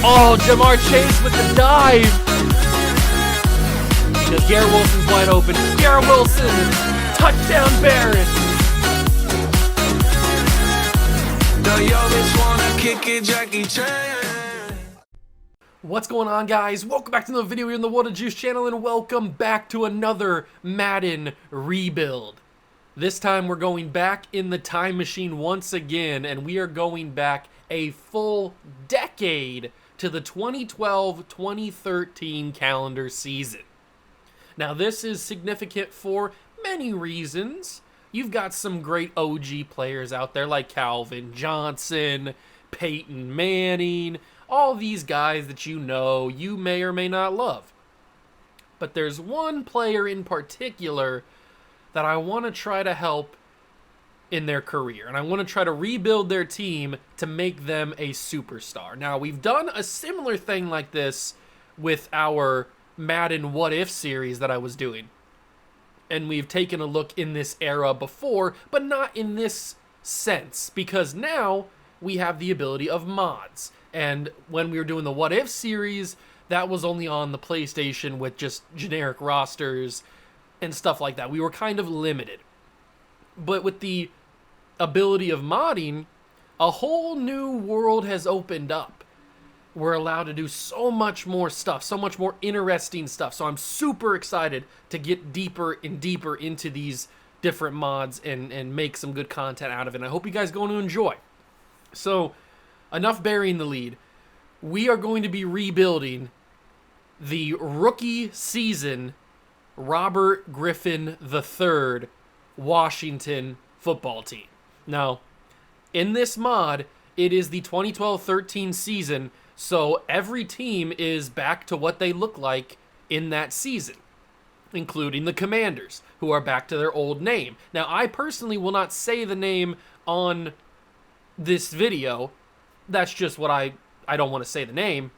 Oh, Jamar Chase with the dive. Because Garrett Wilson's wide open. Garrett Wilson, touchdown Barrett. What's going on, guys? Welcome back to another video here on the What a Juice channel, and welcome back to another Madden rebuild. This time we're going back in the time machine once again, and we are going back a full decade to the 2012-2013 calendar season. Now, this is significant for many reasons. You've got some great OG players out there like Calvin Johnson, Peyton Manning, all these guys that you know you may or may not love. But there's one player in particular that I want to try to help in their career, and I want to try to rebuild their team to make them a superstar. Now, we've done a similar thing like this with our Madden What If series that I was doing, and we've taken a look in this era before, but not in this sense, because now we have the ability of mods. And when we were doing the What If series, that was only on the PlayStation with just generic rosters and stuff like that. We were kind of limited. But with the ability of modding, a whole new world has opened up. We're allowed to do so much more stuff, so much more interesting stuff. So I'm super excited to get deeper and deeper into these different mods and make some good content out of it. And I hope you guys are going to enjoy. So, enough burying the lead. We are going to be rebuilding the rookie season Robert Griffin III Washington football team. Now, in this mod, it is the 2012-13 season, so every team is back to what they look like in that season, including the Commanders, who are back to their old name. Now, I personally will not say the name on this video. That's just what I don't want to say the name.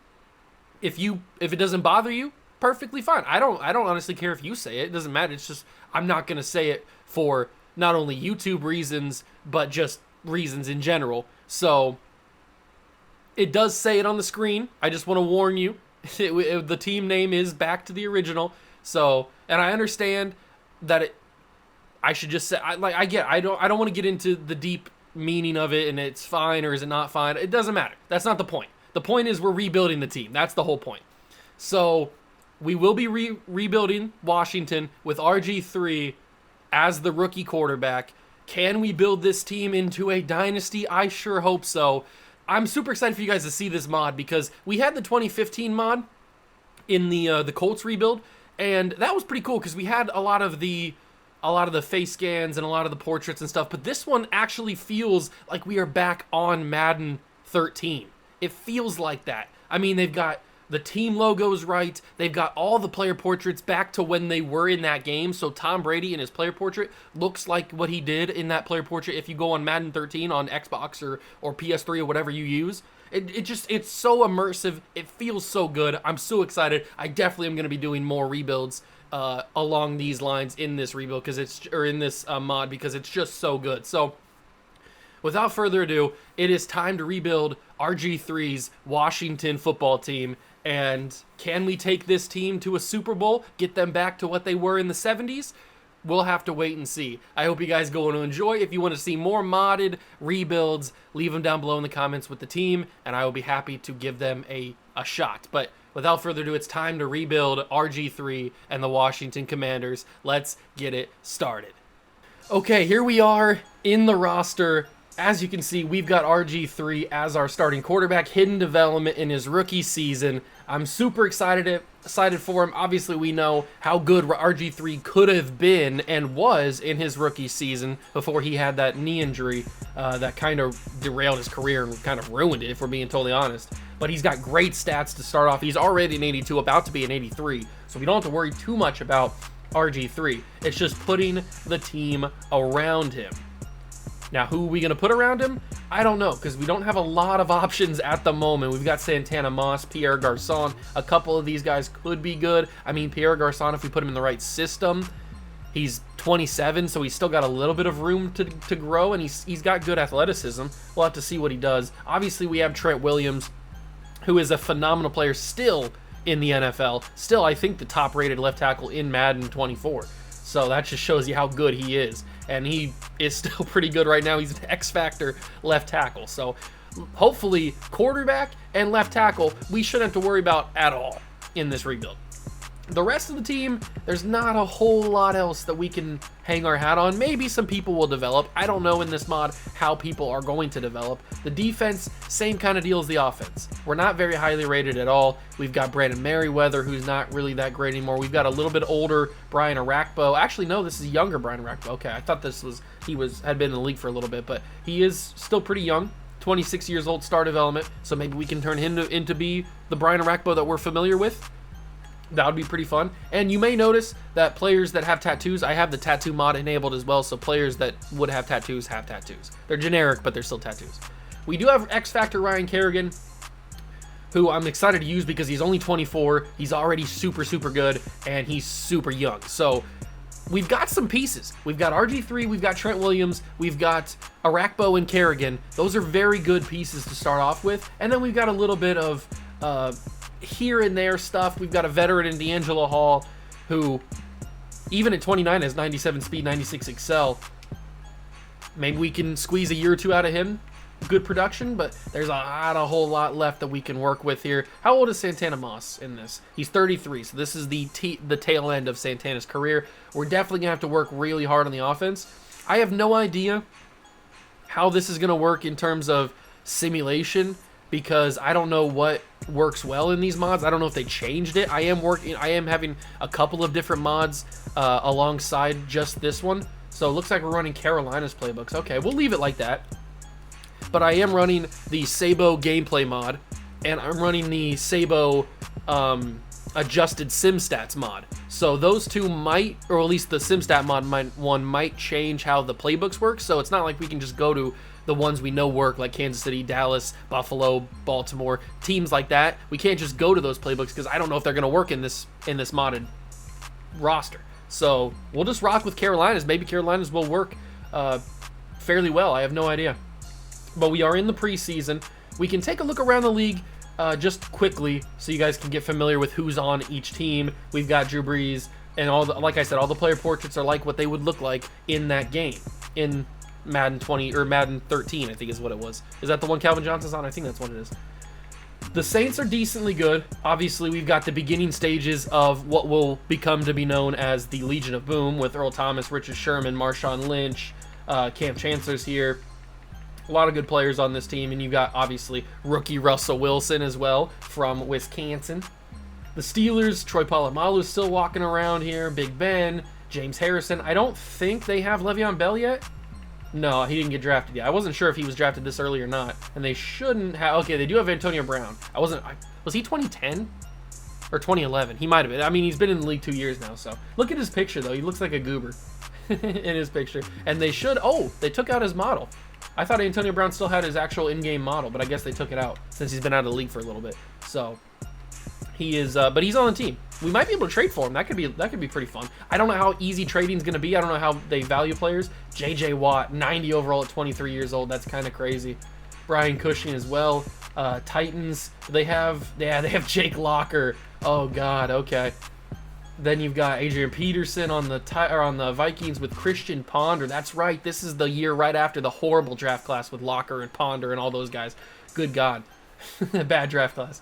If it doesn't bother you, perfectly fine. I don't honestly care if you say it. It doesn't matter. It's just I'm not going to say it for not only YouTube reasons, but just reasons in general. So it does say it on the screen. I just want to warn you. The team name is back to the original. So, and I understand that I should just say I don't want to get into the deep meaning of it and it's fine or is it not fine. It doesn't matter. That's not the point. The point is we're rebuilding the team. That's the whole point. So we will be rebuilding Washington with RG3 as the rookie quarterback. Can we build this team into a dynasty? I sure hope so. I'm super excited for you guys to see this mod because we had the 2015 mod in the Colts rebuild, and that was pretty cool because we had a lot of the face scans and a lot of the portraits and stuff, but this one actually feels like we are back on Madden 13. It feels like that. I mean, they've got the team logos right. They've got all the player portraits back to when they were in that game. So Tom Brady in his player portrait looks like what he did in that player portrait if you go on Madden 13 on Xbox or PS3 or whatever you use. It's so immersive. It feels so good. I'm so excited. I definitely am going to be doing more rebuilds along these lines in this rebuild in this mod because it's just so good. So without further ado, it is time to rebuild RG3's Washington football team. And can we take this team to a Super Bowl, get them back to what they were in the 70s? We'll have to wait and see. I hope you guys go and enjoy. If you want to see more modded rebuilds, leave them down below in the comments with the team, and I will be happy to give them a shot. But without further ado, it's time to rebuild RG3 and the Washington Commanders. Let's get it started. Okay, here we are in the roster. As you can see, we've got RG3 as our starting quarterback, hidden development in his rookie season. I'm super excited for him. Obviously, we know how good RG3 could have been and was in his rookie season before he had that knee injury that kind of derailed his career and kind of ruined it, if we're being totally honest. But he's got great stats to start off. He's already an 82, about to be an 83, so we don't have to worry too much about RG3. It's just putting the team around him. Now, who are we going to put around him? I don't know, because we don't have a lot of options at the moment. We've got Santana Moss, Pierre Garçon. A couple of these guys could be good. I mean, Pierre Garçon, if we put him in the right system, He's 27, so he's still got a little bit of room to grow, and he's got good athleticism. We'll have to see what he does. Obviously, we have Trent Williams, who is a phenomenal player still in the NFL. Still, I think the top-rated left tackle in Madden 24. So that just shows you how good he is. And he is still pretty good right now. He's an X-Factor left tackle. So hopefully, quarterback and left tackle, we shouldn't have to worry about at all in this rebuild. The rest of the team, there's not a whole lot else that we can hang our hat on. Maybe some people will develop. I don't know in this mod how people are going to develop. The defense, same kind of deal as the offense. We're not very highly rated at all. We've got Brandon Merriweather, who's not really that great anymore. We've got a little bit older Brian Arakpo. Actually, no, this is younger Brian Arakpo. Okay, I thought had been in the league for a little bit, but he is still pretty young. 26 years old, star development. So maybe we can turn him into be the Brian Arakpo that we're familiar with. That would be pretty fun. And you may notice that players that have tattoos, I have the tattoo mod enabled as well, so players that would have tattoos have tattoos. They're generic, but they're still tattoos. We do have X Factor Ryan Kerrigan, who I'm excited to use because he's only 24. He's already super, super good, and he's super young. So we've got some pieces. We've got RG3, we've got Trent Williams, we've got Arakpo and Kerrigan. Those are very good pieces to start off with. And then we've got a little bit of here and there stuff. We've got a veteran in D'Angelo Hall who, even at 29, has 97 speed, 96 excel. Maybe we can squeeze a year or two out of him. Good production, but there's a whole lot left that we can work with here. How old is Santana Moss in this? He's 33, so this is the tail end of Santana's career. We're definitely going to have to work really hard on the offense. I have no idea how this is going to work in terms of simulation, because I don't know what works well in these mods. I don't know if they changed it. I am having a couple of different mods alongside just this one. So it looks like we're running Carolina's playbooks. Okay, we'll leave it like that. But I am running the Sabo gameplay mod, and I'm running the Sabo adjusted SimStats mod. So those two might, or at least the SimStat mod might change how the playbooks work. So it's not like we can just go to the ones we know work, like Kansas City, Dallas, Buffalo, Baltimore, teams like that. We can't just go to those playbooks because I don't know if they're going to work in this modded roster. So we'll just rock with Carolinas. Maybe Carolinas will work fairly well. I have no idea. But we are in the preseason. We can take a look around the league just quickly so you guys can get familiar with who's on each team. We've got Drew Brees, and like I said, all the player portraits are like what they would look like in that game. In Madden 20 or Madden 13, I think is what it was. Is that the one Calvin Johnson's on? I think that's what it is. The Saints are decently good. Obviously, we've got the beginning stages of what will become to be known as the Legion of Boom with Earl Thomas, Richard Sherman, Marshawn Lynch, Cam Chancellor's here. A lot of good players on this team, and you've got, obviously, rookie Russell Wilson as well from Wisconsin. The Steelers, Troy Polamalu's still walking around here, Big Ben, James Harrison. I don't think they have Le'Veon Bell yet. No, he didn't get drafted yet. I wasn't sure if he was drafted this early or not, and they shouldn't have. Okay, they do have Antonio Brown. Was he 2010 or 2011? He might have been. I mean, he's been in the league 2 years now, so. Look at his picture, though. He looks like a goober in his picture. And they took out his model. I thought Antonio Brown still had his actual in-game model, but I guess they took it out since he's been out of the league for a little bit. So he is, but he's on the team. We might be able to trade for him. That could be pretty fun. I don't know how easy trading is going to be. I don't know how they value players. J.J. Watt, 90 overall at 23 years old. That's kind of crazy. Brian Cushing as well. Titans. They have Jake Locker. Oh God. Okay. Then you've got Adrian Peterson on the Vikings with Christian Ponder. That's right. This is the year right after the horrible draft class with Locker and Ponder and all those guys. Good God. Bad draft class.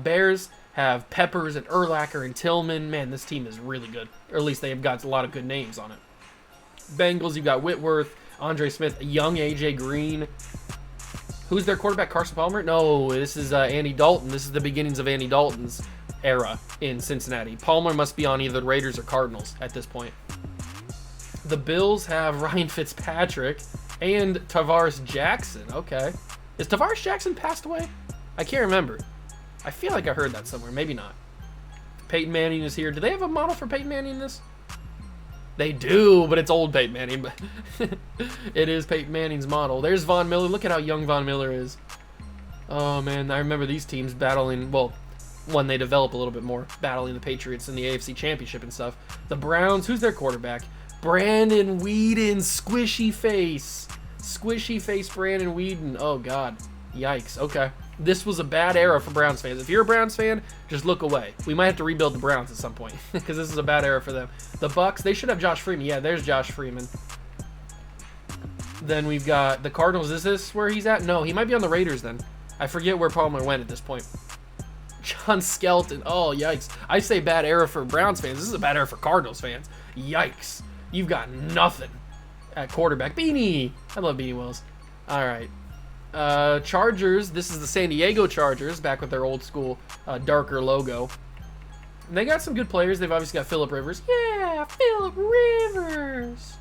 Bears have Peppers and Urlacher and Tillman. Man, this team is really good. Or at least they've got a lot of good names on it. Bengals, you've got Whitworth, Andre Smith, young A.J. Green. Who's their quarterback, Carson Palmer? No, this is Andy Dalton. This is the beginnings of Andy Dalton's era in Cincinnati. Palmer must be on either the Raiders or Cardinals at this point. The Bills have Ryan Fitzpatrick and Tavares Jackson. Okay. Is Tavares Jackson passed away? I can't remember. I feel like I heard that somewhere. Maybe not. Peyton Manning is here. Do they have a model for Peyton Manning in this? They do, but it's old Peyton Manning. But it is Peyton Manning's model. There's Von Miller. Look at how young Von Miller is. Oh, man. I remember these teams battling. Well, when they develop a little bit more, battling the Patriots in the AFC Championship and stuff. The Browns, who's their quarterback? Brandon Weeden, squishy face. Squishy face Brandon Weeden. Oh, God. Yikes. Okay. This was a bad era for Browns fans. If you're a Browns fan, just look away. We might have to rebuild the Browns at some point because this is a bad era for them. The Bucks, they should have Josh Freeman. Yeah, there's Josh Freeman. Then we've got the Cardinals. Is this where he's at? No, he might be on the Raiders then. I forget where Palmer went at this point. John Skelton. Oh, yikes. I say bad era for Browns fans. This is a bad era for Cardinals fans. Yikes. You've got nothing at quarterback. Beanie. I love Beanie Wells. All right. Chargers. This is the San Diego Chargers, back with their old school darker logo. And they got some good players. They've obviously got Phillip Rivers. Yeah, Phillip Rivers.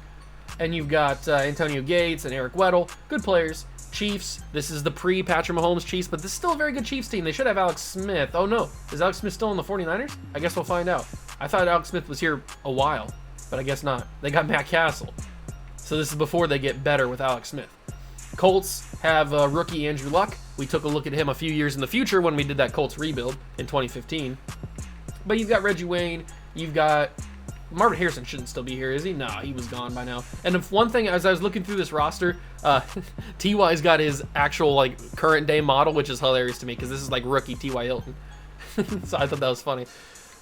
And you've got Antonio Gates and Eric Weddle. Good players. Chiefs. This is the pre-Patrick Mahomes Chiefs, but this is still a very good Chiefs team. They should have Alex Smith. Oh, no. Is Alex Smith still in the 49ers? I guess we'll find out. I thought Alex Smith was here a while, but I guess not. They got Matt Castle. So this is before they get better with Alex Smith. Colts have rookie Andrew Luck. We took a look at him a few years in the future when we did that Colts rebuild in 2015. But you've got Reggie Wayne. You've got Marvin Harrison. Shouldn't still be here, is he? Nah, he was gone by now. And if one thing, as I was looking through this roster, T.Y.'s got his actual like current day model, which is hilarious to me because this is like rookie T.Y. Hilton. So I thought that was funny.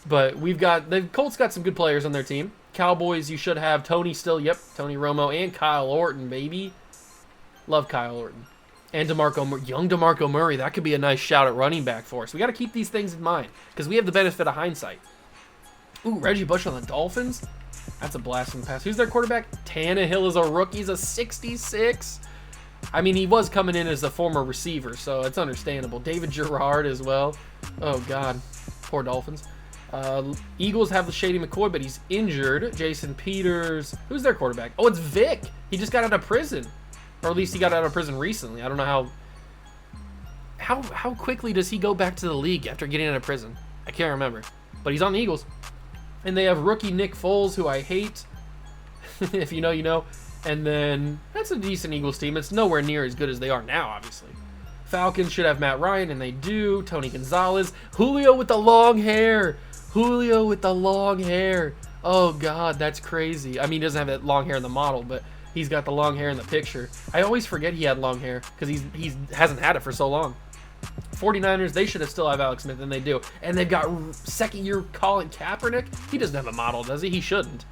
But the Colts got some good players on their team. Cowboys, you should have Tony still. Yep, Tony Romo and Kyle Orton, baby. Love Kyle Orton. And young DeMarco Murray. That could be a nice shout at running back for us. We got to keep these things in mind because we have the benefit of hindsight. Ooh, Reggie Bush on the Dolphins. That's a blast from the past. Who's their quarterback? Tannehill is a rookie. He's a 66. I mean, he was coming in as a former receiver, so it's understandable. David Gerard as well. Oh, God. Poor Dolphins. Eagles have the Shady McCoy, but he's injured. Jason Peters. Who's their quarterback? Oh, it's Vic. He just got out of prison. Or at least he got out of prison recently. I don't know how quickly does he go back to the league after getting out of prison? I can't remember. But he's on the Eagles. And they have rookie Nick Foles, who I hate. If you know, you know. And then that's a decent Eagles team. It's nowhere near as good as they are now, obviously. Falcons should have Matt Ryan, and they do. Tony Gonzalez. Julio with the long hair. Julio with the long hair. Oh, God, that's crazy. I mean, he doesn't have that long hair in the model, but he's got the long hair in the picture. I always forget he had long hair because he hasn't had it for so long. 49ers, they should have still have Alex Smith, and they do. And they've got second-year Colin Kaepernick. He doesn't have a model, does he? He shouldn't.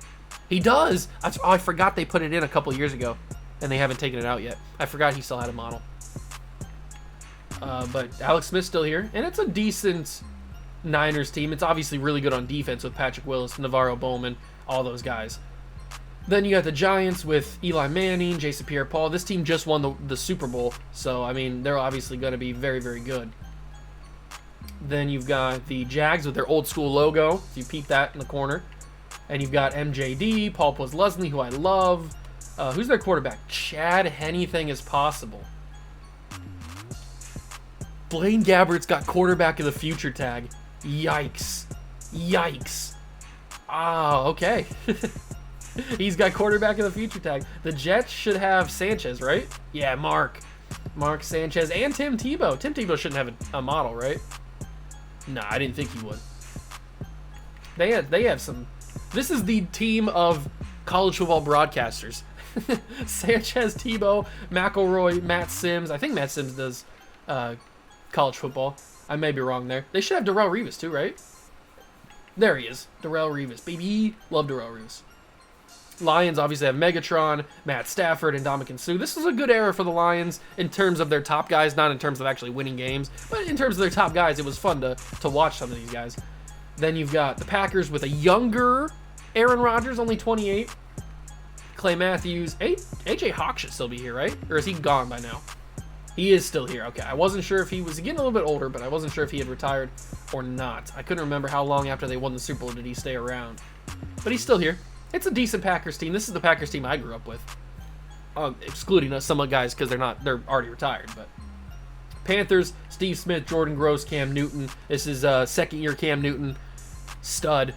He does. I forgot they put it in a couple years ago, and they haven't taken it out yet. I forgot he still had a model. But Alex Smith's still here, and it's a decent Niners team. It's obviously really good on defense with Patrick Willis, Navarro Bowman, all those guys. Then you got the Giants with Eli Manning, Jason Pierre-Paul. This team just won the Super Bowl, so, I mean, they're obviously going to be very, very good. Then you've got the Jags with their old-school logo, if you peep that in the corner. And you've got MJD, Paul Posluszny, who I love. Who's their quarterback? Chad Anything is possible. Blaine Gabbert's got quarterback of the future tag. Yikes. Yikes. Ah, okay. He's got quarterback of the future tag. The Jets should have Sanchez, right? Yeah, Mark Sanchez and Tim Tebow. Tim Tebow shouldn't have a model, right? Nah, I didn't think he would. They have some. This is the team of college football broadcasters. Sanchez, Tebow, McElroy, Matt Sims. I think Matt Sims does college football. I may be wrong there. They should have Darrelle Revis too, right? There he is. Darrelle Revis. Baby. Love Darrelle Revis. Lions obviously have Megatron, Matt Stafford, and Ndamukong Suh. This is a good era for the Lions in terms of their top guys, not in terms of actually winning games, but in terms of their top guys, it was fun to watch some of these guys. Then you've got the Packers with a younger Aaron Rodgers, only 28. Clay Matthews. AJ Hawk should still be here, right? Or is he gone by now? He is still here. Okay, I wasn't sure if he was getting a little bit older, but I wasn't sure if he had retired or not. I couldn't remember how long after they won the Super Bowl did he stay around. But he's still here. It's a decent Packers team. This is the Packers team I grew up with. Excluding some of the guys because they're already retired. But Panthers, Steve Smith, Jordan Gross, Cam Newton. This is second-year Cam Newton. Stud.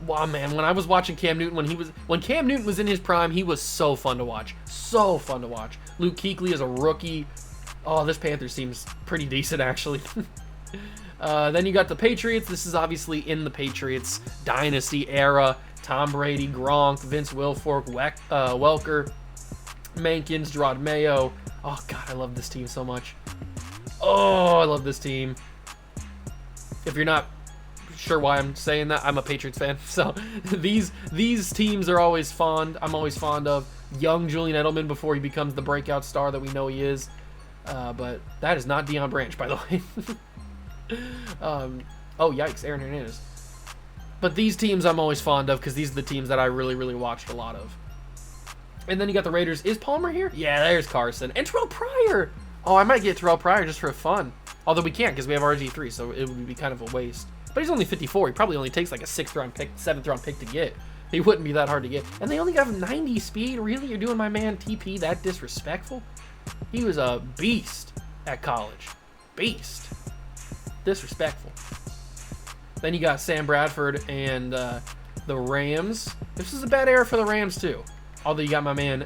Wow, man, when I was watching Cam Newton, when Cam Newton was in his prime, he was so fun to watch. So fun to watch. Luke Kuechly is a rookie. Oh, this Panthers team's pretty decent, actually. Then you got the Patriots. This is obviously in the Patriots dynasty era. Tom Brady, Gronk, Vince Wilfork, Welker, Mankins, Gerard Mayo. Oh, God, I love this team so much. Oh, I love this team. If you're not sure why I'm saying that, I'm a Patriots fan. So these teams are always fond. I'm always fond of young Julian Edelman before he becomes the breakout star that we know he is. But that is not Deion Branch, by the way. Oh, yikes, Aaron Hernandez. But these teams I'm always fond of because these are the teams that I really, really watched a lot of. And then you got the Raiders. Is Palmer here? Yeah, there's Carson. And Terrell Pryor. Oh, I might get Terrell Pryor just for fun. Although we can't because we have RG3, so it would be kind of a waste. But he's only 54. He probably only takes like a 6th-round pick, 7th-round pick to get. He wouldn't be that hard to get. And they only got 90 speed? Really? You're doing my man TP that disrespectful? He was a beast at college. Beast. Disrespectful. Then you got Sam Bradford and the Rams. This is a bad era for the Rams, too. Although you got my man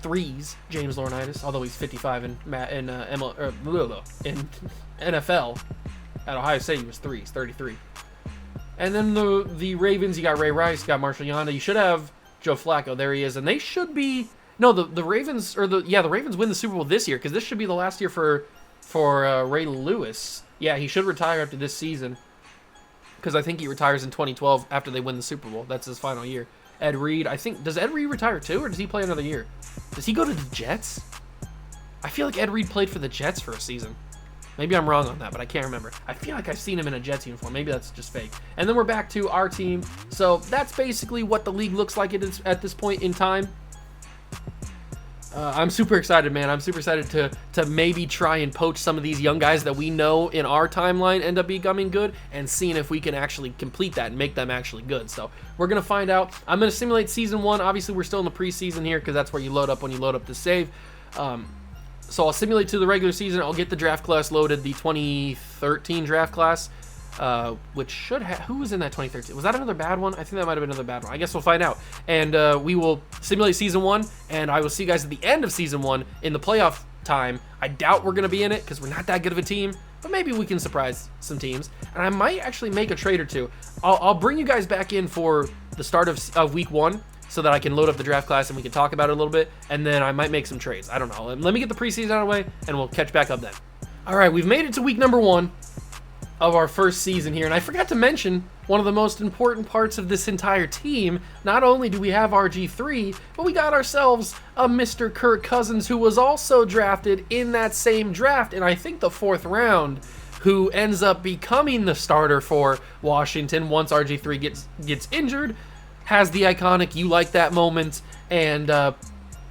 Threes, James Laurinaitis, although he's 55 in NFL. At Ohio State, he was Threes, 33. And then the Ravens, you got Ray Rice, you got Marshall Yanda. You should have Joe Flacco. There he is. And they should be... No, the Ravens, the Ravens win the Super Bowl this year because this should be the last year for Ray Lewis. Yeah, he should retire after this season because I think he retires in 2012 after they win the Super Bowl. That's his final year. Ed Reed, I think, does Ed Reed retire too, or does he play another year? Does he go to the Jets? I feel like Ed Reed played for the Jets for a season. Maybe I'm wrong on that, but I can't remember. I feel like I've seen him in a Jets uniform. Maybe that's just fake. And then we're back to our team. So that's basically what the league looks like at this point in time. I'm super excited, man. I'm super excited to maybe try and poach some of these young guys that we know in our timeline end up becoming good and seeing if we can actually complete that and make them actually good. So we're going to find out. I'm going to simulate Season 1. Obviously, we're still in the preseason here because that's where you load up when you load up the save. So I'll simulate to the regular season. I'll get the draft class loaded, the 2013 draft class, which should have... Who was in that 2013? Was that another bad one? I think that might have been another bad one. I guess we'll find out. And we will simulate Season 1, and I will see you guys at the end of Season 1 in the playoff time. I doubt we're going to be in it because we're not that good of a team, but maybe we can surprise some teams. And I might actually make a trade or two. I'll bring you guys back in for the start of Week 1, so that I can load up the draft class and we can talk about it a little bit, and then I might make some trades. I don't know. Let me get the preseason out of the way, and we'll catch back up then. All right, we've made it to week number 1 of our first season here, and I forgot to mention one of the most important parts of this entire team. Not only do we have RG3, but we got ourselves a Mr. Kirk Cousins, who was also drafted in that same draft, and I think the 4th round, who ends up becoming the starter for Washington once RG3 gets injured, has the iconic "you like that" moment, and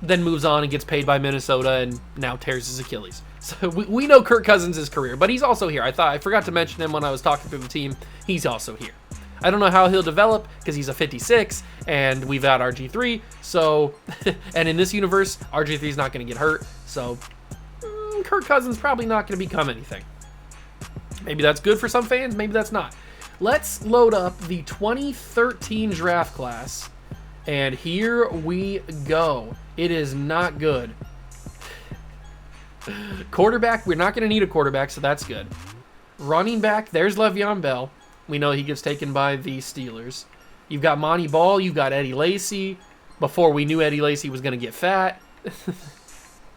then moves on and gets paid by Minnesota and now tears his Achilles. So we know Kirk Cousins' career, but he's also here. I forgot to mention him when I was talking through the team. He's also here. I don't know how he'll develop because he's a 56 and we've got RG3. So, and in this universe, RG3 is not going to get hurt. So Kirk Cousins probably not going to become anything. Maybe that's good for some fans. Maybe that's not. Let's load up the 2013 draft class, and here we go. It is not good. Quarterback, we're not going to need a quarterback, so that's good. Running back, there's Le'Veon Bell. We know he gets taken by the Steelers. You've got Monty Ball, you've got Eddie Lacy. Before we knew Eddie Lacy was going to get fat.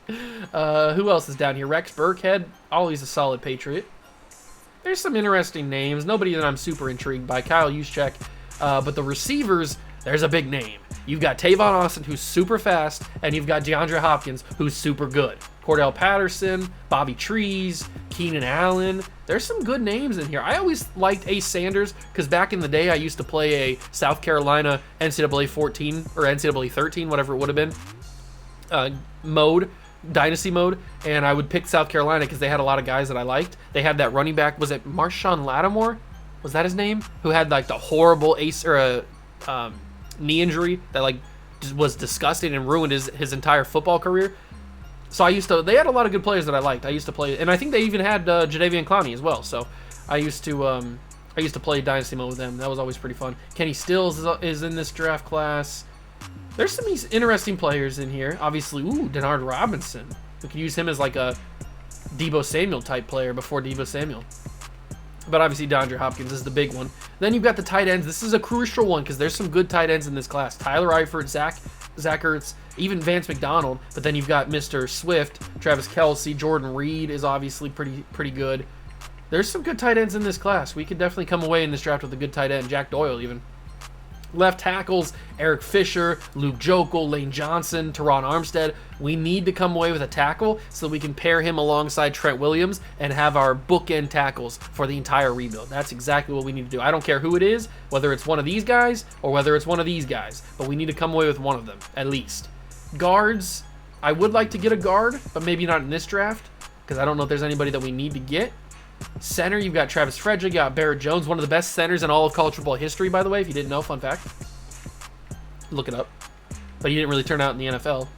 Who else is down here? Rex Burkhead, always a solid Patriot. There's some interesting names. Nobody that I'm super intrigued by. Kyle Juszczyk. But the receivers, there's a big name. You've got Tavon Austin, who's super fast, and you've got DeAndre Hopkins, who's super good. Cordell Patterson, Bobby Trees, Keenan Allen. There's some good names in here. I always liked Ace Sanders because back in the day, I used to play a South Carolina NCAA 14 or NCAA 13, whatever it would have been, dynasty mode, and I would pick South Carolina because they had a lot of guys that I liked. They had that running back, was it Marshawn Lattimore? Was that his name? Who had like the horrible knee injury that like just was disgusting and ruined his entire football career. So they had a lot of good players that I liked. I used to play, and I think they even had Jadeveon Clowney as well. So I used to play dynasty mode with them. That was always pretty fun. Kenny Stills is in this draft class. There's some interesting players in here. Obviously, Denard Robinson. We could use him as like a Deebo Samuel type player before Deebo Samuel. But obviously, DeAndre Hopkins is the big one. Then you've got the tight ends. This is a crucial one because there's some good tight ends in this class. Tyler Eifert, Zach Ertz, even Vance McDonald. But then you've got Mr. Swift, Travis Kelce, Jordan Reed is obviously pretty good. There's some good tight ends in this class. We could definitely come away in this draft with a good tight end. Jack Doyle even. Left tackles, Eric Fisher, Luke Jokel, Lane Johnson, Teron Armstead. We need to come away with a tackle so we can pair him alongside Trent Williams and have our bookend tackles for the entire rebuild. That's exactly what we need to do. I don't care who it is, whether it's one of these guys or whether it's one of these guys, but we need to come away with one of them, at least. Guards, I would like to get a guard, but maybe not in this draft because I don't know if there's anybody that we need to get. Center, you've got Travis Frederick, you got Barrett Jones, one of the best centers in all of college football history, by the way, if you didn't know, fun fact. Look it up. But he didn't really turn out in the NFL.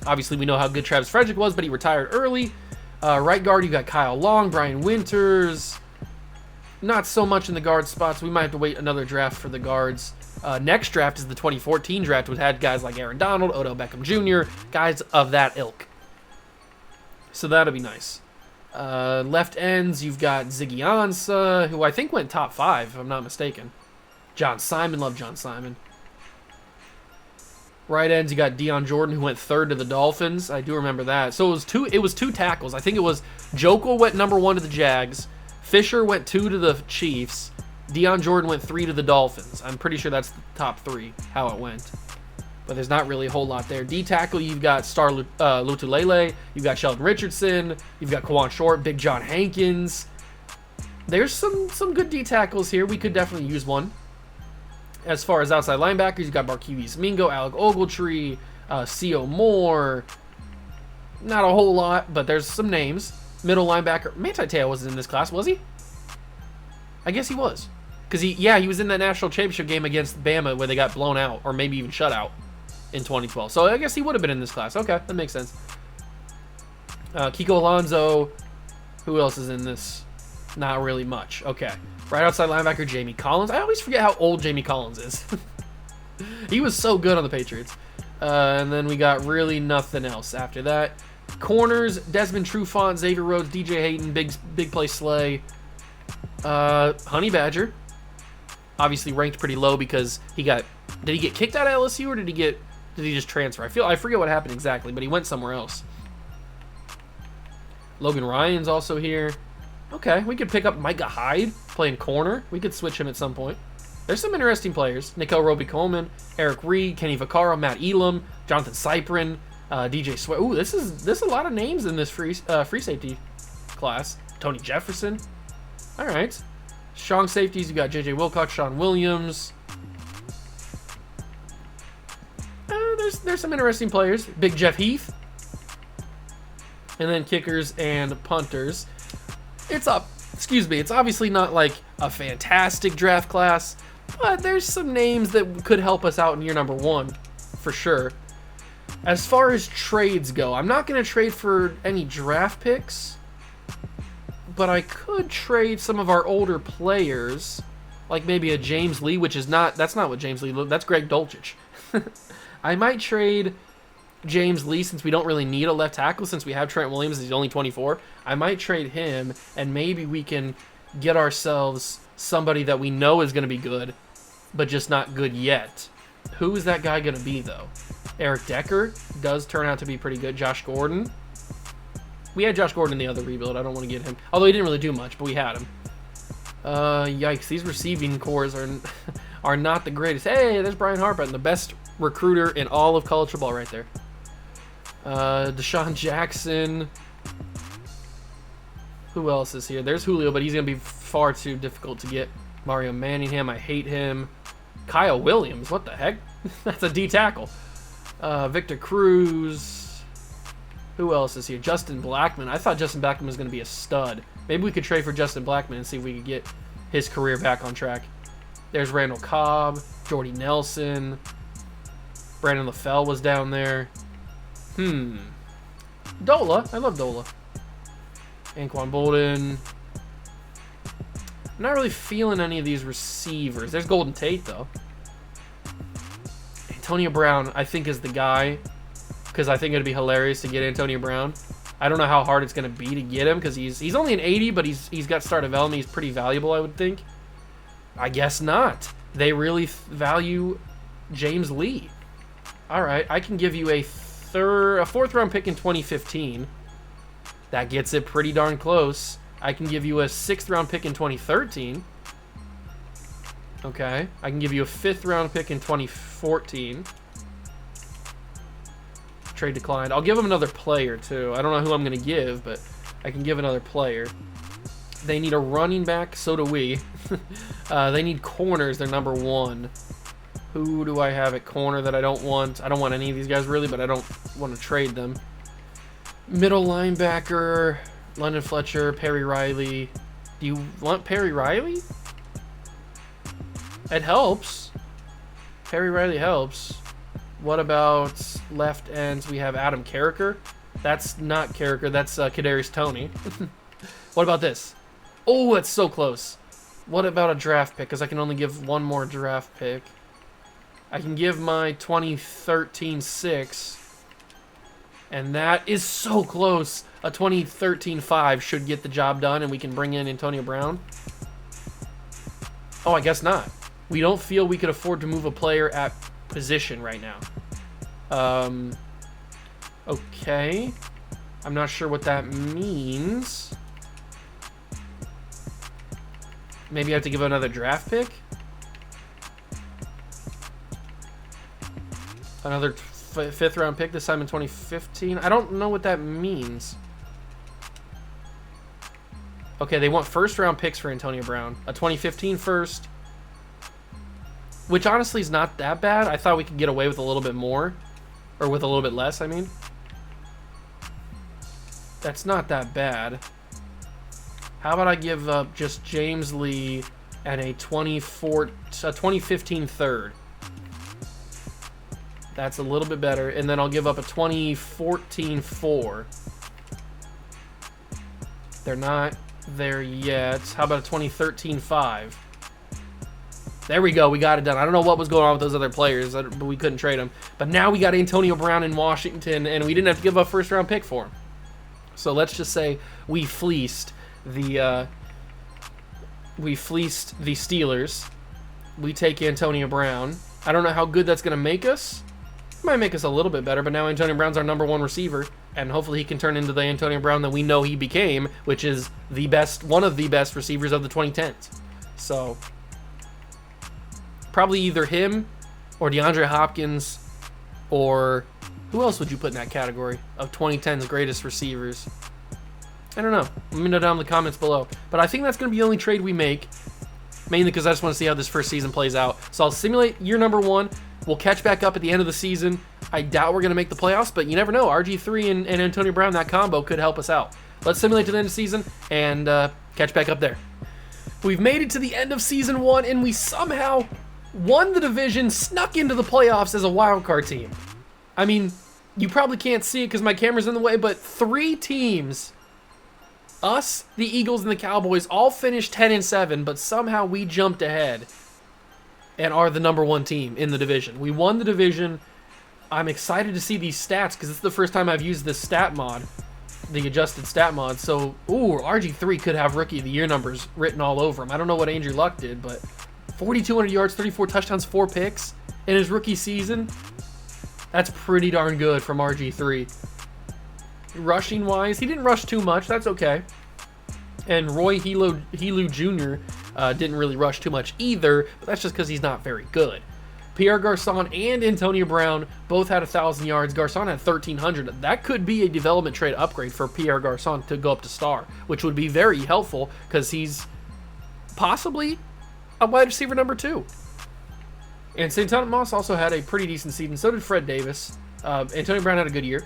Obviously, we know how good Travis Frederick was, but he retired early. Right guard, you got Kyle Long, Brian Winters. Not so much in the guard spots. We might have to wait another draft for the guards. Next draft is the 2014 draft, which had guys like Aaron Donald, Odell Beckham Jr., guys of that ilk. So that'll be nice. Left ends, you've got Ziggy Ansah, who I think went top 5, if I'm not mistaken. John Simon, love John Simon. Right ends, you got Deion Jordan, who went 3rd to the Dolphins. I do remember that. So it was two tackles. I think it was Jokel went number 1 to the Jags, Fisher went 2 to the Chiefs, Deion Jordan went 3 to the Dolphins. I'm pretty sure that's the top 3, how it went. But there's not really a whole lot there. D-tackle, you've got Star Lotulelei, you've got Sheldon Richardson, you've got Kawan Short, Big John Hankins. There's some good D-tackles here. We could definitely use one. As far as outside linebackers, you've got Barkevius Mingo, Alec Ogletree, C.O. Moore. Not a whole lot, but there's some names. Middle linebacker, Manti Te'o wasn't in this class, was he? I guess he was. Because he was in that national championship game against Bama where they got blown out, or maybe even shut out in 2012. So I guess he would have been in this class. Okay, that makes sense. Kiko Alonso. Who else is in this? Not really much. Okay. Right outside linebacker, Jamie Collins. I always forget how old Jamie Collins is. He was so good on the Patriots. And then we got really nothing else after that. Corners, Desmond Trufant, Xavier Rhodes, DJ Hayton, Big Play Slay. Honey Badger. Obviously ranked pretty low because did he get kicked out of LSU or did he just transfer? I forget what happened exactly, but he went somewhere else. Logan Ryan's also here. Okay, we could pick up Micah Hyde playing corner. We could switch him at some point. There's some interesting players. Nickel Roby-Coleman, Eric Reed, Kenny Vaccaro, Matt Elam, Jonathan Cyprin, DJ Sweat. Ooh, there's a lot of names in this free safety class. Tony Jefferson. All right. Strong safeties, you got J.J. Wilcox, Sean Williams. There's some interesting players. Big Jeff Heath. And then kickers and punters. It's obviously not like a fantastic draft class, but there's some names that could help us out in year number 1, for sure. As far as trades go, I'm not going to trade for any draft picks, but I could trade some of our older players, like maybe a James Lee, that's not what James Lee looked, that's Greg Dulcich. I might trade James Lee, since we don't really need a left tackle, since we have Trent Williams, he's only 24. I might trade him, and maybe we can get ourselves somebody that we know is going to be good, but just not good yet. Who is that guy going to be, though? Eric Decker does turn out to be pretty good. Josh Gordon. We had Josh Gordon in the other rebuild. I don't want to get him. Although he didn't really do much, but we had him. Yikes. These receiving cores are not the greatest. Hey, there's Brian Harper, the best recruiter in all of college football right there. Deshaun Jackson. Who else is here? There's Julio, but he's going to be far too difficult to get. Mario Manningham, I hate him. Kyle Williams, what the heck? That's a D tackle. Victor Cruz. Who else is here? Justin Blackman. I thought Justin Blackman was going to be a stud. Maybe we could trade for Justin Blackman and see if we could get his career back on track. There's Randall Cobb, Jordy Nelson. Brandon LaFell was down there. Dola. I love Dola. Anquan Bolden. I'm not really feeling any of these receivers. There's Golden Tate, though. Antonio Brown, I think, is the guy, because I think it'd be hilarious to get Antonio Brown. I don't know how hard it's going to be to get him because he's only an 80, but he's got star development. He's pretty valuable, I would think. I guess not. They really value James Lee. All right, I can give you a fourth round pick in 2015. That gets it pretty darn close. I can give you a 6th round pick in 2013. Okay, I can give you a 5th round pick in 2014. Trade declined. I'll give him another player too. I don't know who I'm going to give, but I can give another player. They need a running back, so do we. They need corners, they're number 1. Who do I have at corner that I don't want? I don't want any of these guys really, but I don't want to trade them. Middle linebacker, London Fletcher, Perry Riley. Do you want Perry Riley? It helps. Perry Riley helps. What about left ends? We have Adam Carricker. That's not Carricker. That's Kadarius Toney. What about this? Oh, it's so close. What about a draft pick? Because I can only give one more draft pick. I can give my 2013 6. And that is so close. A 2013 5 should get the job done, and we can bring in Antonio Brown. Oh, I guess not. We don't feel we could afford to move a player at position right now. Okay. I'm not sure what that means. Maybe I have to give another draft pick? Another 5th round pick, this time in 2015. I don't know what that means. Okay, they want 1st round picks for Antonio Brown. A 2015 first. Which honestly is not that bad. I thought we could get away with a little bit more. Or with a little bit less, I mean. That's not that bad. How about I give up just James Lee and a 2015 3rd. That's a little bit better. And then I'll give up a 2014 4. They're not there yet. How about a 2013 5? There we go. We got it done. I don't know what was going on with those other players, but we couldn't trade them. But now we got Antonio Brown in Washington, and we didn't have to give up a 1st round pick for him. So let's just say we fleeced the Steelers. We take Antonio Brown. I don't know how good that's going to make us. It might make us a little bit better, but now Antonio Brown's our number 1 receiver, and hopefully he can turn into the Antonio Brown that we know he became, which is the best, one of the best receivers of the 2010s. So probably either him or DeAndre Hopkins, or who else would you put in that category of 2010's greatest receivers? I don't know. Let me know down in the comments below. But I think that's going to be the only trade we make, mainly because I just want to see how this first season plays out. So I'll simulate year number 1. We'll catch back up at the end of the season. I doubt we're going to make the playoffs, but you never know. RG3 and Antonio Brown, that combo could help us out. Let's simulate to the end of the season and catch back up there. We've made it to the end of season 1, and we somehow won the division, snuck into the playoffs as a wildcard team. I mean, you probably can't see it because my camera's in the way, but 3 teams, us, the Eagles, and the Cowboys, all finished 10-7, but somehow we jumped ahead and are the number 1 team in the division. We won the division. I'm excited to see these stats because it's the first time I've used this stat mod, the adjusted stat mod. So, ooh, RG3 could have Rookie of the Year numbers written all over him. I don't know what Andrew Luck did, but 4,200 yards, 34 touchdowns, 4 picks in his rookie season. That's pretty darn good from RG3. Rushing-wise, he didn't rush too much. That's okay. And Roy Helu Jr. Didn't really rush too much either, but that's just because he's not very good. Pierre Garçon and Antonio Brown both had 1,000 yards. Garçon had 1,300. That could be a development trade upgrade for Pierre Garçon to go up to star, which would be very helpful because he's possibly a wide receiver number 2. And St. Thomas also had a pretty decent season. So did Fred Davis. Antonio Brown had a good year.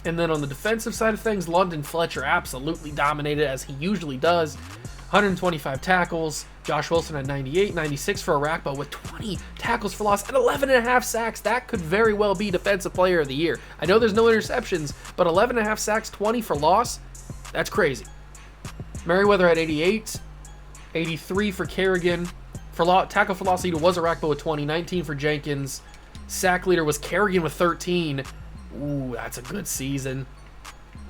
And then on the defensive side of things, London Fletcher absolutely dominated, as he usually does. 125 tackles. Josh Wilson had 98, 96 for a rack, but with 20 tackles for loss and 11.5 sacks. That could very well be Defensive Player of the Year. I know there's no interceptions, but 11.5 sacks, 20 for loss, that's crazy. Merriweather had 88, 83 for Kerrigan. Tackle for loss leader was Arakpo with 20, 19 for Jenkins. Sack leader was Kerrigan with 13. Ooh, that's a good season.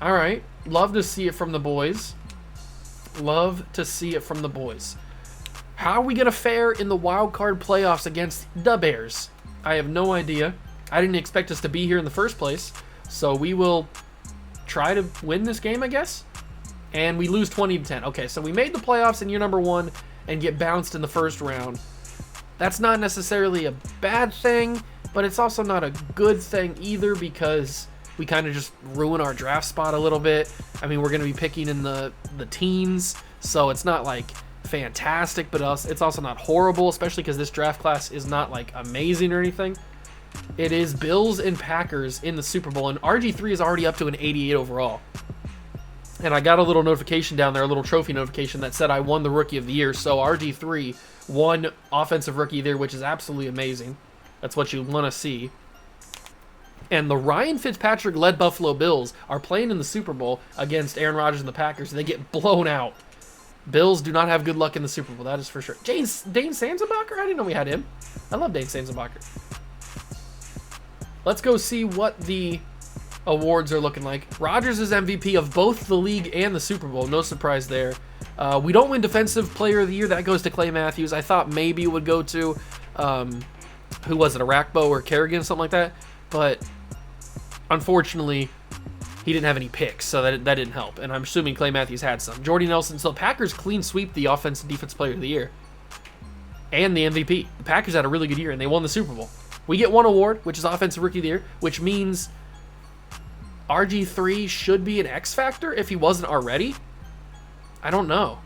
All right. Love to see it from the boys. Love to see it from the boys. How are we going to fare in the wild card playoffs against the Bears? I have no idea. I didn't expect us to be here in the first place. So we will try to win this game, I guess. And we lose 20-10. Okay, so we made the playoffs in year number 1 and get bounced in the first round. That's not necessarily a bad thing, but it's also not a good thing either because we kind of just ruin our draft spot a little bit. I mean, we're going to be picking in the teens, so it's not like fantastic, but it's also not horrible, especially because this draft class is not like amazing or anything. It is Bills and Packers in the Super Bowl, and RG3 is already up to an 88 overall. And I got a little notification down there, a little trophy notification that said I won the Rookie of the Year, so RG3 won Offensive Rookie of the Year, which is absolutely amazing. That's what you want to see. And the Ryan Fitzpatrick-led Buffalo Bills are playing in the Super Bowl against Aaron Rodgers and the Packers, and they get blown out. Bills do not have good luck in the Super Bowl, that is for sure. Dane Sanzenbacher? I didn't know we had him. I love Dane Sanzenbacher. Let's go see what the awards are looking like. Rodgers is MVP of both the league and the Super Bowl. No surprise there. We don't win Defensive Player of the Year. That goes to Clay Matthews. I thought maybe it would go to, who was it, Arakpo or Kerrigan, something like that. But unfortunately, he didn't have any picks, so that didn't help. And I'm assuming Clay Matthews had some. Jordy Nelson. So the Packers clean sweep the Offense and Defense Player of the Year and the MVP. The Packers had a really good year, and they won the Super Bowl. We get one award, which is Offensive Rookie of the Year, which means RG3 should be an X Factor if he wasn't already. I don't know.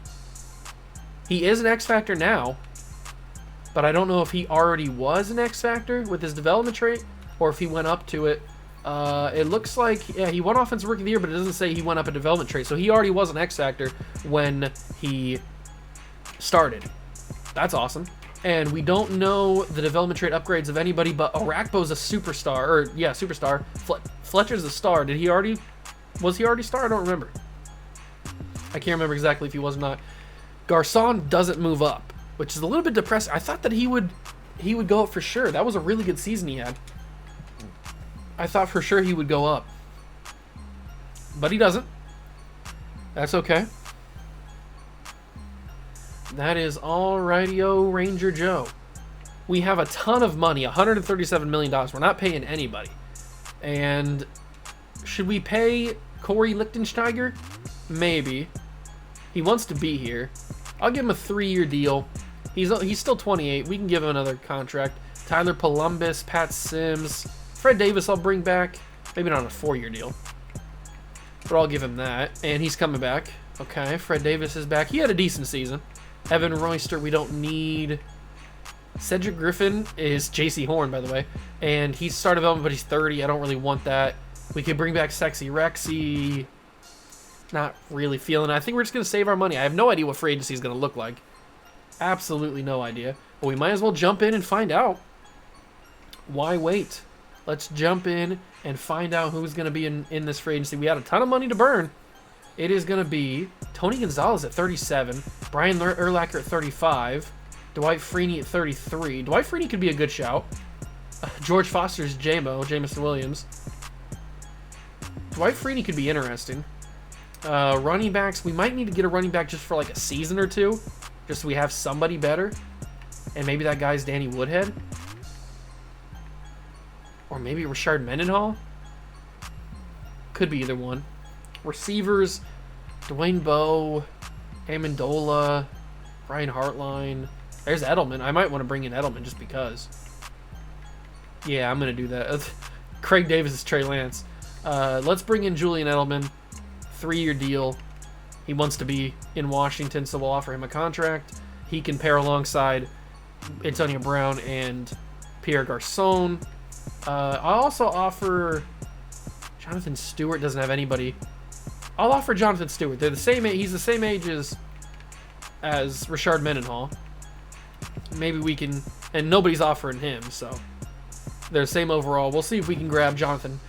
He is an X Factor now, but I don't know if he already was an X Factor with his development trait or if he went up to it. It looks like, yeah, he won Offensive Rookie of the Year, but it doesn't say he went up a development trait. So he already was an X Factor when he started. That's awesome. And we don't know the development trait upgrades of anybody, but Arakpo's a superstar. Superstar. Fletcher's a star. Was he already star? I don't remember. I can't remember exactly if he was or not. Garcon doesn't move up, which is a little bit depressing. I thought that he would go up for sure. That was a really good season he had. I thought for sure he would go up. But he doesn't. That's okay. That is alrighty-o, Ranger Joe. We have a ton of money, $137 million. We're not paying anybody. And should we pay Corey Lichtensteiger? Maybe. He wants to be here. I'll give him a 3-year deal. He's still 28. We can give him another contract. Tyler Columbus, Pat Sims, Fred Davis I'll bring back. Maybe not a 4-year deal. But I'll give him that. And he's coming back. Okay, Fred Davis is back. He had a decent season. Evan Royster, we don't need. Cedric Griffin is JC Horn, by the way. And he's star development, but he's 30. I don't really want that. We could bring back Sexy Rexy. Not really feeling it. I think we're just going to save our money. I have no idea what free agency is going to look like. Absolutely no idea. But we might as well jump in and find out. Why wait? Let's jump in and find out who's going to be in this free agency. We had a ton of money to burn. It is going to be Tony Gonzalez at 37, Brian Urlacher at 35, Dwight Freeney at 33. Dwight Freeney could be a good shout. George Foster's Jameson Williams. Dwight Freeney could be interesting. Running backs, we might need to get a running back just for like a season or two, just so we have somebody better. And maybe that guy's Danny Woodhead. Or maybe Rashard Mendenhall. Could be either one. Receivers, Dwayne Bowe, Amendola, Brian Hartline. There's Edelman. I might want to bring in Edelman just because. Yeah, I'm going to do that. Craig Davis is Trey Lance. Let's bring in Julian Edelman. 3-year deal. He wants to be in Washington, so we'll offer him a contract. He can pair alongside Antonio Brown and Pierre Garçon. I'll also offer Jonathan Stewart. Doesn't have anybody. I'll offer Jonathan Stewart. They're the same age. He's the same age as Rashard Mendenhall. Maybe we can, and nobody's offering him, so they're the same overall. We'll see if we can grab Jonathan.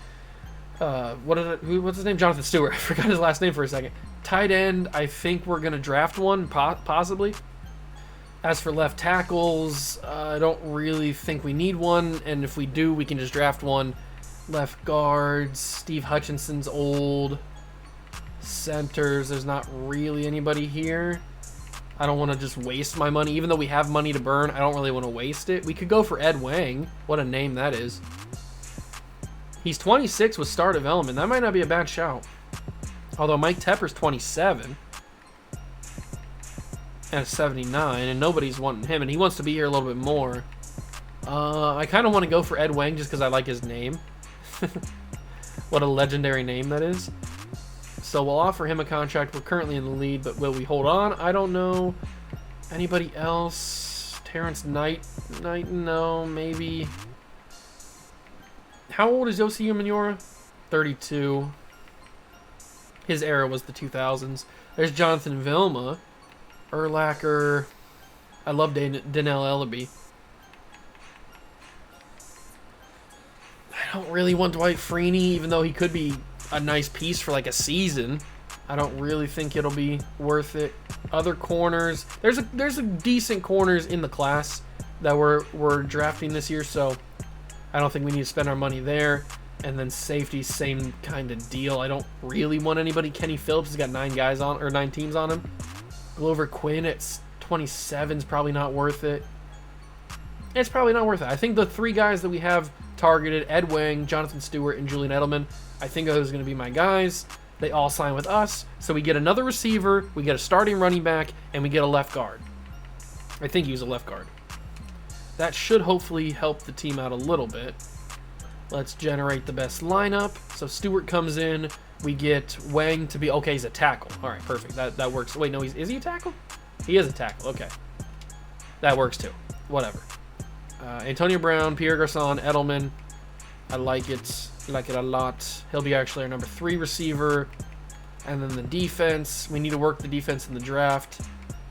What's his name? Jonathan Stewart. I forgot his last name for a second. Tight end, I think we're going to draft one, possibly. As for left tackles, I don't really think we need one, and if we do, we can just draft one. Left guards, Steve Hutchinson's old. Centers, there's not really anybody here. I don't want to just waste my money. Even though we have money to burn, I don't really want to waste it. We could go for Ed Wang. What a name that is. He's 26 with star development. That might not be a bad shout. Although Mike Tepper's 27. And 79. And nobody's wanting him. And he wants to be here a little bit more. I kind of want to go for Ed Wang just because I like his name. What a legendary name that is. So we'll offer him a contract. We're currently in the lead, but will we hold on? I don't know. Anybody else? Terrence Knight? No, maybe. How old is Yosi Umenyiora? 32. His era was the 2000s. There's Jonathan Vilma. Urlacher. I love Danielle Ellaby. I don't really want Dwight Freeney, even though he could be a nice piece for like a season. I don't really think it'll be worth it. Other corners, there's a decent corners in the class that we're drafting this year, so I don't think we need to spend our money there. And then safety, same kind of deal. I don't really want anybody. Kenny Phillips has got 9 teams on him. Glover Quinn at 27 is probably not worth it. It's probably not worth it. I think the 3 guys that we have targeted, Ed Wang, Jonathan Stewart, and Julian Edelman, I think those are going to be my guys. They all sign with us, so we get another receiver, we get a starting running back, and we get a left guard. I think he was a left guard. That should hopefully help the team out a little bit. Let's generate the best lineup. So Stewart comes in. We get Wang to be... Okay, he's a tackle. All right, perfect. That works. Wait, no, is he a tackle? He is a tackle. Okay. That works too. Whatever. Antonio Brown, Pierre Garçon, Edelman. I like it. I like it a lot. He'll be actually our number 3 receiver. And then the defense. We need to work the defense in the draft.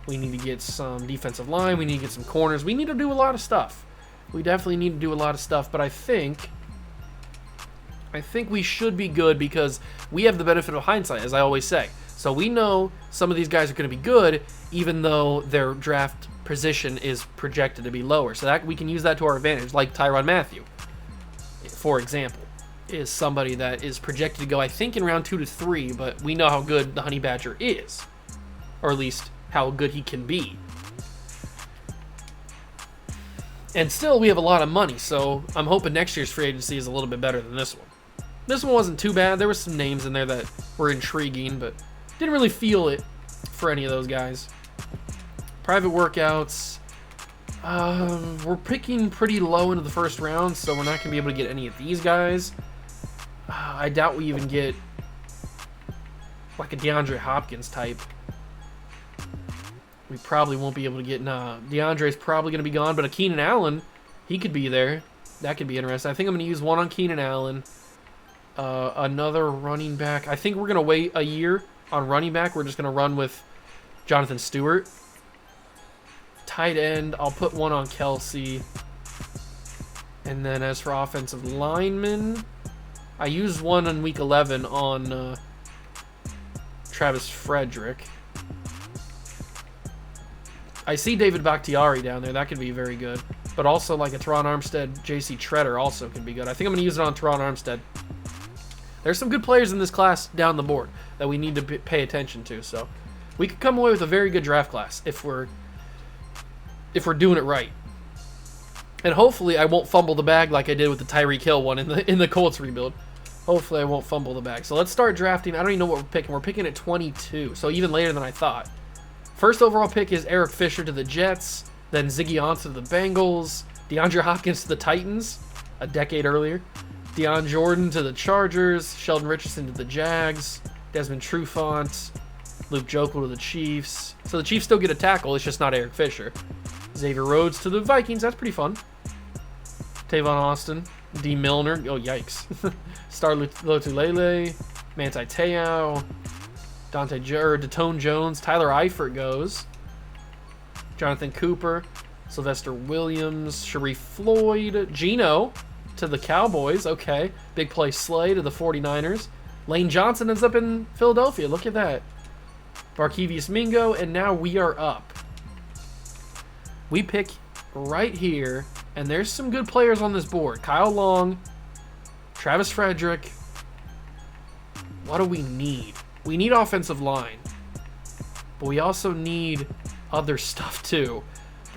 We need to get some defensive line. We need to get some corners. We need to do a lot of stuff. We definitely need to do a lot of stuff. But I think we should be good because we have the benefit of hindsight, as I always say. So we know some of these guys are going to be good, even though their draft position is projected to be lower. So that we can use that to our advantage, like Tyrann Mathieu, for example, is somebody that is projected to go, I think, in round 2 to 3, but we know how good the Honey Badger is, or at least how good he can be. And still, we have a lot of money, so I'm hoping next year's free agency is a little bit better than this one. This one wasn't too bad. There were some names in there that were intriguing, but didn't really feel it for any of those guys. Private workouts. We're picking pretty low into the first round, so we're not going to be able to get any of these guys. I doubt we even get like a DeAndre Hopkins type. We probably won't be able to get... Nah, DeAndre's probably going to be gone, but a Keenan Allen, he could be there. That could be interesting. I think I'm going to use one on Keenan Allen. Another running back. I think we're going to wait a year on running back. We're just going to run with Jonathan Stewart. Tight end, I'll put one on Kelsey. And then as for offensive linemen, I used one in week 11 on Travis Frederick. I see David Bakhtiari down there. That could be very good. But also like a Teron Armstead, J.C. Treader also could be good. I think I'm going to use it on Teron Armstead. There's some good players in this class down the board that we need to pay attention to. So we could come away with a very good draft class if we're doing it right. And hopefully I won't fumble the bag like I did with the Tyreek Hill one in the Colts rebuild. Hopefully I won't fumble the bag. So let's start drafting. I don't even know what we're picking. We're picking at 22, so even later than I thought. First overall pick is Eric Fisher to the Jets, then Ziggy Ansah to the Bengals, DeAndre Hopkins to the Titans, a decade earlier, Deion Jordan to the Chargers, Sheldon Richardson to the Jags, Desmond Trufant, Luke Jokel to the Chiefs. So the Chiefs still get a tackle, it's just not Eric Fisher. Xavier Rhodes to the Vikings, that's pretty fun. Tavon Austin, D. Milner, oh yikes. Star Lotulelei, Manti Te'o, Datone Jones, Tyler Eifert goes. Jonathan Cooper, Sylvester Williams, Sharif Floyd, Geno to the Cowboys, okay. Big play Slay to the 49ers. Lane Johnson ends up in Philadelphia, look at that. Barkevius Mingo, and now we are up. We pick right here, and there's some good players on this board. Kyle Long, Travis Frederick. What do we need? We need offensive line. But we also need other stuff too.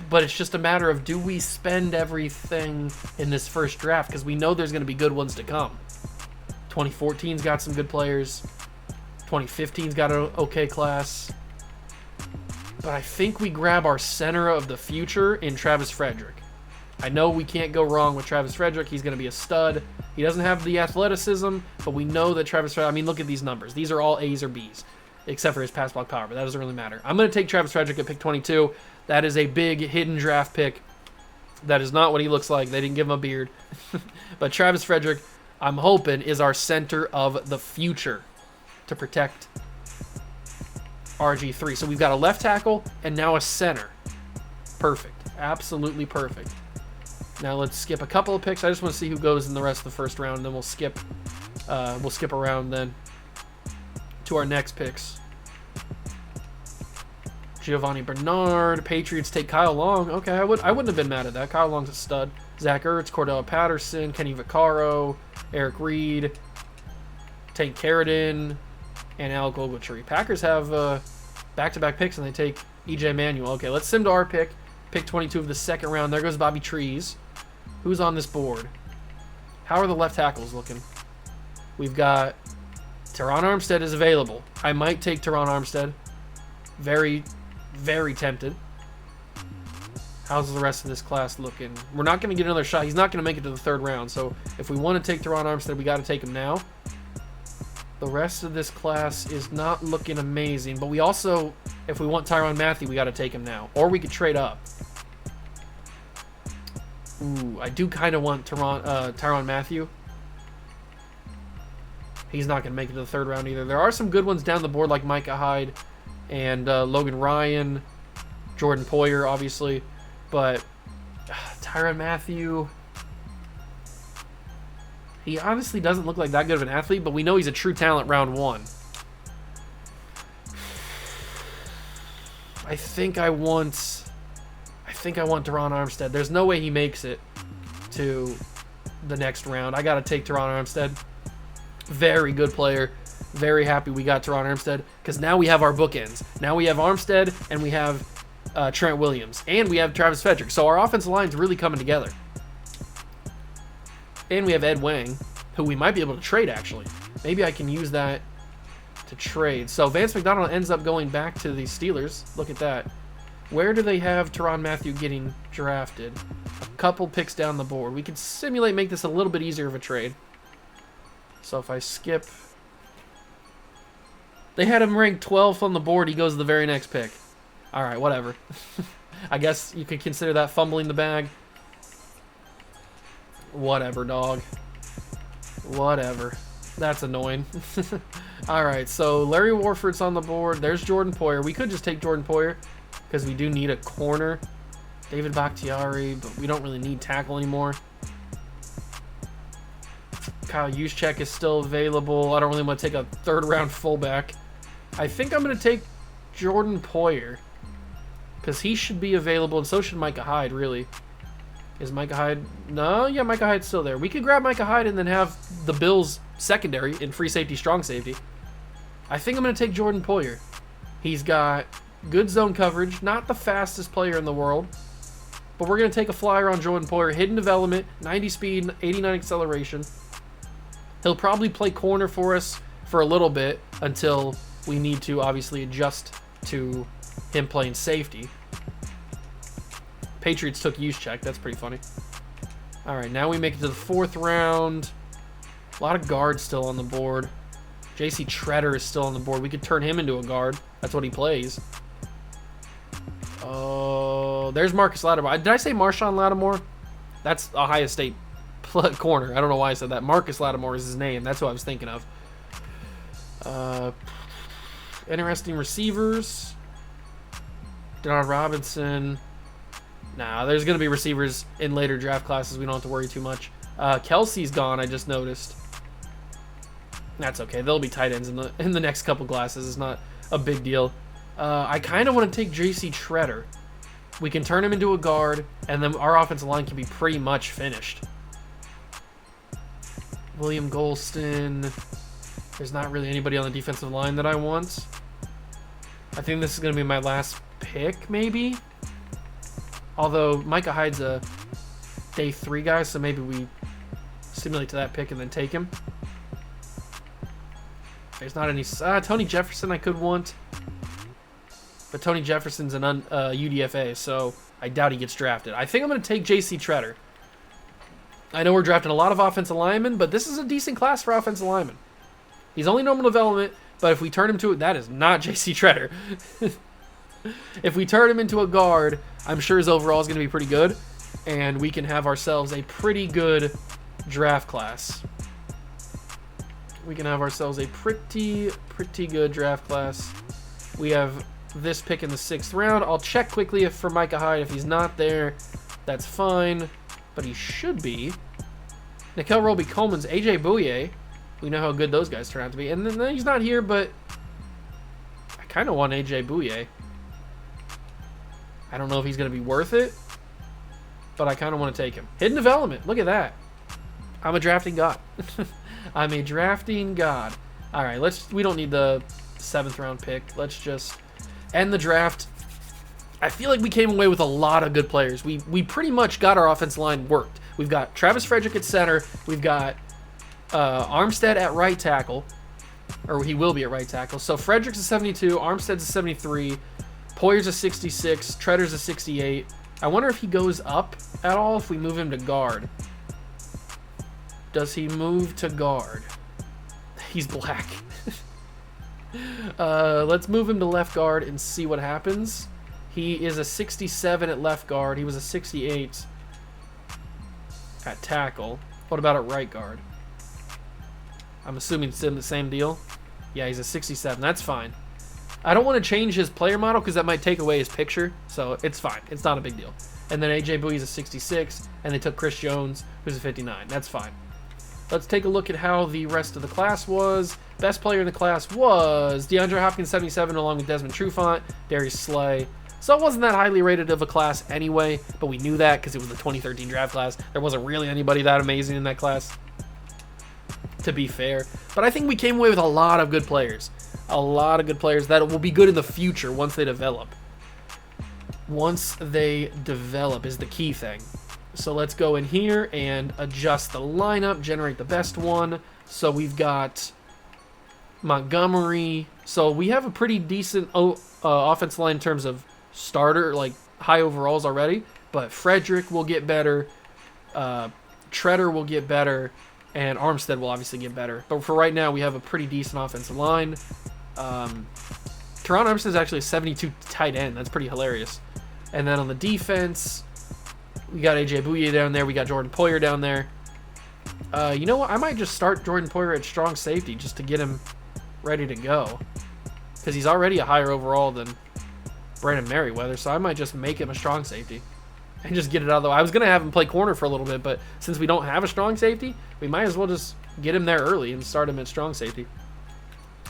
But it's just a matter of, do we spend everything in this first draft? Because we know there's going to be good ones to come. 2014's got some good players. 2015's got an okay class. But I think we grab our center of the future in Travis Frederick. I know we can't go wrong with Travis Frederick. He's going to be a stud. He doesn't have the athleticism, but we know that Travis Frederick, I mean, look at these numbers. These are all A's or B's, except for his pass block power, but that doesn't really matter. I'm going to take Travis Frederick at pick 22. That is a big hidden draft pick. That is not what he looks like. They didn't give him a beard. But Travis Frederick, I'm hoping, is our center of the future to protect RG3. So we've got a left tackle and now a center. Perfect. Absolutely perfect. Now let's skip a couple of picks. I just want to see who goes in the rest of the first round, and then we'll skip around then to our next picks. Giovanni Bernard. Patriots take Kyle Long. Okay, I wouldn't have been mad at that. Kyle Long's a stud. Zach Ertz, Cordell Patterson, Kenny Vaccaro, Eric Reed, Tank Carradine, and Alec Ogletree. Packers have back-to-back picks, and they take EJ Manuel. Okay, let's sim to our pick. Pick 22 of the second round. There goes Bobby Trees. Who's on this board? How are the left tackles looking? We've got Teron Armstead is available. I might take Teron Armstead. Very, very tempted. How's the rest of this class looking? We're not going to get another shot. He's not going to make it to the third round. So if we want to take Teron Armstead, we got to take him now. The rest of this class is not looking amazing. But we also, if we want Tyrann Mathieu, we got to take him now. Or we could trade up. Ooh, I do kind of want Tyrann Mathieu. He's not going to make it to the third round either. There are some good ones down the board like Micah Hyde and Logan Ryan, Jordan Poyer, obviously. But Tyrann Mathieu, he honestly doesn't look like that good of an athlete, but we know he's a true talent round one. I think I want Teron Armstead. There's no way he makes it to the next round. I got to take Teron Armstead. Very good player. Very happy we got Teron Armstead because now we have our bookends. Now we have Armstead and we have Trent Williams and we have Travis Frederick. So our offensive line's really coming together. And we have Ed Wang, who we might be able to trade actually. Maybe I can use that to trade. So Vance McDonald ends up going back to the Steelers. Look at that. Where do they have Tyrann Mathieu getting drafted? A couple picks down the board. We could simulate, make this a little bit easier of a trade. So if I skip... They had him ranked 12th on the board. He goes to the very next pick. All right, whatever. I guess you could consider that fumbling the bag. Whatever, dog. Whatever. That's annoying. All right, so Larry Warford's on the board. There's Jordan Poyer. We could just take Jordan Poyer because we do need a corner. David Bakhtiari, but we don't really need tackle anymore. Kyle Juszczyk is still available. I don't really want to take a third-round fullback. I think I'm going to take Jordan Poyer because he should be available, and so should Micah Hyde, really. Is Micah Hyde? No, yeah, Micah Hyde's still there. We could grab Micah Hyde and then have the Bills secondary in free safety, strong safety. I think I'm going to take Jordan Poyer. He's got good zone coverage, not the fastest player in the world, but we're going to take a flyer on Jordan Poyer. Hidden development, 90 speed, 89 acceleration. He'll probably play corner for us for a little bit until we need to obviously adjust to him playing safety. Patriots took Juszczyk. That's pretty funny. All right, now we make it to the fourth round. A lot of guards still on the board. J.C. Treader is still on the board. We could turn him into a guard. That's what he plays. Oh, there's Marcus Lattimore. Did I say Marshawn Lattimore? That's Ohio State corner. I don't know why I said that. Marcus Lattimore is his name. That's what I was thinking of. Interesting receivers. Denard Robinson. Nah, there's going to be receivers in later draft classes. We don't have to worry too much. Kelsey's gone, I just noticed. That's okay. There'll be tight ends in the next couple classes. It's not a big deal. I kind of want to take J.C. Treader. We can turn him into a guard, and then our offensive line can be pretty much finished. William Golston. There's not really anybody on the defensive line that I want. I think this is going to be my last pick, maybe. Although Micah Hyde's a day 3 guy, so maybe we simulate to that pick and then take him. There's not any... Tony Jefferson I could want. But Tony Jefferson's an UDFA, so I doubt he gets drafted. I think I'm going to take J.C. Treader. I know we're drafting a lot of offensive linemen, but this is a decent class for offensive linemen. He's only normal development, but if we turn him to... That is not J.C. Treader. If we turn him into a guard, I'm sure his overall is going to be pretty good, and we can have ourselves a pretty good draft class. We can have ourselves a pretty good draft class. We have this pick in the 6th round. I'll check quickly for Micah Hyde. If he's not there, that's fine, but he should be. Nickel Roby-Coleman's AJ Bouye. We know how good those guys turn out to be. And then he's not here, but I kind of want AJ Bouye. I don't know if he's going to be worth it, but I kind of want to take him. Hidden development. Look at that. I'm a drafting god. I'm a drafting god. All right, we don't need the 7th round pick. Let's just end the draft. I feel like we came away with a lot of good players. We pretty much got our offensive line worked. We've got Travis Frederick at center. We've got Armstead at right tackle, or he will be at right tackle. So Frederick's a 72, Armstead's a 73, Poyer's a 66, Treader's a 68. I wonder if he goes up at all if we move him to guard. Does he move to guard? He's black. Let's move him to left guard and see what happens. He is a 67 at left guard. He was a 68 at tackle. What about at right guard? I'm assuming it's the same deal. Yeah, he's a 67. That's fine. I don't want to change his player model because that might take away his picture, so it's fine. It's not a big deal. And then AJ Bouye's a 66, and they took Chris Jones, who's a 59. That's fine. Let's take a look at how the rest of the class was. Best player in the class was DeAndre Hopkins, 77, along with Desmond Trufant, Darius Slay. So it wasn't that highly rated of a class anyway, but we knew that because it was the 2013 draft class. There wasn't really anybody that amazing in that class, to be fair. But I think we came away with a lot of good players. A lot of good players that will be good in the future once they develop. Once they develop is the key thing. So let's go in here and adjust the lineup, generate the best one. So we've got Montgomery. So we have a pretty decent offensive line in terms of starter, like high overalls already. But Frederick will get better. Treader will get better. And Armstead will obviously get better. But for right now, we have a pretty decent offensive line. Teron Armstead is actually a 72 tight end. That's pretty hilarious. And then on the defense, we got AJ Bouye down there. We got Jordan Poyer down there. You know what? I might just start Jordan Poyer at strong safety just to get him ready to go. Because he's already a higher overall than Brandon Merriweather. So I might just make him a strong safety and just get it out of the way. I was going to have him play corner for a little bit, but since we don't have a strong safety, we might as well just get him there early and start him at strong safety.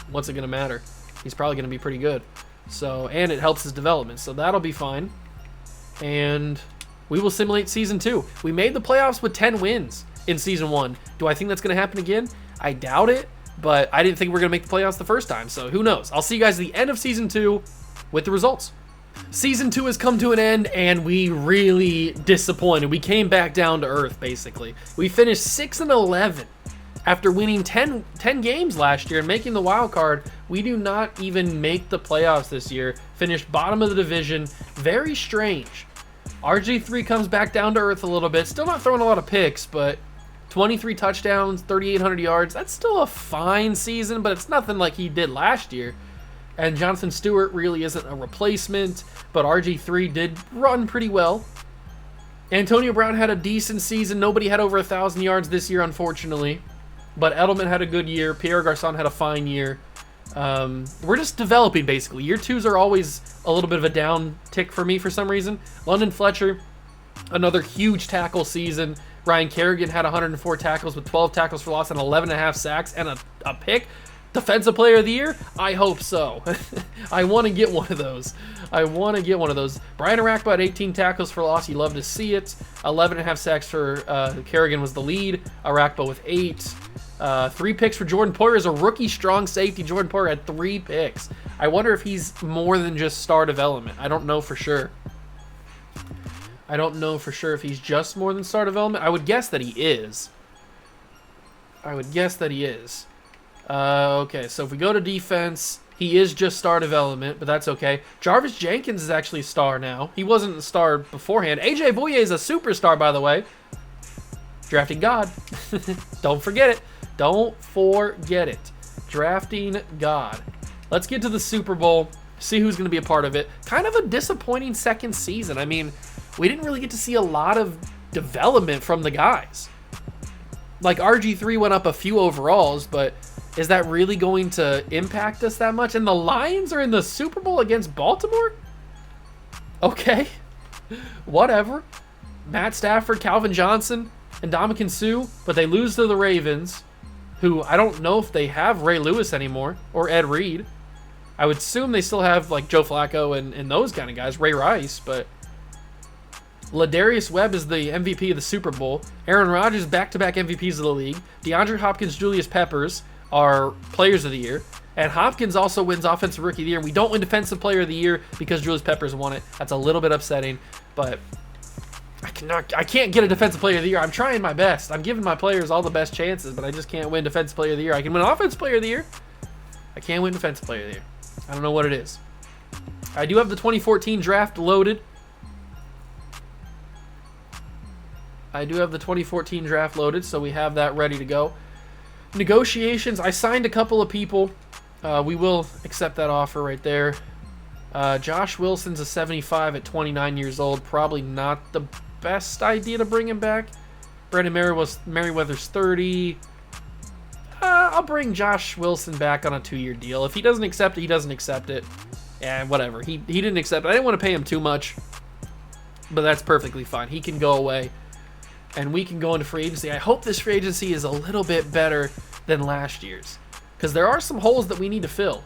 What's it going to matter? He's probably going to be pretty good. So, and it helps his development. So that'll be fine. And we will simulate Season 2. We made the playoffs with 10 wins in Season 1. Do I think that's going to happen again? I doubt it, but I didn't think we were going to make the playoffs the first time. So who knows? I'll see you guys at the end of Season 2 with the results. Season 2 has come to an end, and we really disappointed. We came back down to earth, basically. We finished 6-11 after winning 10 games last year and making the wild card. We do not even make the playoffs this year. Finished bottom of the division. Very strange. RG3 comes back down to earth a little bit. Still not throwing a lot of picks, but 23 touchdowns, 3,800 yards. That's still a fine season, but it's nothing like he did last year. And Jonathan Stewart really isn't a replacement, but RG3 did run pretty well. Antonio Brown had a decent season. Nobody had over 1,000 yards this year, unfortunately. But Edelman had a good year. Pierre Garçon had a fine year. We're just developing, basically. Year 2s are always a little bit of a down tick for me for some reason. London Fletcher, another huge tackle season. Ryan Kerrigan had 104 tackles with 12 tackles for loss and 11.5 sacks and a pick. Defensive Player of the Year? I hope so. I want to get one of those. Brian Arakpo had 18 tackles for loss. You love to see it. 11.5 sacks for Kerrigan was the lead. Arakpo with 8. 3 picks for Jordan Poyer as a rookie strong safety. Jordan Poyer had 3 picks. I wonder if he's more than just star development. I don't know for sure. I don't know for sure if he's just more than star development. I would guess that he is. Okay, so if we go to defense, he is just star development, but that's okay. Jarvis Jenkins is actually a star now. He wasn't a star beforehand. AJ Bouye is a superstar, by the way. Drafting God. Don't forget it. Don't forget it. Drafting God. Let's get to the Super Bowl, see who's going to be a part of it. Kind of a disappointing second season. I mean, we didn't really get to see a lot of development from the guys. Like, RG3 went up a few overalls, but is that really going to impact us that much? And the Lions are in the Super Bowl against Baltimore? Okay. Whatever. Matt Stafford, Calvin Johnson, and Ndamukong Suh, but they lose to the Ravens, who I don't know if they have Ray Lewis anymore, or Ed Reed. I would assume they still have, like, Joe Flacco and those kind of guys, Ray Rice, but Ladarius Webb is the MVP of the Super Bowl. Aaron Rodgers, back-to-back MVPs of the league. DeAndre Hopkins, Julius Peppers are players of the year. And Hopkins also wins Offensive Rookie of the Year. And we don't win Defensive Player of the Year because Julius Peppers won it. That's a little bit upsetting, but I can't get a Defensive Player of the Year. I'm trying my best. I'm giving my players all the best chances, but I just can't win Defensive Player of the Year. I can win Offensive Player of the Year. I can't win Defensive Player of the Year. I don't know what it is. I do have the 2014 draft loaded. So we have that ready to go. Negotiations, I signed a couple of people. We will accept that offer right there. Josh Wilson's a 75 at 29 years old. Probably not the best idea to bring him back. Brandon Merriweather's 30. I'll bring Josh Wilson back on a 2-year deal. If he doesn't accept it, he doesn't accept it. And whatever. He didn't accept it. I didn't want to pay him too much, but that's perfectly fine. He can go away, and we can go into free agency. I hope this free agency is a little bit better than last year's, because there are some holes that we need to fill.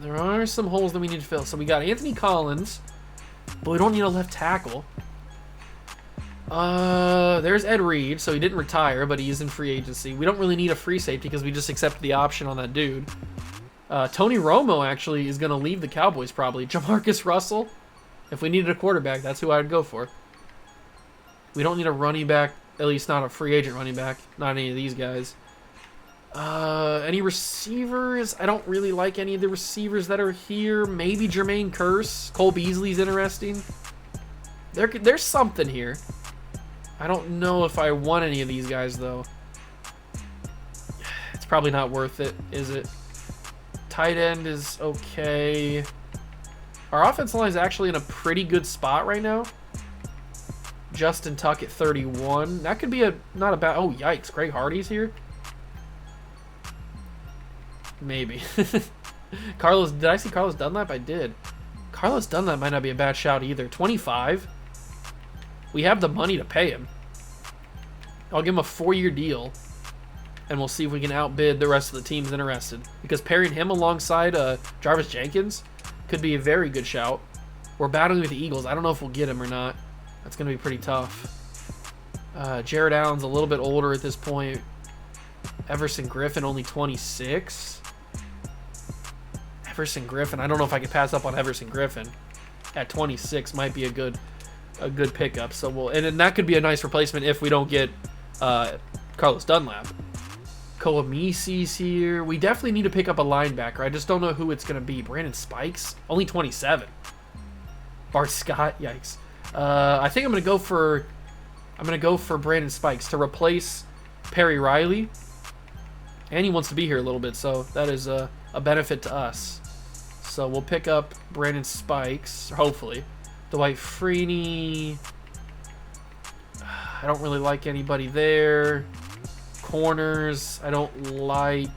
So we got Anthony Collins, but we don't need a left tackle. There's Ed Reed, so he didn't retire, but he's in free agency. We don't really need a free safety because we just accepted the option on that dude. Tony Romo actually is going to leave the Cowboys probably. Jamarcus Russell, if we needed a quarterback, that's who I'd go for. We don't need a running back, at least not a free agent running back. Not any of these guys. Any receivers? I don't really like any of the receivers that are here. Maybe Jermaine Kearse. Cole Beasley's interesting. There's something here. I don't know if I want any of these guys, though. It's probably not worth it, is it? Tight end is okay. Our offensive line is actually in a pretty good spot right now. Justin Tuck at 31. That could be not a bad... Oh, yikes. Greg Hardy's here? Maybe. Carlos... Did I see Carlos Dunlap? I did. Carlos Dunlap might not be a bad shout either. 25. We have the money to pay him. I'll give him a 4-year deal, and we'll see if we can outbid the rest of the teams interested. Because pairing him alongside Jarvis Jenkins could be a very good shout. We're battling with the Eagles. I don't know if we'll get him or not. That's going to be pretty tough. Jared Allen's a little bit older at this point. Everson Griffin, only 26. Everson Griffin. I don't know if I could pass up on Everson Griffin. At 26 might be a good pickup. So we'll, and that could be a nice replacement if we don't get Carlos Dunlap. Koamisi's here. We definitely need to pick up a linebacker. I just don't know who it's going to be. Brandon Spikes, only 27. Bart Scott, yikes. I think I'm going to go for Brandon Spikes to replace Perry Riley. And he wants to be here a little bit, so that is a benefit to us. So we'll pick up Brandon Spikes, hopefully. Dwight Freeney. I don't really like anybody there. Corners, I don't like.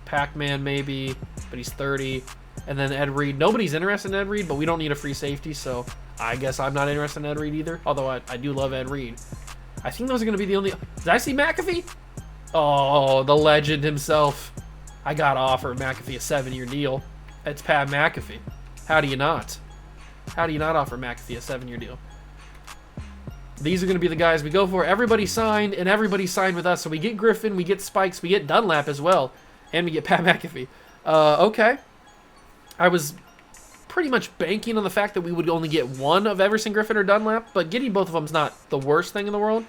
Pac-Man maybe, but he's 30. And then Ed Reed. Nobody's interested in Ed Reed, but we don't need a free safety, so I guess I'm not interested in Ed Reed either. Although I do love Ed Reed. I think those are going to be the only... Did I see McAfee? Oh, the legend himself. I got to offer McAfee a 7-year deal. It's Pat McAfee. How do you not? How do you not offer McAfee a 7-year deal? These are going to be the guys we go for. Everybody signed, and everybody signed with us. So we get Griffin, we get Spikes, we get Dunlap as well, and we get Pat McAfee. Okay. I was pretty much banking on the fact that we would only get one of Everson, Griffin, or Dunlap, but getting both of them is not the worst thing in the world.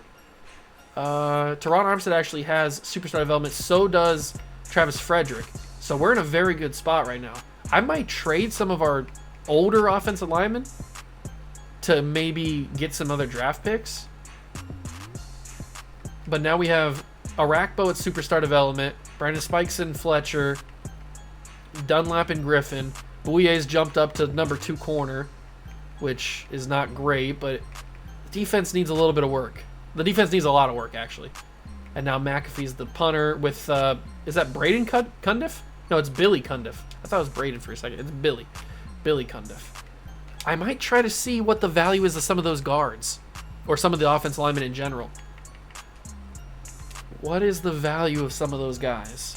Teron Armstead actually has superstar development. So does Travis Frederick. So we're in a very good spot right now. I might trade some of our older offensive linemen to maybe get some other draft picks. But now we have Arakpo at superstar development, Brandon Spikes and Fletcher, Dunlap and Griffin. Bouyer's jumped up to number 2 corner, which is not great, but defense needs a little bit of work. The defense needs a lot of work, actually. And now McAfee's the punter with, is that Braden Cundiff? No, it's Billy Cundiff. I thought it was Braden for a second. It's Billy. Billy Cundiff. I might try to see what the value is of some of those guards, or some of the offensive linemen in general. What is the value of some of those guys?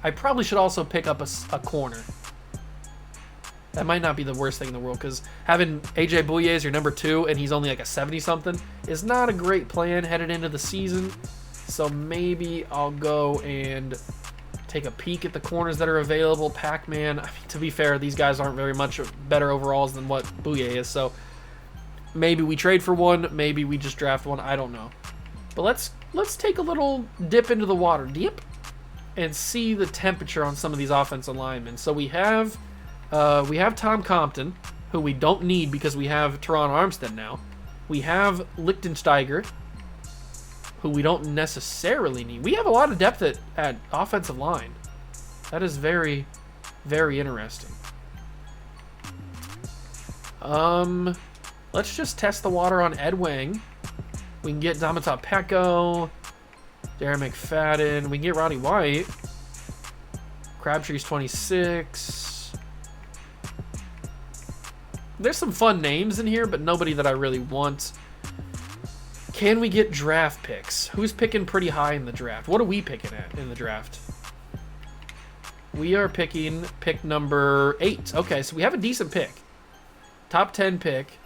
I probably should also pick up a corner. That might not be the worst thing in the world, because having AJ Bouye as your number 2 and he's only like a 70-something is not a great plan headed into the season. So maybe I'll go and take a peek at the corners that are available. Pac-Man, I mean, to be fair, these guys aren't very much better overalls than what Bouye is. So maybe we trade for one, maybe we just draft one. I don't know. But let's take a little dip into the water deep and see the temperature on some of these offensive linemen. So we have Tom Compton, who we don't need because we have Teron Armstead now. We have Lichtensteiger, who we don't necessarily need. We have a lot of depth at offensive line. That is very, very interesting. Let's just test the water on Ed Wang. We can get Damatar Pecco, Darren McFadden. We can get Roddy White. Crabtree's 26. There's some fun names in here, but nobody that I really want. Can we get draft picks? Who's picking pretty high in the draft? What are we picking at in the draft? We are picking pick number 8. Okay, so we have a decent pick. Top 10 pick.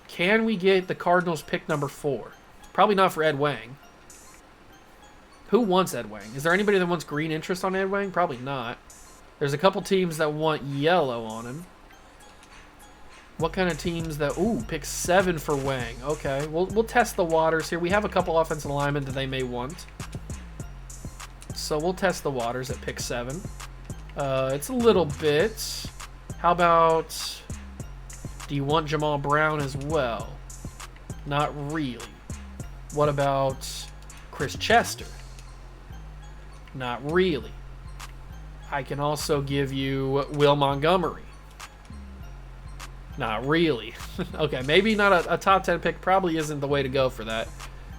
Can we get the Cardinals pick number 4? Probably not for Ed Wang. Who wants Ed Wang? Is there anybody that wants green interest on Ed Wang? Probably not. There's a couple teams that want yellow on him. What kind of teams that... Ooh, pick 7 for Wang. Okay, we'll test the waters here. We have a couple offensive linemen that they may want. So we'll test the waters at pick 7. It's a little bit. How about... Do you want Jamal Brown as well? Not really. What about Chris Chester? Not really. I can also give you Will Montgomery. Not really. Okay, maybe not a top 10 pick. Probably isn't the way to go for that.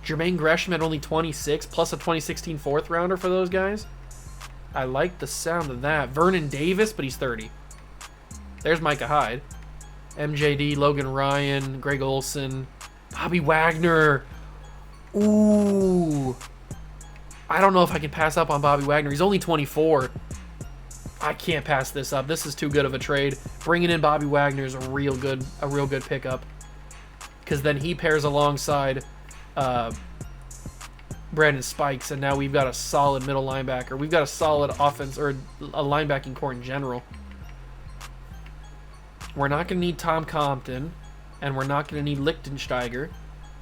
Jermaine Gresham at only 26, plus a 2016 4th rounder for those guys. I like the sound of that. Vernon Davis, but he's 30. There's Micah Hyde. MJD, Logan Ryan, Greg Olson, Bobby Wagner. Ooh. I don't know if I can pass up on Bobby Wagner. He's only 24. I can't pass this up. This is too good of a trade. Bringing in Bobby Wagner is a real good pickup, because then he pairs alongside Brandon Spikes, and now we've got a solid middle linebacker. We've got a solid offense, or a linebacking core in general. We're not going to need Tom Compton, and we're not going to need Lichtensteiger.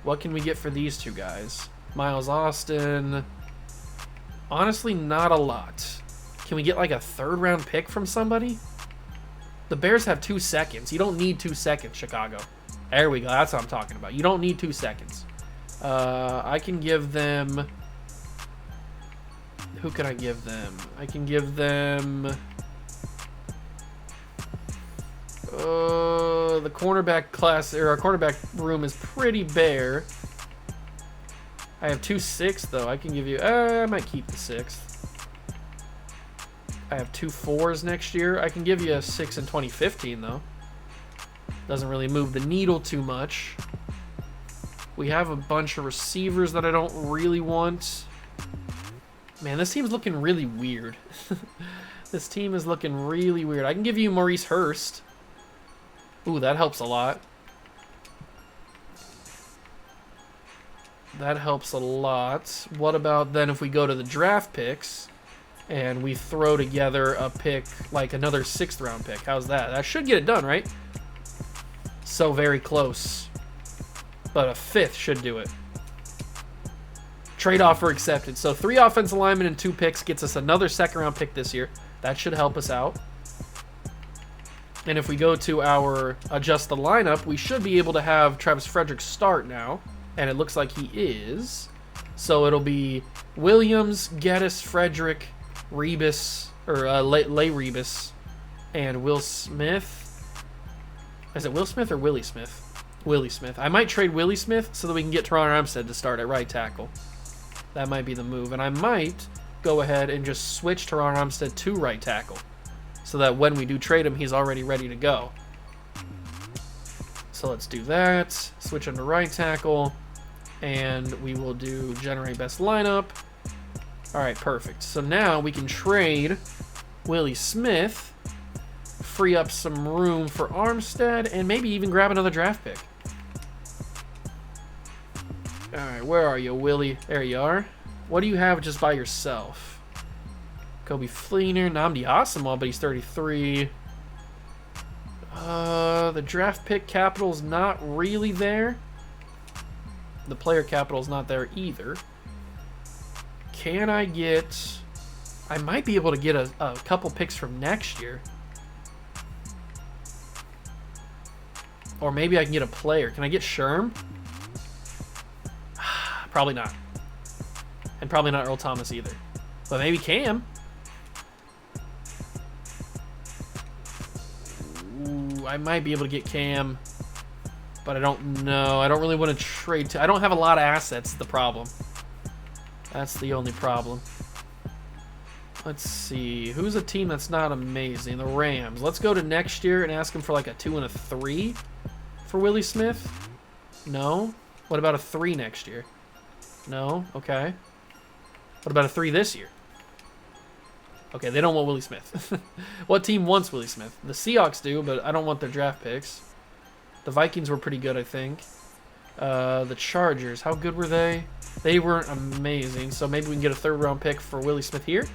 What can we get for these two guys? Miles Austin. Honestly, not a lot. Can we get like a 3rd round pick from somebody? The Bears have 2 seconds. You don't need 2 seconds, Chicago. There we go. That's what I'm talking about. You don't need 2 seconds. I can give them... Who can I give them? I can give them... the cornerback class, or our cornerback room is pretty bare. I have 2 6th, though. I can give you... I might keep the 6th. I have 2 4s next year. I can give you a 6 in 2015, though. Doesn't really move the needle too much. We have a bunch of receivers that I don't really want. Man, this team's looking really weird. This team is looking really weird. I can give you Maurice Hurst. Ooh, that helps a lot. That helps a lot. What about then if we go to the draft picks and we throw together a pick, like another 6th round pick? How's that? That should get it done, right? So very close. But a 5th should do it. Trade offer accepted. So 3 offensive linemen and 2 picks gets us another 2nd round pick this year. That should help us out. And if we go to our adjust the lineup, we should be able to have Travis Frederick start now. And it looks like he is. So it'll be Williams, Geddes, Frederick, Rebus, or Lay Rebus, and Will Smith. Is it Will Smith or Willie Smith? Willie Smith. I might trade Willie Smith so that we can get Teron Armstead to start at right tackle. That might be the move. And I might go ahead and just switch Teron Armstead to right tackle so that when we do trade him, he's already ready to go. So let's do that. Switch him to right tackle. And we will do generate best lineup. All right, perfect. So now we can trade Willie Smith, free up some room for Armstead, and maybe even grab another draft pick. All right, where are you, Willie? There you are. What do you have just by yourself? Kobe Fleener, Nnamdi Asomugha, but he's 33. The draft pick capital's not really there. The player capital's not there either. Can I get... I might be able to get a couple picks from next year. Or maybe I can get a player. Can I get Sherm? Probably not. And probably not Earl Thomas either. But maybe Cam. Ooh, I might be able to get Cam. But I don't know. I don't really want to trade. I don't have a lot of assets, the problem. That's the only problem. Let's see. Who's a team that's not amazing? The Rams. Let's go to next year and ask them for like a 2 and a 3 for Willie Smith. No? What about a 3 next year? No? Okay. What about a 3 this year? Okay, they don't want Willie Smith. What team wants Willie Smith? The Seahawks do, but I don't want their draft picks. The Vikings were pretty good, I think. The Chargers, how good were they? They weren't amazing, so maybe we can get a 3rd round pick for Willie Smith here.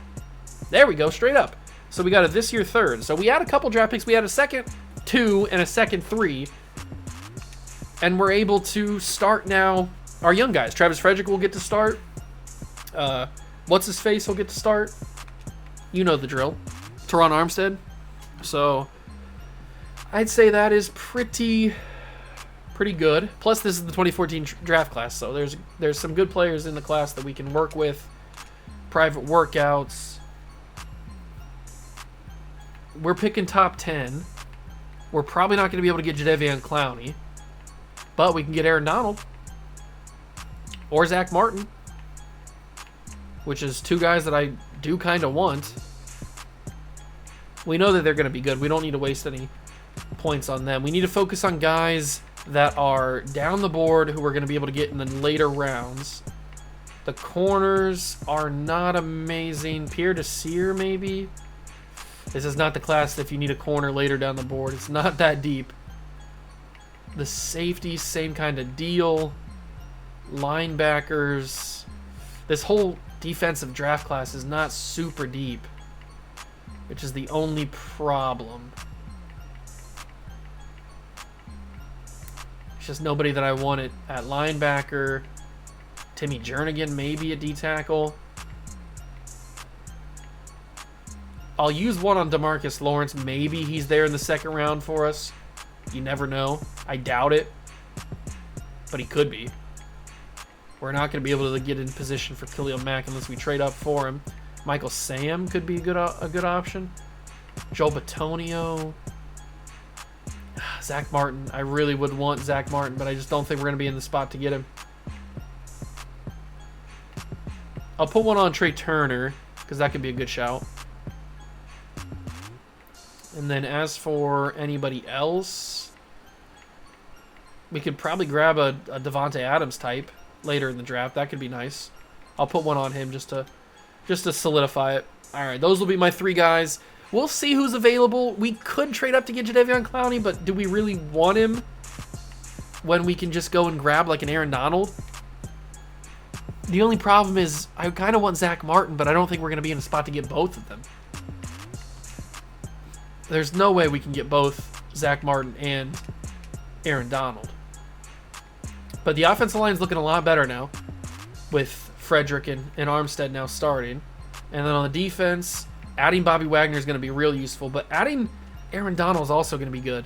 There we go, straight up. So we got a this year 3rd. So we had a couple draft picks. We had a 2nd 2 and a 2nd 3. And we're able to start now our young guys. Travis Frederick will get to start. What's-his-face will get to start. You know the drill. Teron Armstead. So I'd say that is pretty good. Plus, this is the 2014 draft class, so there's some good players in the class that we can work with. Private workouts. We're picking top 10. We're probably not going to be able to get Jadeveon Clowney, but we can get Aaron Donald or Zach Martin, which is 2 guys that I do kind of want. We know that they're going to be good. We don't need to waste any points on them. We need to focus on guys that are down the board who we're going to be able to get in the later rounds. The corners are not amazing. Pierre Desir, maybe? This is not the class if you need a corner later down the board. It's not that deep. The safeties, same kind of deal. Linebackers. This whole defensive draft class is not super deep, which is the only problem. It's just nobody that I want at linebacker. Timmy Jernigan, maybe at D-tackle. I'll use one on DeMarcus Lawrence. Maybe he's there in the 2nd round for us. You never know. I doubt it, but he could be. We're not going to be able to get in position for Khalil Mack unless we trade up for him. Michael Sam could be a good option. Joel Bitonio. Zach Martin. I really would want Zach Martin, but I just don't think we're going to be in the spot to get him. I'll put one on Trey Turner because that could be a good shout. And then as for anybody else, we could probably grab a Devontae Adams type later in the draft. That could be nice. I'll put one on him just to solidify it. All right, those will be my 3 guys. We'll see who's available. We could trade up to get Jadeveon Clowney, but do we really want him when we can just go and grab like an Aaron Donald? The only problem is I kind of want Zach Martin, but I don't think we're going to be in a spot to get both of them. There's no way we can get both Zach Martin and Aaron Donald. But the offensive line is looking a lot better now with Frederick and Armstead now starting. And then on the defense, adding Bobby Wagner is going to be real useful, but adding Aaron Donald is also going to be good.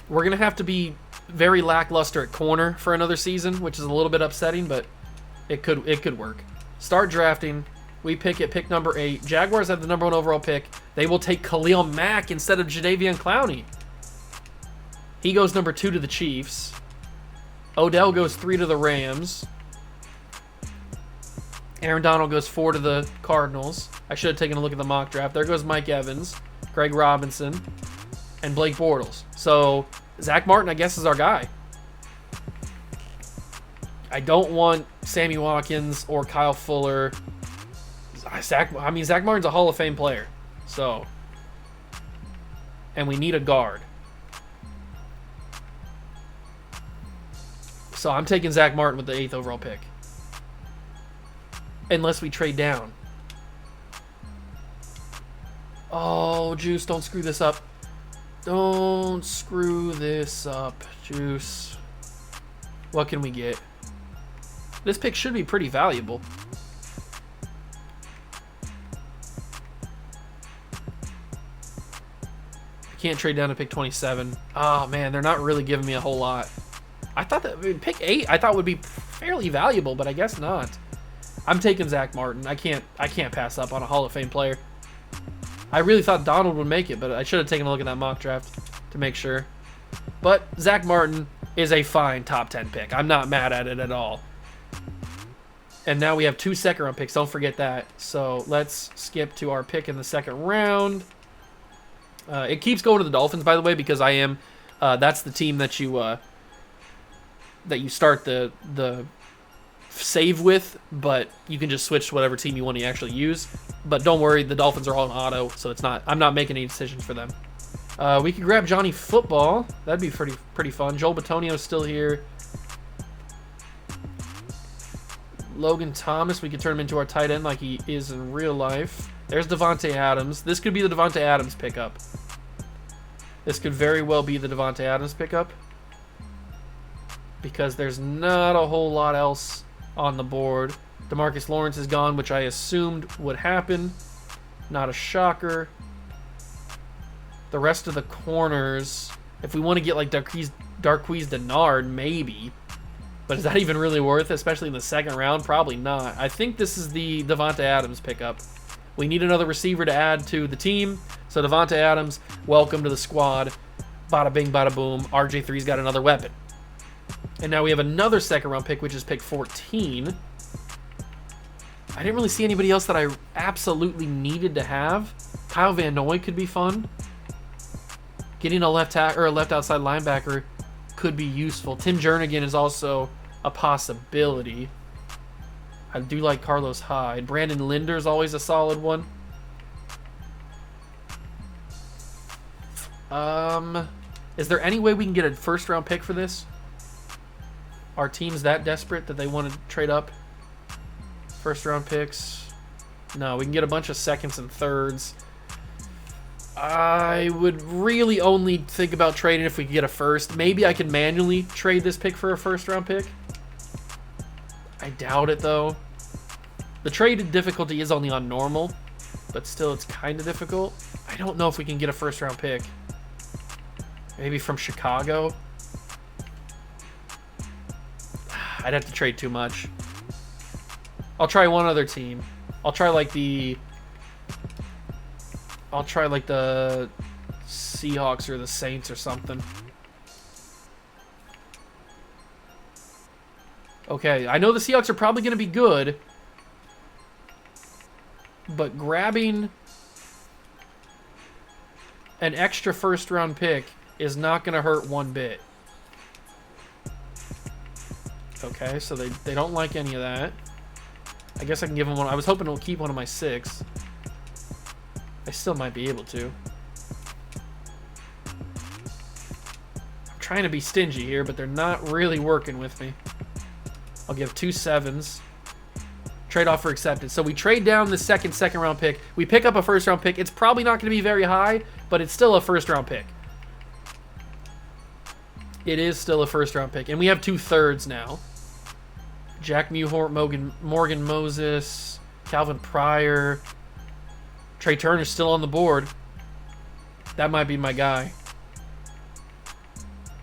We're going to have to be very lackluster at corner for another season, which is a little bit upsetting, but it could work. Start drafting. We pick at pick number 8. Jaguars have the number 1 overall pick. They will take Khalil Mack instead of Jadeveon Clowney. He goes number 2 to the Chiefs. Odell goes 3 to the Rams. Aaron Donald goes 4 to the Cardinals. I should have taken a look at the mock draft. There goes Mike Evans, Greg Robinson, and Blake Bortles. So Zach Martin, I guess, is our guy. I don't want Sammy Watkins or Kyle Fuller. Zach Martin's a Hall of Fame player. So, and we need a guard. So I'm taking Zach Martin with the 8th overall pick. Unless we trade down. Oh, Juice, don't screw this up. Don't screw this up, Juice. What can we get? This pick should be pretty valuable. I can't trade down to pick 27. Oh, man, they're not really giving me a whole lot. I thought that pick 8 I thought would be fairly valuable, but I guess not. I'm taking Zach Martin. I can't pass up on a Hall of Fame player. I really thought Donald would make it, but I should have taken a look at that mock draft to make sure. But Zach Martin is a fine top 10 pick. I'm not mad at it at all. And now we have 2 second-round picks. Don't forget that. So let's skip to our pick in the second round. It keeps going to the Dolphins, by the way, because I am. That's the team that you start the save with, but you can just switch to whatever team you want to actually use. But don't worry, the Dolphins are all in auto, so it's not. I'm not making any decisions for them. We could grab Johnny Football. That'd be pretty fun. Joel Bitonio's still here. Logan Thomas, we could turn him into our tight end like he is in real life. There's Devontae Adams. This could be the Devontae Adams pickup. This could very well be the Devontae Adams pickup, because there's not a whole lot else on the board. DeMarcus Lawrence is gone, which I assumed would happen. Not a shocker. The rest of the corners, if we want to get like Darqueze Dennard, maybe. But is that even really worth it, especially in the second round? Probably not. I think this is the Devontae Adams pickup. We need another receiver to add to the team. So Devontae Adams, welcome to the squad. Bada bing, bada boom. RJ3's got another weapon. And now we have another second round pick, which is pick 14. I didn't really see anybody else that I absolutely needed to have. Kyle Van Noy could be fun. Getting a left outside linebacker could be useful. Tim Jernigan is also a possibility. I do like Carlos Hyde. Brandon Linder is always a solid one. Is there any way we can get a first round pick for this? Our team's that desperate that they want to trade up? First round picks? No, we can get a bunch of seconds and thirds. I would really only think about trading if we could get a first. Maybe I could manually trade this pick for a first round pick. I doubt it, though. The trade difficulty is only on normal, but still it's kind of difficult. I don't know if we can get a first round pick. Maybe from Chicago. I'd have to trade too much. I'll try one other team. I'll try like the Seahawks or the Saints or something. Okay, I know the Seahawks are probably going to be good, but grabbing an extra first round pick is not going to hurt one bit. Okay, so they don't like any of that. I guess I can give them one. I was hoping to keep one of my 6. I still might be able to. I'm trying to be stingy here, but they're not really working with me. I'll give 2 7s. Trade off for accepted. So we trade down the second round pick. We pick up a first round pick. It's probably not going to be very high, but it's still a first round pick. It is still a first round pick. And we have 2 thirds now. Jack Mewhort, Morgan Moses, Calvin Pryor. Trey Turner's still on the board. That might be my guy.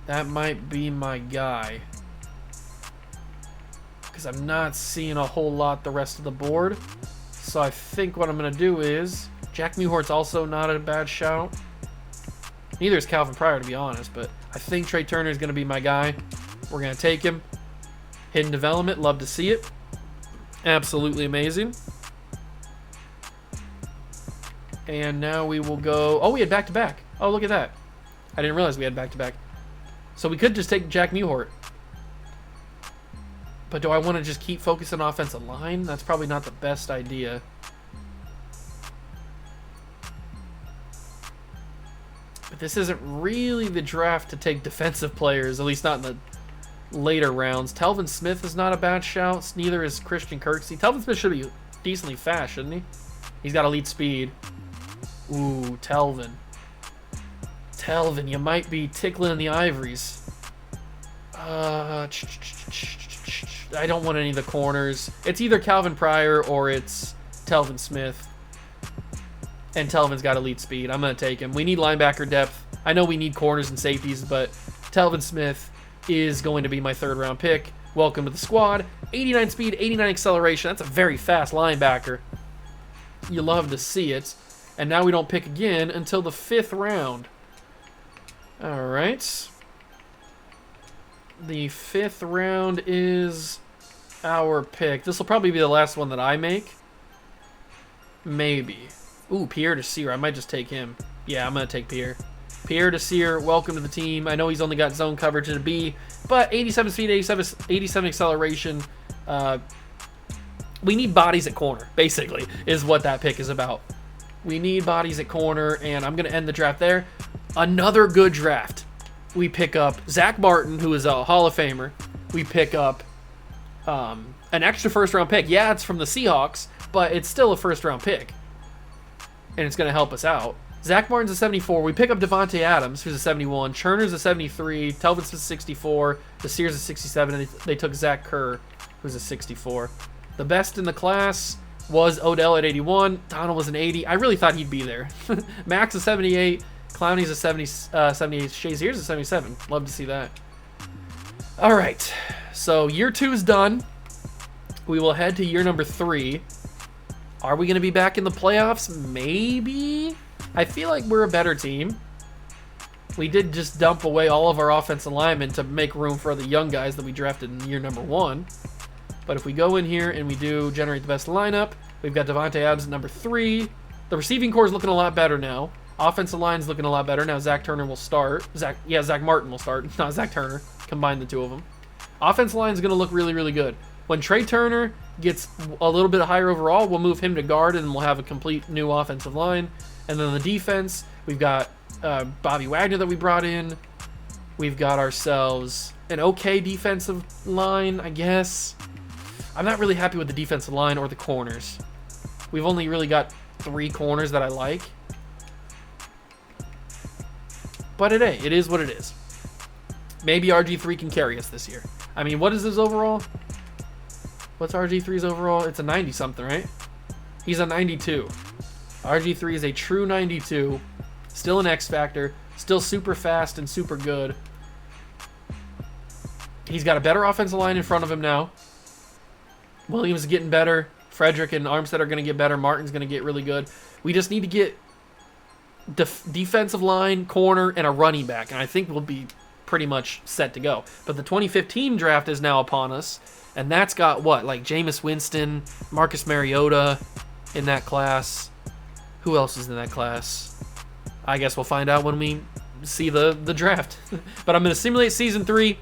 That might be my guy. Because I'm not seeing a whole lot the rest of the board. So I think what I'm going to do is... Jack Mewhort's also not a bad shout. Neither is Calvin Pryor, to be honest. But I think Trey Turner is going to be my guy. We're going to take him. Hidden development. Love to see it. Absolutely amazing. And now we will go... Oh, we had back-to-back. Oh, look at that. I didn't realize we had back-to-back. So we could just take Jack Mewhort. But do I want to just keep focusing on offensive line? That's probably not the best idea. But this isn't really the draft to take defensive players, at least not in the later rounds. Telvin Smith is not a bad shout. Neither is Christian Kirksey. Telvin Smith should be decently fast, shouldn't he? He's got elite speed. Ooh, Telvin. Telvin, you might be tickling the ivories. I don't want any of the corners. It's either Calvin Pryor or it's Telvin Smith. And Telvin's got elite speed. I'm going to take him. We need linebacker depth. I know we need corners and safeties, but Telvin Smith is going to be my 3rd round pick. Welcome to the squad. 89 speed, 89 acceleration. That's a very fast linebacker. You love to see it. And now we don't pick again until the 5th round. All right. The 5th round is our pick. This will probably be the last one that I make. Maybe. Ooh, Pierre Desir. I might just take him. Yeah, I'm going to take Pierre. Pierre Desir, welcome to the team. I know he's only got zone coverage at a B, but 87 speed, 87 acceleration. We need bodies at corner, basically, is what that pick is about. We need bodies at corner, and I'm going to end the draft there. Another good draft. We pick up Zach Martin, who is a Hall of Famer. We pick up an extra first-round pick. Yeah, it's from the Seahawks, but it's still a first-round pick, and it's going to help us out. Zach Martin's a 74. We pick up Devontae Adams, who's a 71. Cherner's a 73. Telvin's a 64. Desir's a 67, and they took Zach Kerr, who's a 64. The best in the class was Odell at 81. Donald was an 80. I really thought he'd be there. Max a 78. Clowney's a 78. Shazier's a 77. Love to see that. All right. So year 2 is done. We will head to year number 3. Are we going to be back in the playoffs? Maybe. I feel like we're a better team. We did just dump away all of our offensive linemen to make room for the young guys that we drafted in year number 1. But if we go in here and we do generate the best lineup, we've got Devontae Adams at number 3. The receiving core is looking a lot better now. Offensive line's looking a lot better. Now Zach Turner will start. Zach Martin will start, not Zach Turner. Combine the two of them. Offensive line's going to look really, really good. When Trey Turner gets a little bit higher overall, we'll move him to guard and we'll have a complete new offensive line. And then on the defense, we've got Bobby Wagner that we brought in. We've got ourselves an okay defensive line, I guess. I'm not really happy with the defensive line or the corners. We've only really got 3 corners that I like. But it is what it is. Maybe RG3 can carry us this year. I mean, what is his overall? What's RG3's overall? It's a 90-something, right? He's a 92. RG3 is a true 92. Still an X factor. Still super fast and super good. He's got a better offensive line in front of him now. Williams is getting better. Frederick and Armstead are going to get better. Martin's going to get really good. We just need to get defensive line, corner, and a running back. And I think we'll be pretty much set to go. But the 2015 draft is now upon us. And that's got what? Like Jameis Winston, Marcus Mariota in that class. Who else is in that class? I guess we'll find out when we see the draft. But I'm going to simulate season 3.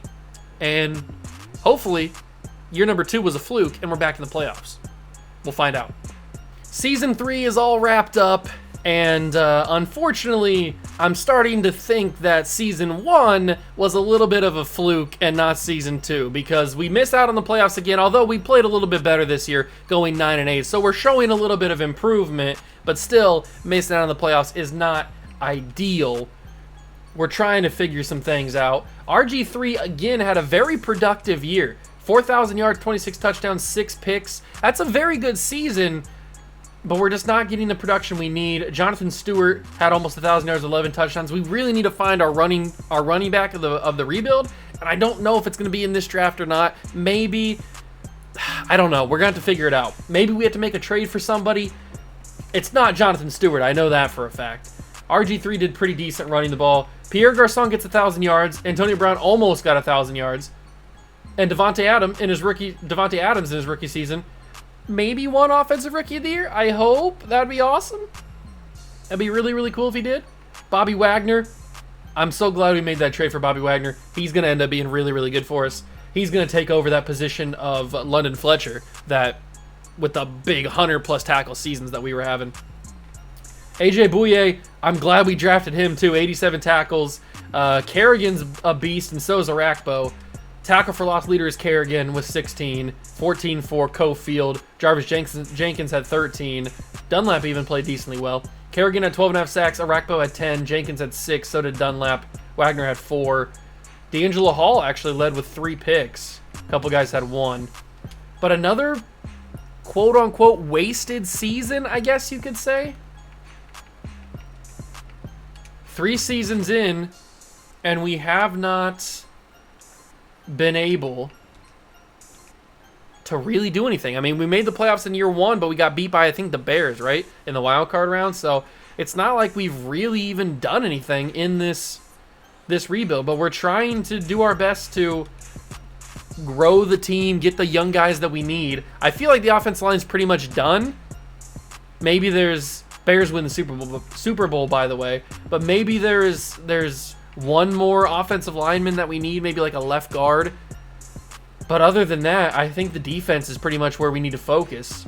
And hopefully year number 2 was a fluke and we're back in the playoffs. We'll find out. Season 3 is all wrapped up. And unfortunately, I'm starting to think that Season 1 was a little bit of a fluke and not Season 2, because we missed out on the playoffs again, although we played a little bit better this year, going 9-8. So we're showing a little bit of improvement, but still, missing out on the playoffs is not ideal. We're trying to figure some things out. RG3, again, had a very productive year. 4,000 yards, 26 touchdowns, 6 picks. That's a very good season, but we're just not getting the production we need. Jonathan Stewart had almost 1,000 yards, 11 touchdowns. We really need to find our running back of the rebuild, and I don't know if it's going to be in this draft or not. Maybe, I don't know. We're going to have to figure it out. Maybe we have to make a trade for somebody. It's not Jonathan Stewart. I know that for a fact. RG3 did pretty decent running the ball. Pierre Garçon gets 1,000 yards. Antonio Brown almost got 1,000 yards. And Devontae Adams in his rookie season maybe won Offensive Rookie of the Year. I hope. That'd be awesome. That'd be really, really cool if he did. Bobby Wagner. I'm so glad we made that trade for Bobby Wagner. He's going to end up being really, really good for us. He's going to take over that position of London Fletcher, that with the big 100-plus tackle seasons that we were having. AJ Bouye, I'm glad we drafted him too. 87 tackles. Kerrigan's a beast, and so is Arakpo. Tackle for loss leader is Kerrigan with 16. 14 for Cofield. Jarvis Jenkins had 13. Dunlap even played decently well. Kerrigan had 12.5 sacks. Arakpo had 10. Jenkins had 6. So did Dunlap. Wagner had 4. D'Angelo Hall actually led with 3 picks. A couple guys had 1. But another quote-unquote wasted season, I guess you could say. 3 seasons in, and we have not been able to really do anything. I mean, we made the playoffs in year 1, but we got beat by, I think, the Bears, right? In the wild card round. So it's not like we've really even done anything in this rebuild, but we're trying to do our best to grow the team, get the young guys that we need. I feel like the offensive line is pretty much done. Maybe there's Bears win the Super Bowl, by the way, but maybe there's one more offensive lineman that we need, maybe like a left guard. But other than that, I think the defense is pretty much where we need to focus.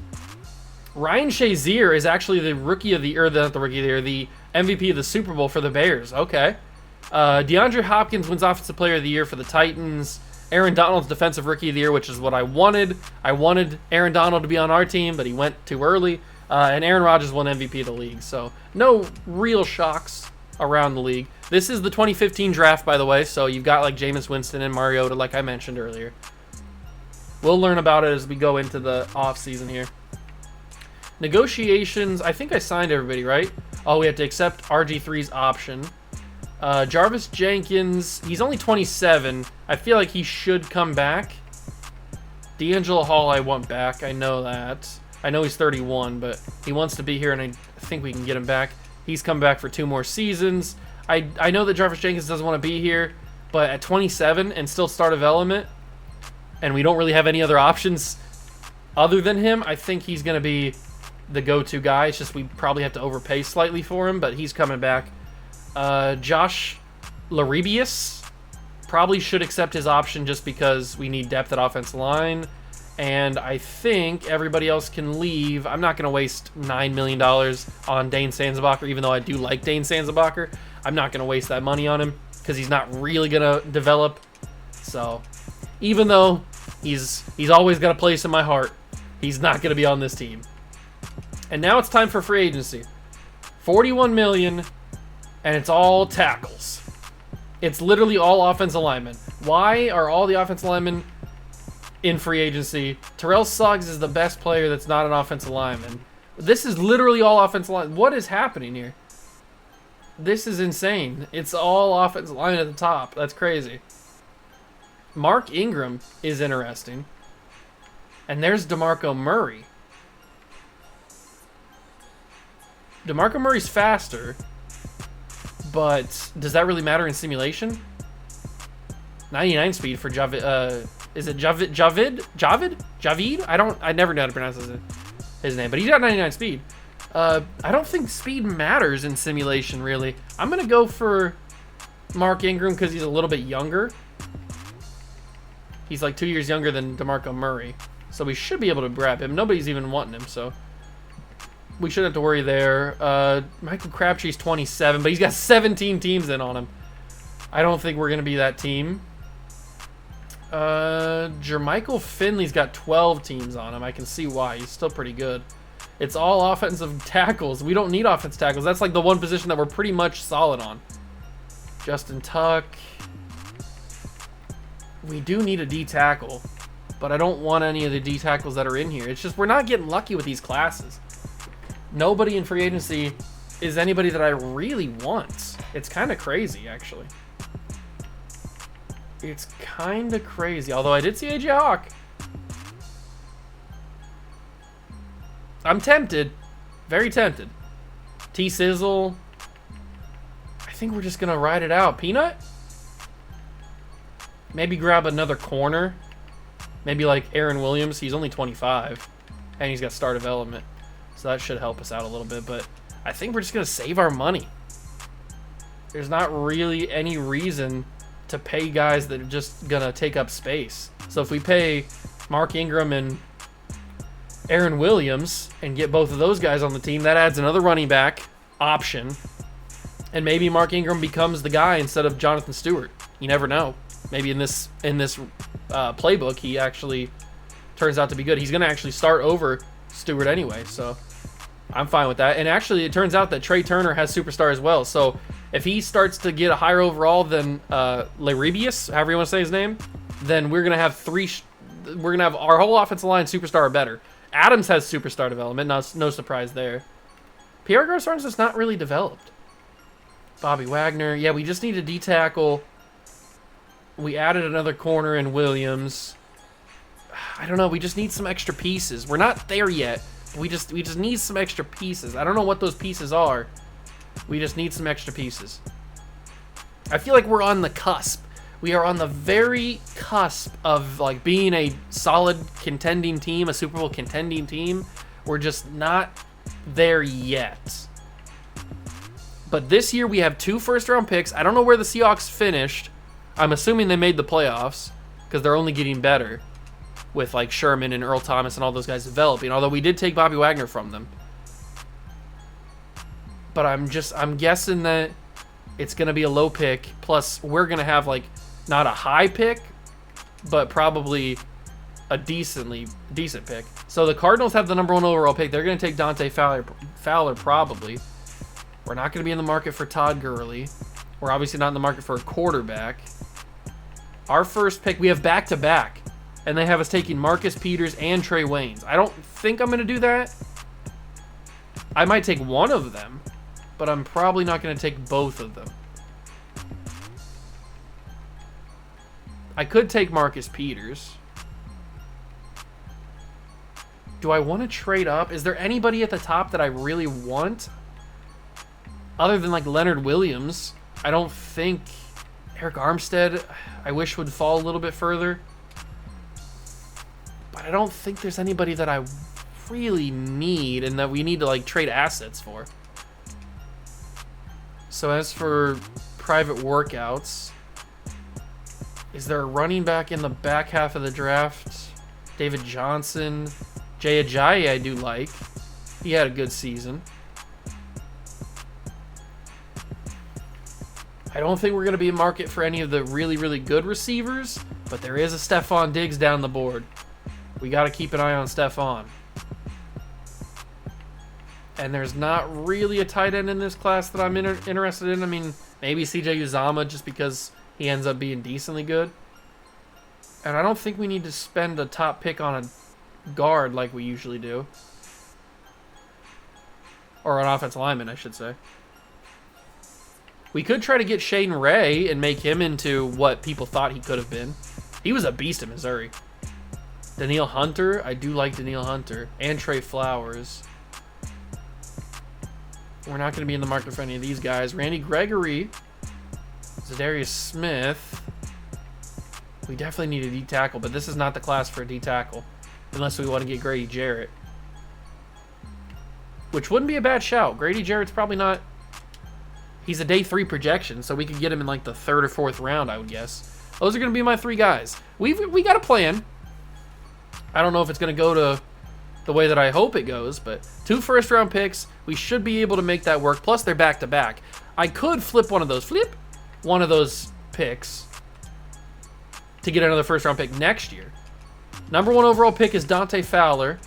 Ryan Shazier is actually the the MVP of the Super Bowl for the Bears. Okay. DeAndre Hopkins wins Offensive Player of the Year for the Titans. Aaron Donald's Defensive Rookie of the Year, which is what I wanted. I wanted Aaron Donald to be on our team, but he went too early. And Aaron Rodgers won MVP of the league. So no real shocks around the league. This is the 2015 draft, by the way, so you've got like Jameis Winston and Mariota, like I mentioned earlier. We'll learn about it as we go into the offseason here. Negotiations, I think I signed everybody, right? Oh, we have to accept RG3's option. Jarvis Jenkins, he's only 27. I feel like he should come back. D'Angelo Hall, I want back. I know that. I know he's 31, but he wants to be here, and I think we can get him back. He's come back for 2 more seasons. I know that Jarvis Jenkins doesn't want to be here, but at 27 and still start development, and we don't really have any other options other than him, I think he's going to be the go-to guy. It's just we probably have to overpay slightly for him, but he's coming back. Josh Laribius probably should accept his option just because we need depth at offensive line. And I think everybody else can leave. I'm not going to waste $9 million on Dane Sansabacher, even though I do like Dane Sansabacher. I'm not going to waste that money on him because he's not really going to develop. So even though he's always got a place in my heart, he's not going to be on this team. And now it's time for free agency. $41 million, and it's all tackles. It's literally all offensive linemen. Why are all the offensive linemen in free agency? Terrell Suggs is the best player that's not an offensive lineman. This is literally all offensive line. What is happening here? This is insane. It's all offensive line at the top. That's crazy. Mark Ingram is interesting. And there's DeMarco Murray. DeMarco Murray's faster, but does that really matter in simulation? 99 speed for Javid. Is it Javid? I never know how to pronounce his name, but he's got 99 speed. I don't think speed matters in simulation, really. I'm going to go for Mark Ingram because he's a little bit younger. He's like 2 years younger than DeMarco Murray, so we should be able to grab him. Nobody's even wanting him, so we shouldn't have to worry there. Michael Crabtree's 27, but he's got 17 teams in on him. I don't think we're going to be that team. Jermichael Finley's got 12 teams on him. I can see why. He's still pretty good. It's all offensive tackles. We don't need offensive tackles. That's like the one position that we're pretty much solid on. Justin Tuck. We do need a D tackle, but I don't want any of the D tackles that are in here. It's just we're not getting lucky with these classes. Nobody in free agency is anybody that I really want. It's kind of crazy, actually. It's kind of crazy. Although I did see AJ Hawk. I'm tempted. Very tempted. T-Sizzle. I think we're just going to ride it out. Peanut? Maybe grab another corner. Maybe like Aaron Williams. He's only 25. And he's got star development. So that should help us out a little bit. But I think we're just going to save our money. There's not really any reason to pay guys that are just going to take up space. So if we pay Mark Ingram and Aaron Williams and get both of those guys on the team, that adds another running back option. And maybe Mark Ingram becomes the guy instead of Jonathan Stewart. You never know. Maybe in this playbook, he actually turns out to be good. He's going to actually start over Stewart anyway, so I'm fine with that. And actually, it turns out that Trey Turner has superstar as well. So if he starts to get a higher overall than Laribius, however you want to say his name, then we're going to have we're going to have our whole offensive line superstar or better. Adams has superstar development. No surprise there. Pierre Garçon's just not really developed. Bobby Wagner. Yeah, we just need a D tackle. We added another corner in Williams. I don't know. We just need some extra pieces. We're not there yet. We just need some extra pieces. I don't know what those pieces are. We just need some extra pieces. I feel like we're on the cusp. We are on the very cusp of like being a solid contending team, a Super Bowl contending team. We're just not there yet. But this year we have 2 first-round picks. I don't know where the Seahawks finished. I'm assuming they made the playoffs because they're only getting better with like Sherman and Earl Thomas and all those guys developing. Although we did take Bobby Wagner from them. But I'm guessing that it's going to be a low pick. Plus, we're going to have like not a high pick, but probably a decent pick. So the Cardinals have the number 1 overall pick. They're going to take Dante Fowler probably. We're not going to be in the market for Todd Gurley. We're obviously not in the market for a quarterback. Our first pick, we have back-to-back. And they have us taking Marcus Peters and Trey Waynes. I don't think I'm going to do that. I might take one of them, but I'm probably not going to take both of them. I could take Marcus Peters. Do I want to trade up? Is there anybody at the top that I really want? Other than like Leonard Williams, I don't think Eric Armstead, I wish would fall a little bit further. But I don't think there's anybody that I really need and that we need to like trade assets for. So as for private workouts, is there a running back in the back half of the draft? David Johnson, Jay Ajayi I do like. He had a good season. I don't think we're going to be in market for any of the really, really good receivers, but there is a Stephon Diggs down the board. We got to keep an eye on Stephon. And there's not really a tight end in this class that I'm interested in. I mean, maybe CJ Uzomah just because he ends up being decently good. And I don't think we need to spend a top pick on a guard like we usually do. Or an offensive lineman, I should say. We could try to get Shane Ray and make him into what people thought he could have been. He was a beast in Missouri. Danielle Hunter. I do like Danielle Hunter. And Trey Flowers. We're not going to be in the market for any of these guys. Randy Gregory. Zadarius Smith. We definitely need a D tackle, but this is not the class for a D tackle. Unless we want to get Grady Jarrett. Which wouldn't be a bad shout. Grady Jarrett's probably not... He's a day 3 projection, so we could get him in like the 3rd or 4th round, I would guess. Those are going to be my 3 guys. We got a plan. I don't know if it's going to go to the way that I hope it goes, but 2 first-round picks, we should be able to make that work. Plus, they're back-to-back. I could flip one of those picks to get another first-round pick next year. Number 1 overall pick is Dante Fowler,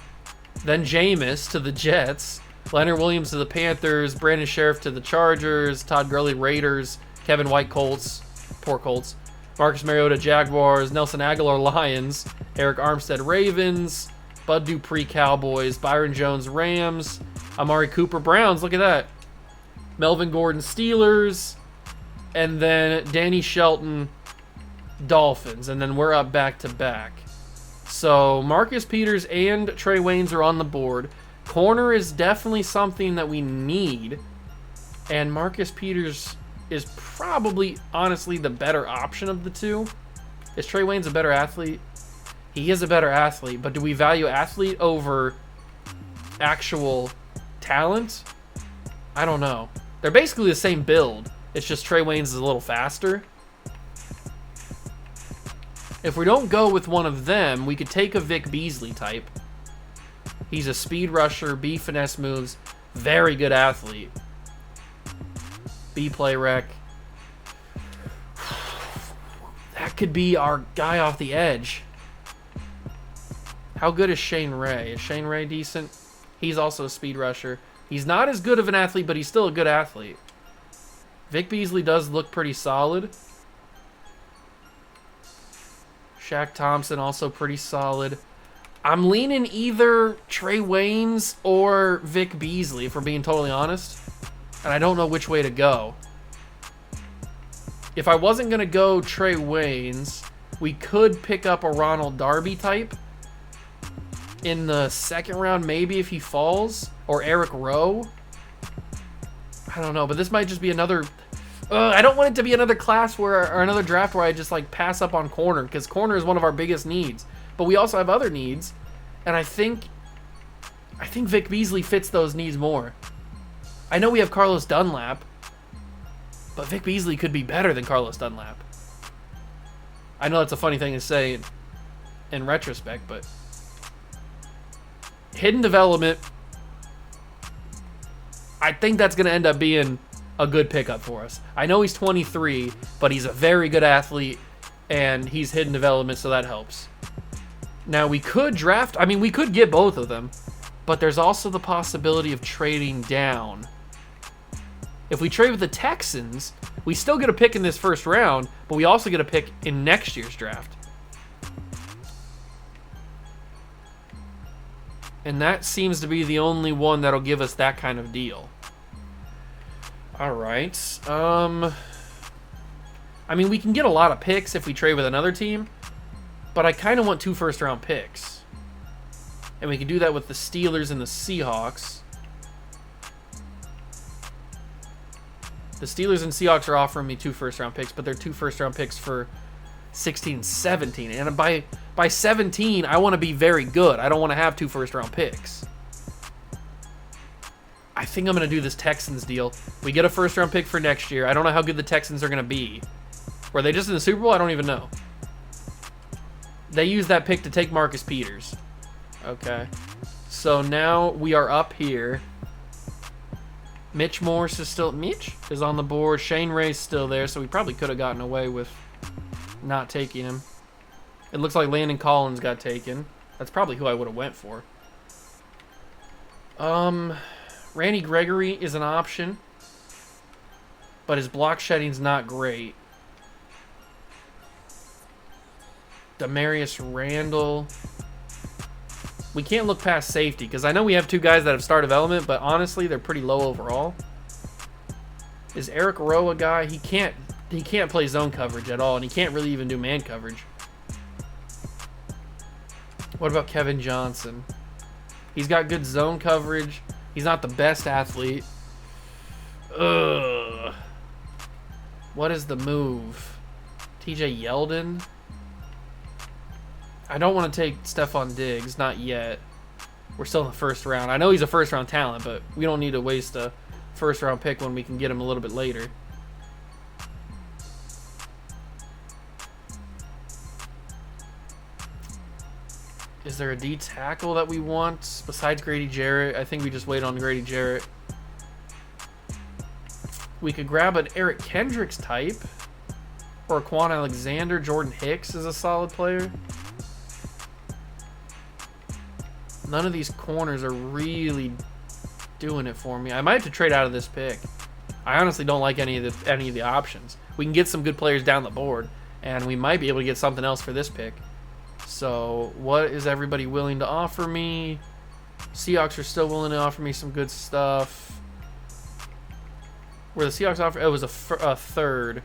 then Jameis to the Jets, Leonard Williams to the Panthers, Brandon Sheriff to the Chargers, Todd Gurley Raiders, Kevin White Colts, poor Colts, Marcus Mariota Jaguars, Nelson Aguilar Lions, Eric Armstead Ravens, Bud Dupree Cowboys, Byron Jones Rams, Amari Cooper Browns, look at that, Melvin Gordon Steelers, and then Danny Shelton Dolphins, and then we're up back-to-back. So Marcus Peters and Trey Waynes are on the board. Corner is definitely something that we need, and Marcus Peters is probably, honestly, the better option of the two. Is Trey Waynes a better athlete? He is a better athlete, but do we value athlete over actual talent? I don't know. They're basically the same build. It's just Trey Waynes is a little faster. If we don't go with one of them, we could take a Vic Beasley type. He's a speed rusher, B finesse moves, very good athlete. B play rec. That could be our guy off the edge. How good is Shane Ray? Is Shane Ray decent? He's also a speed rusher. He's not as good of an athlete, but he's still a good athlete. Vic Beasley does look pretty solid. Shaq Thompson also pretty solid. I'm leaning either Trey Waynes or Vic Beasley, if we're being totally honest. And I don't know which way to go. If I wasn't going to go Trey Waynes, we could pick up a Ronald Darby type in the second round, maybe if he falls. Or Eric Rowe. I don't know, but this might just be another... I don't want it to be another class or another draft where I just like pass up on corner, because corner is one of our biggest needs. But we also have other needs, and I think Vic Beasley fits those needs more. I know we have Carlos Dunlap, but Vic Beasley could be better than Carlos Dunlap. I know that's a funny thing to say in retrospect, but hidden development, I think that's going to end up being a good pickup for us. I know he's 23, but he's a very good athlete, and he's hidden development, so that helps. Now, we could draft... I mean, we could get both of them, but there's also the possibility of trading down. If we trade with the Texans, we still get a pick in this first round, but we also get a pick in next year's draft. And that seems to be the only one that'll give us that kind of deal. Alright. I mean, we can get a lot of picks if we trade with another team, but I kind of want 2 first-round picks. And we can do that with the Steelers and the Seahawks. The Steelers and Seahawks are offering me 2 first-round picks, but they're 2 first-round picks for 16, 17. And by 17, I want to be very good. I don't want to have 2 first-round picks. I think I'm going to do this Texans deal. We get a first-round pick for next year. I don't know how good the Texans are going to be. Were they just in the Super Bowl? I don't even know. They used that pick to take Marcus Peters. Okay. So now we are up here. Mitch Morse is still... Mitch is on the board. Shane Ray's still there, so we probably could have gotten away with not taking him. It looks like Landon Collins got taken. That's probably who I would have went for. Randy Gregory is an option, but his block shedding's not great. Demarius Randall. We can't look past safety, because I know we have 2 guys that have star development, but honestly, they're pretty low overall. Is Eric Rowe a guy? He can't play zone coverage at all, and he can't really even do man coverage. What about Kevin Johnson? He's got good zone coverage. He's not the best athlete. Ugh. What is the move? TJ Yeldon? I don't want to take Stephon Diggs. Not yet. We're still in the first round. I know he's a first-round talent, but we don't need to waste a first-round pick when we can get him a little bit later. Is there a D tackle that we want besides Grady Jarrett? I think we just wait on Grady Jarrett. We could grab an Eric Kendricks type. Or Quan Alexander. Jordan Hicks is a solid player. None of these corners are really doing it for me. I might have to trade out of this pick. I honestly don't like any of the options. We can get some good players down the board, and we might be able to get something else for this pick. So, what is everybody willing to offer me? Seahawks are still willing to offer me some good stuff. Where the Seahawks offer, it was a third.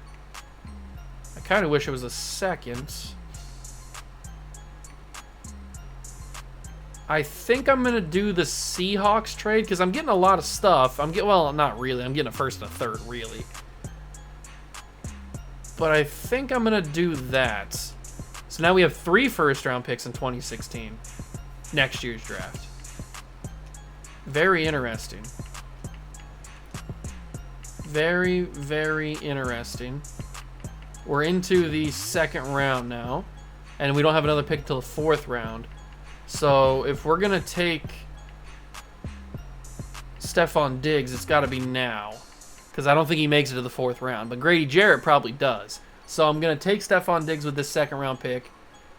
I kind of wish it was a second. I think I'm gonna do the Seahawks trade because I'm getting a lot of stuff. Well, not really. I'm getting a first and a third, really. But I think I'm gonna do that. So now we have 3 first-round picks in 2016, next year's draft. Very interesting. Very, very interesting. We're into the 2nd round now, and we don't have another pick until the 4th round. So if we're going to take Stephon Diggs, it's got to be now. Because I don't think he makes it to the 4th round. But Grady Jarrett probably does. So I'm going to take Stephon Diggs with this 2nd round pick.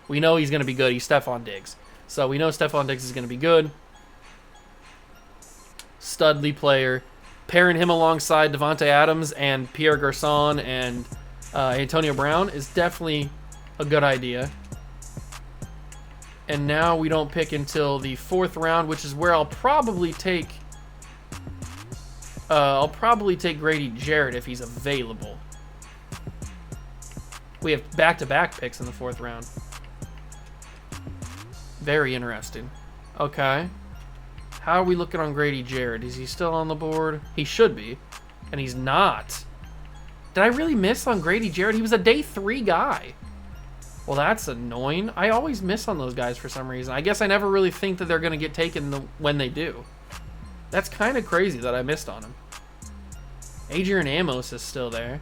We know he's going to be good. He's Stephon Diggs. So we know Stephon Diggs is going to be good. Studly player. Pairing him alongside Devontae Adams and Pierre Garçon and Antonio Brown is definitely a good idea. And now we don't pick until the 4th round, which is where I'll probably take Grady Jarrett if he's available. We have back-to-back picks in the 4th round. Very interesting. Okay. How are we looking on Grady Jarrett? Is he still on the board? He should be. And he's not. Did I really miss on Grady Jarrett? He was a day 3 guy. Well, that's annoying. I always miss on those guys for some reason. I guess I never really think that they're going to get taken when they do. That's kind of crazy that I missed on him. Adrian Amos is still there.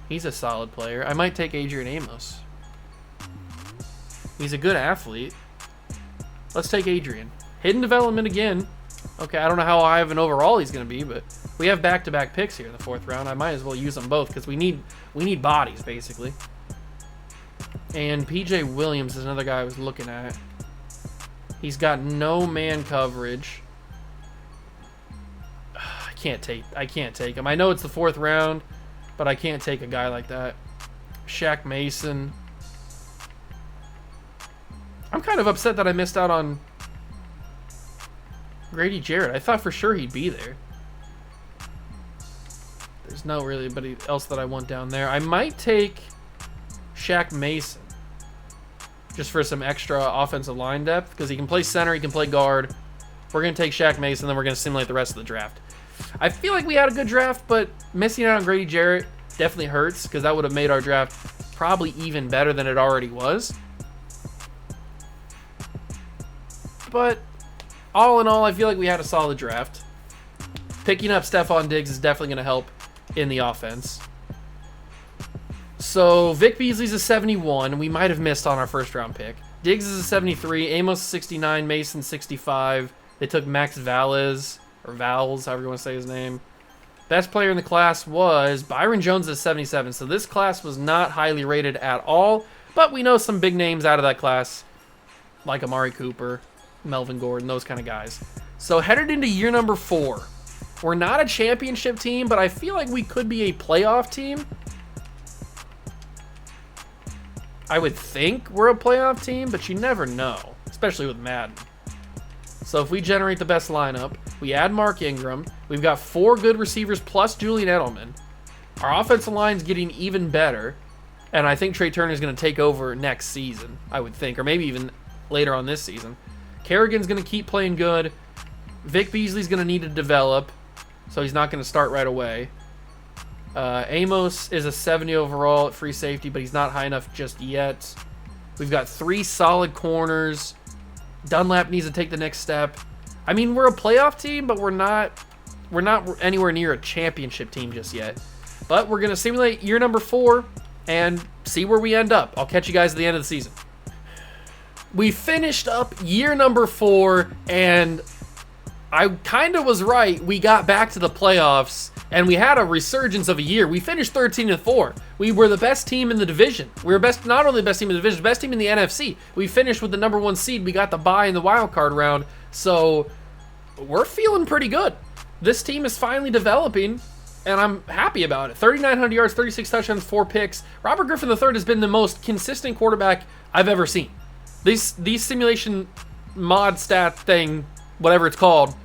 He's a solid player. I might take Adrian Amos. He's a good athlete. Let's take Adrian. Hidden development again. Okay, I don't know how high of an overall he's going to be, but we have back-to-back picks here in the 4th round. I might as well use them both because we need bodies, basically. And P.J. Williams is another guy I was looking at. He's got no man coverage. I can't take him. I know it's the 4th round, but I can't take a guy like that. Shaq Mason. I'm kind of upset that I missed out on Grady Jarrett. I thought for sure he'd be there. There's no really anybody else that I want down there. I might take Shaq Mason just for some extra offensive line depth because he can play center, he can play guard. We're going to take Shaq Mason, then we're going to simulate the rest of the draft. I feel like we had a good draft, but missing out on Grady Jarrett definitely hurts because that would have made our draft probably even better than it already was. But all in all, I feel like we had a solid draft. Picking up Stephon Diggs is definitely going to help in the offense. So Vic Beasley's a 71. We might have missed on our 1st round pick. Diggs is a 73. Amos 69. Mason 65. They took Max Valles, or Vowels, however you want to say his name. Best player in the class was Byron Jones at 77. So this class was not highly rated at all. But we know some big names out of that class, like Amari Cooper, Melvin Gordon, those kind of guys. So headed into year number 4. We're not a championship team, but I feel like we could be a playoff team. I would think we're a playoff team, but you never know, especially with Madden. So if we generate the best lineup, we add Mark Ingram, we've got 4 good receivers plus Julian Edelman. Our offensive line's getting even better, and I think Trey Turner's going to take over next season, I would think, or maybe even later on this season. Kerrigan's going to keep playing good. Vic Beasley's going to need to develop, so he's not going to start right away. Amos is a 70 overall at free safety, but he's not high enough just yet. We've got 3 solid corners. Dunlap needs to take the next step. I mean, we're a playoff team, but we're not anywhere near a championship team just yet. But we're going to simulate year number 4 and see where we end up. I'll catch you guys at the end of the season. we finished up year number 4, and I kind of was right. We got back to the playoffs, and we had a resurgence of a year. We finished 13-4. We were the best team in the division. We were not only the best team in the division, the best team in the NFC. We finished with the number 1 seed. We got the bye in the wild card round, so we're feeling pretty good. This team is finally developing, and I'm happy about it. 3,900 yards, 36 touchdowns, 4 picks. Robert Griffin III has been the most consistent quarterback I've ever seen. These simulation mod stat thing, whatever it's called,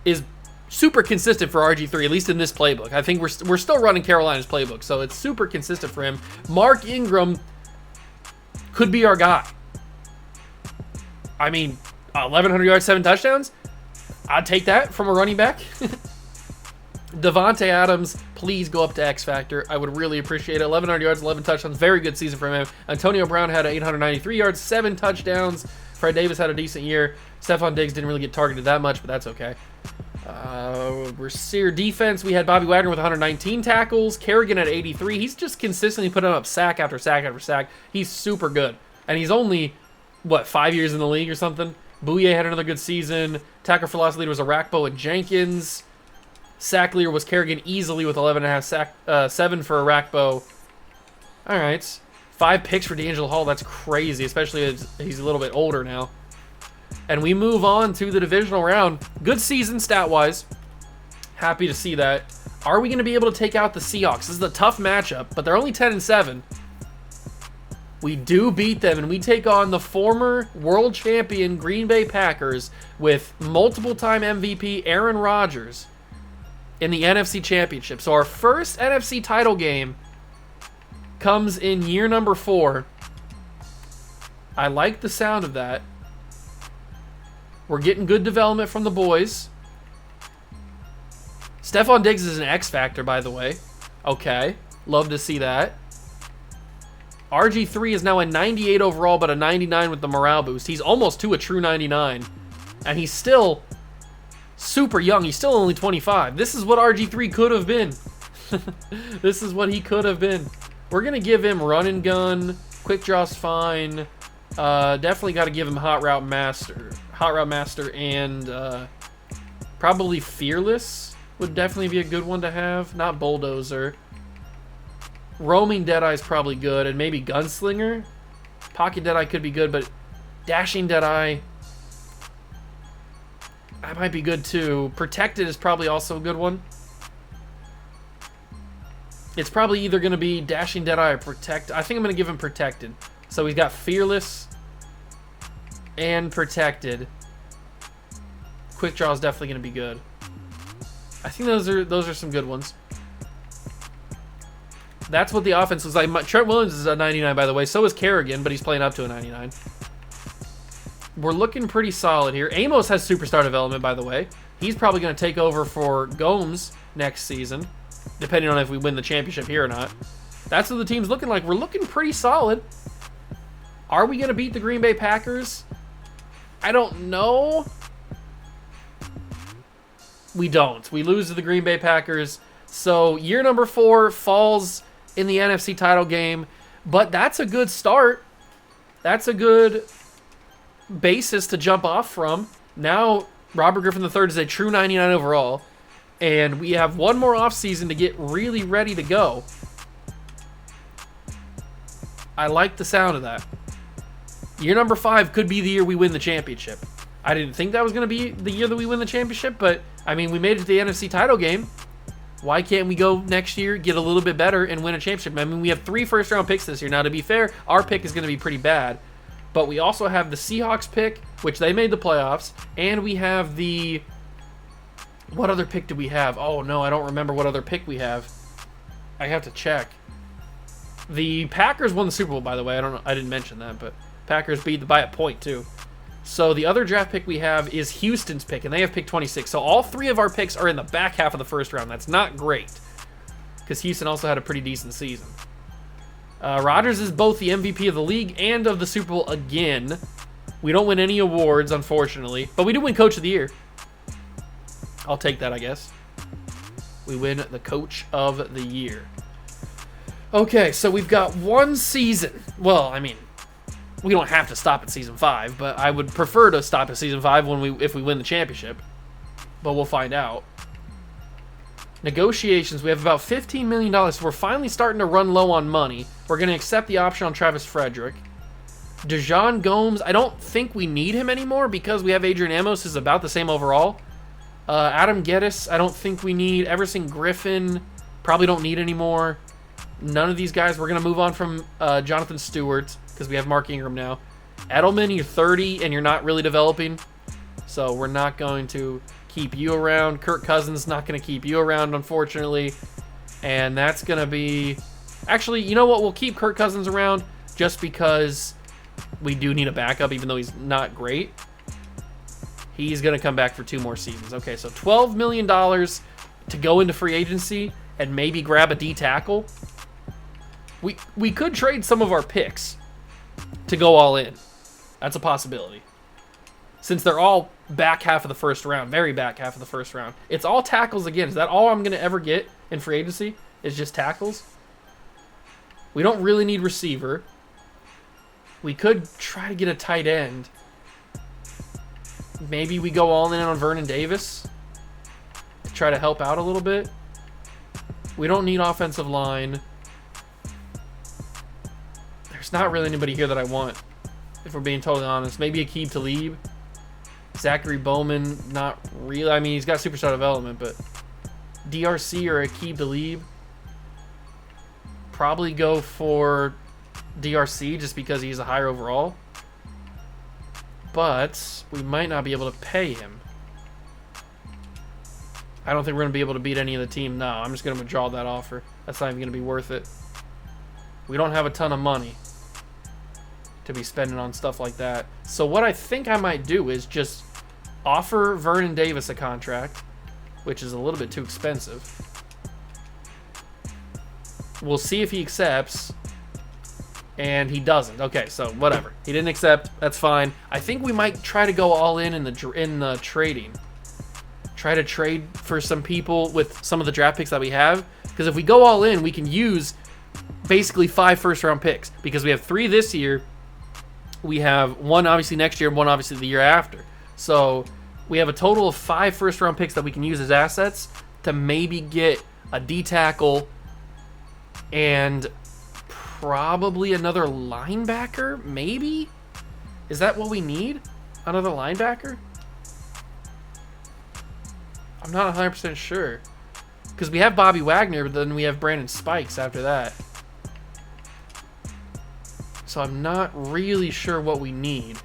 is super consistent for RG3, at least in this playbook. I think we're still running Carolina's playbook, so it's super consistent for him. Mark Ingram could be our guy. I mean, 1,100 yards, 7 touchdowns? I'd take that from a running back. Devontae Adams, please go up to X Factor. I would really appreciate it. 1,100 yards, 11 touchdowns. Very good season for him. Antonio Brown had 893 yards, 7 touchdowns. Fred Davis had a decent year. Stephon Diggs didn't really get targeted that much, but that's okay. Receiver defense, we had Bobby Wagner with 119 tackles. Kerrigan at 83. He's just consistently putting up sack after sack after sack. He's super good. And he's only, 5 years in the league or something? Bouye had another good season. Tackle for loss leader was Arakpo and Jenkins. Sack leader was Kerrigan easily with 11.5 7 for Arakpo. All right. 5 picks for D'Angelo Hall. That's crazy, especially as he's a little bit older now. And we move on to the divisional round. Good season stat-wise. Happy to see that. Are we going to be able to take out the Seahawks? This is a tough matchup, but they're only 10-7. We do beat them, and we take on the former world champion Green Bay Packers with multiple-time MVP Aaron Rodgers in the NFC Championship. So our first NFC title game comes in year number 4. I like the sound of that. We're getting good development from the boys. Stephon Diggs is an X factor, by the way. Okay, love to see that. RG3 is now a 98 overall, but a 99 with the morale boost. He's almost to a true 99. And he's still super young. He's still only 25. This is what RG3 could have been. This is what he could have been. We're going to give him run and gun. Quick draw's fine. Definitely got to give him hot route master. Hot route master and probably fearless would definitely be a good one to have. Not bulldozer. Roaming Deadeye is probably good, and maybe Gunslinger. Pocket Deadeye could be good, but Dashing Deadeye, that might be good too. Protected is probably also a good one. It's probably either going to be Dashing Deadeye or Protect. I think I'm going to give him Protected. So he's got Fearless and Protected. Quick Draw is definitely going to be good. I think those are some good ones. That's what the offense looks like. Trent Williams is a 99, by the way. So is Kerrigan, but he's playing up to a 99. We're looking pretty solid here. Amos has superstar development, by the way. He's probably going to take over for Gomes next season, depending on if we win the championship here or not. That's what the team's looking like. We're looking pretty solid. Are we going to beat the Green Bay Packers? I don't know. We don't. We lose to the Green Bay Packers. So year number 4 falls in the NFC title game, but that's a good start. That's a good basis to jump off from. Now Robert Griffin III is a true 99 overall, and we have one more offseason to get really ready to go. I like the sound of that. Year number 5 could be the year we win the championship. I didn't think that was going to be the year that we win the championship, but I mean, we made it to the NFC title game. Why can't we go next year, get a little bit better, and win a championship? I mean, we have 3 first-round picks this year. Now, to be fair, our pick is going to be pretty bad. But we also have the Seahawks pick, which they made the playoffs. And we have the... What other pick do we have? Oh, no, I don't remember what other pick we have. I have to check. The Packers won the Super Bowl, by the way. I didn't mention that, but Packers beat by a point, too. So the other draft pick we have is Houston's pick, and they have pick 26. So all 3 of our picks are in the back half of the first round. That's not great, because Houston also had a pretty decent season. Rodgers is both the MVP of the league and of the Super Bowl again. We don't win any awards, unfortunately, but we do win Coach of the Year. I'll take that, I guess. We win the Coach of the Year. Okay, so we've got one season. Well, I mean, We don't have to stop at season 5, but I would prefer to stop at season 5 if we win the championship. But we'll find out. Negotiations, we have about $15 million. So we're finally starting to run low on money. We're going to accept the option on Travis Frederick. Dejon Gomes, I don't think we need him anymore because we have Adrian Amos is about the same overall. Adam Geddes, I don't think we need. Everson Griffin, probably don't need anymore. None of these guys. We're going to move on from Jonathan Stewart because we have Mark Ingram now. Edelman, you're 30 and you're not really developing. So we're not going to keep you around. Kirk Cousins, not going to keep you around, unfortunately. And that's going to be... Actually, you know what? We'll keep Kirk Cousins around just because we do need a backup, even though he's not great. He's going to come back for 2 more seasons. Okay, so $12 million to go into free agency and maybe grab a D tackle. We could trade some of our picks to go all in. That's a possibility. Since they're all back half of the first round, very back half of the first round. It's all tackles again. Is that all I'm going to ever get in free agency? Is just tackles? We don't really need receiver. We could try to get a tight end. Maybe we go all in on Vernon Davis to try to help out a little bit. We don't need offensive line. There's not really anybody here that I want, if we're being totally honest. Maybe Aqib Talib. Zachary Bowman, not really. I mean, he's got superstar development, but DRC or Aqib Talib. Probably go for DRC just because he's a higher overall. But we might not be able to pay him. I don't think we're going to be able to beat any of the team. No, I'm just going to withdraw that offer. That's not even going to be worth it. We don't have a ton of money to be spending on stuff like that. So what I think I might do is just offer Vernon Davis a contract, which is a little bit too expensive. We'll see if he accepts, and he doesn't. Okay, so whatever. He didn't accept. That's fine. I think we might try to go all in the trading. Try to trade for some people with some of the draft picks that we have, because if we go all in, we can use basically 5 first-round picks, because we have 3 this year. We have 1 obviously next year and 1 obviously the year after. So we have a total of 5 first-round picks that we can use as assets to maybe get a D tackle and probably another linebacker, maybe? Is that what we need? Another linebacker? I'm not 100% sure. Because we have Bobby Wagner, but then we have Brandon Spikes after that. So I'm not really sure what we need.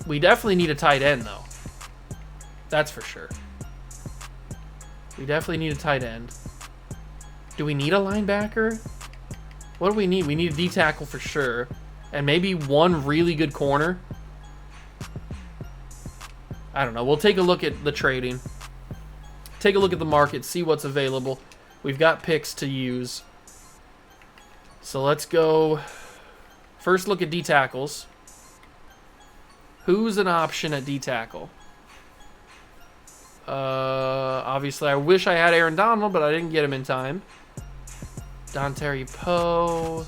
We definitely need a tight end, though. That's for sure. We definitely need a tight end. Do we need a linebacker? What do we need? We need a D tackle for sure. And maybe 1 really good corner. I don't know. We'll take a look at the trading. Take a look at the market. See what's available. We've got picks to use. So let's go. First look at D tackles. Who's an option at D tackle? Obviously, I wish I had Aaron Donald, but I didn't get him in time. Dontari Poe,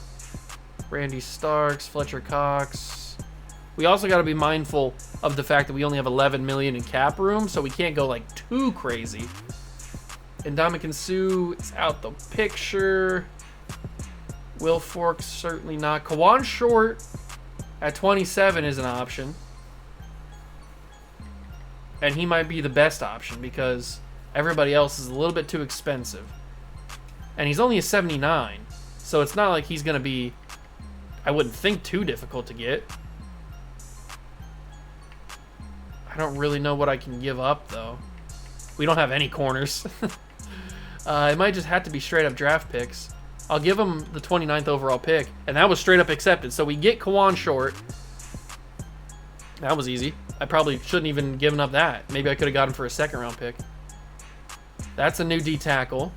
Randy Starks, Fletcher Cox. We also got to be mindful of the fact that we only have $11 million in cap room, so we can't go like too crazy. And Ndamukong Suh is out the picture. Will Forks, certainly not. Kawan Short at 27 is an option. And he might be the best option because everybody else is a little bit too expensive. And he's only a 79. So it's not like he's going to be, I wouldn't think, too difficult to get. I don't really know what I can give up, though. We don't have any corners. It might just have to be straight up draft picks. I'll give him the 29th overall pick. And that was straight up accepted. So we get Kawan Short. That was easy. I probably shouldn't even given up that. Maybe I could have got him for a 2nd round pick. That's a new D tackle.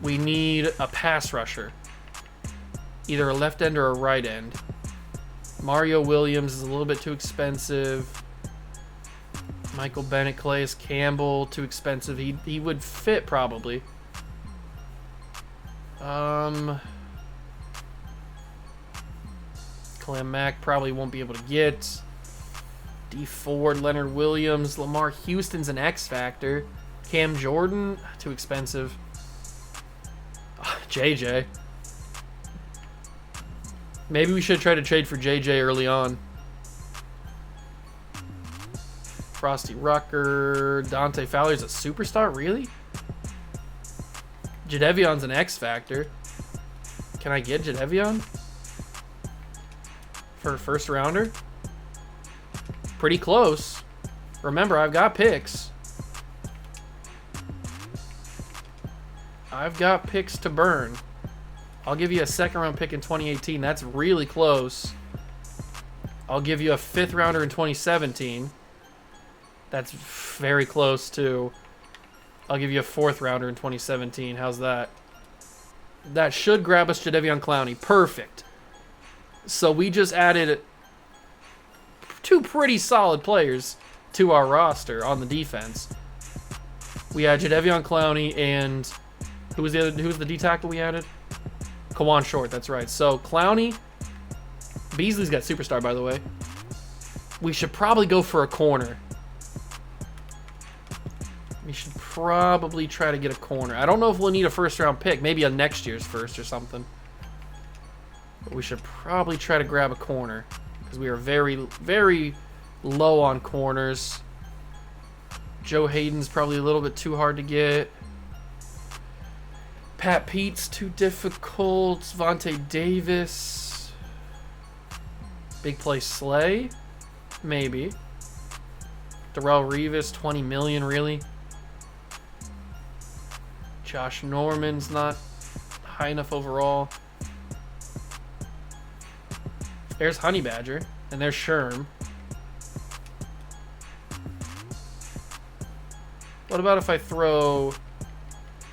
We need a pass rusher. Either a left end or a right end. Mario Williams is a little bit too expensive. Michael Bennett, Calais Campbell, too expensive. He would fit probably. Clem Mack probably won't be able to get. D Ford, Leonard Williams, Lamar Houston's an X factor. Cam Jordan, too expensive. JJ. Maybe we should try to trade for JJ early on. Frosty Rucker, Dante Fowler's a superstar, really? Jadevion's an X factor. Can I get Jadeveon for a first rounder? Pretty close. Remember, I've got picks. I've got picks to burn. I'll give you a second round pick in 2018. That's really close. I'll give you a fifth rounder in 2017. That's very close too. I'll give you a fourth rounder in 2017. How's that? That should grab us Jadeveon Clowney. Perfect. So we just added two pretty solid players to our roster on the defense. We had Jadeveon Clowney and who was the D tackle we added? Kawan Short, that's right. So Clowney, Beasley's got superstar, by the way. We should probably go for a corner. We should probably try to get a corner. I don't know if we'll need a first round pick, maybe a next year's first or something. But we should probably try to grab a corner because we are very, very low on corners. Joe Hayden's probably a little bit too hard to get. Pat Pete's too difficult. Vontae Davis. Big play Slay? Maybe. Darrell Revis, 20 million, really? Josh Norman's not high enough overall. There's Honey Badger, and there's Sherm. What about if I throw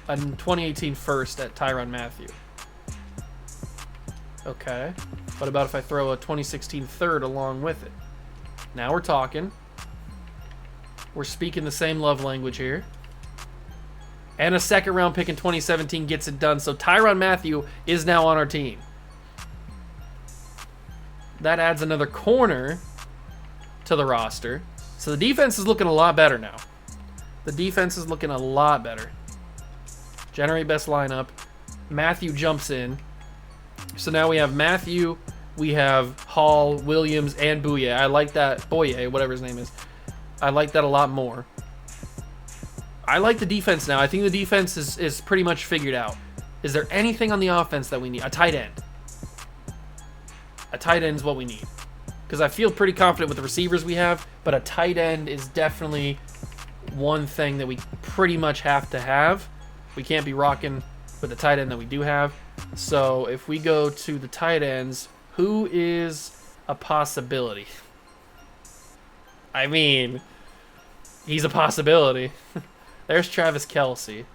a 2018 first at Tyrann Mathieu? Okay. What about if I throw a 2016 third along with it? Now we're talking. We're speaking the same love language here. And a second round pick in 2017 gets it done. So Tyrann Mathieu is now on our team. That adds another corner to the roster. So the defense is looking a lot better now. The defense is looking a lot better. Generate best lineup. Mathieu jumps in. So now we have Mathieu, we have Hall, Williams, and Boye. I like that. Boye, whatever his name is. I like that a lot more. I like the defense now. I think the defense is pretty much figured out. Is there anything on the offense that we need? A tight end. A tight end is what we need. Because I feel pretty confident with the receivers we have, but a tight end is definitely one thing that we pretty much have to have. We can't be rocking with the tight end that we do have. So if we go to the tight ends, who is a possibility? I mean, he's a possibility. There's Travis Kelce.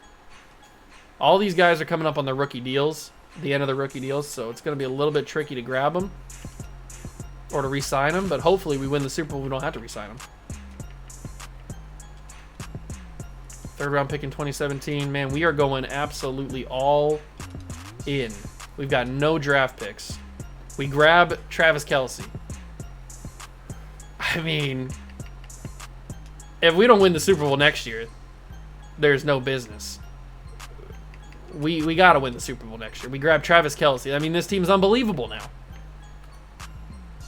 All these guys are coming up on the rookie deals, the end of the rookie deals, so it's going to be a little bit tricky to grab them or to re-sign them, but hopefully we win the Super Bowl, we don't have to re-sign them. Third round pick in 2017. Man, we are going absolutely all in. We've got no draft picks. We grab Travis Kelce. I mean, if we don't win the Super Bowl next year, there's no business. We got to win the Super Bowl next year. We grab Travis Kelce. I mean, this team is unbelievable now.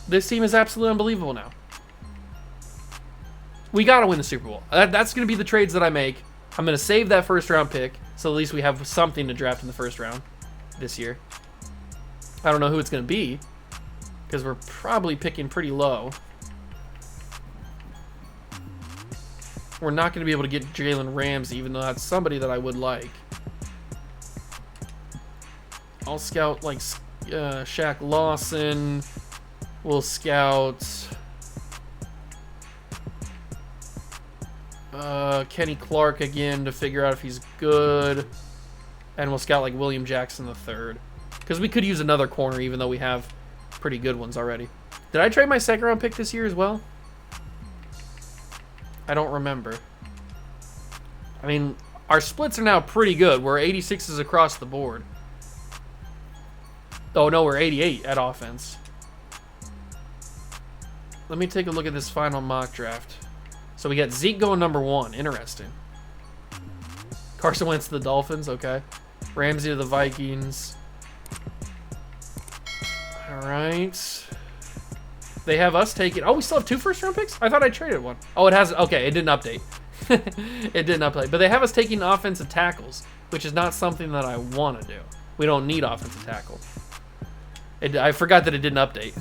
This team is absolutely unbelievable now. We got to win the Super Bowl. That's going to be the trades that I make. I'm going to save that first round pick, so at least we have something to draft in the first round this year. I don't know who it's going to be, because we're probably picking pretty low. We're not going to be able to get Jalen Ramsey, even though that's somebody that I would like. I'll scout like Shaq Lawson. We'll scout Kenny Clark again to figure out if he's good. And we'll scout like William Jackson III. Because we could use another corner even though we have pretty good ones already. Did I trade my second round pick this year as well? I don't remember. I mean, our splits are now pretty good. We're 86s across the board. Oh, no, we're 88 at offense. let me take a look at this final mock draft. So we got Zeke going number 1. Interesting. Carson Wentz to the Dolphins. Okay. Ramsey to the Vikings. All right. They have us taking... Oh, we still have 2 first-round picks? I thought I traded one. Oh, it hasn't... Okay, it didn't update. It didn't update. But they have us taking offensive tackles, which is not something that I want to do. We don't need offensive tackle. I forgot that it didn't update.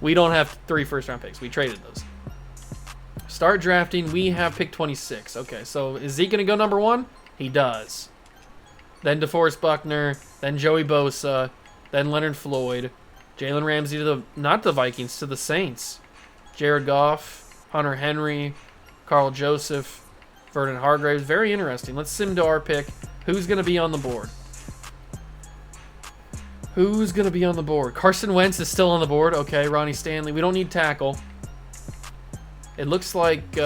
We don't have 3 first-round picks. We traded those. Start drafting. We have pick 26. Okay, so is Zeke going to go number 1? He does. Then DeForest Buckner. Then Joey Bosa. Then Leonard Floyd. Jalen Ramsey to the... Not the Vikings, to the Saints. Jared Goff. Hunter Henry. Carl Joseph. Vernon Hargreaves. Very interesting. Let's sim to our pick. Who's going to be on the board? Who's going to be on the board? Carson Wentz is still on the board. Okay, Ronnie Stanley. We don't need tackle. It looks like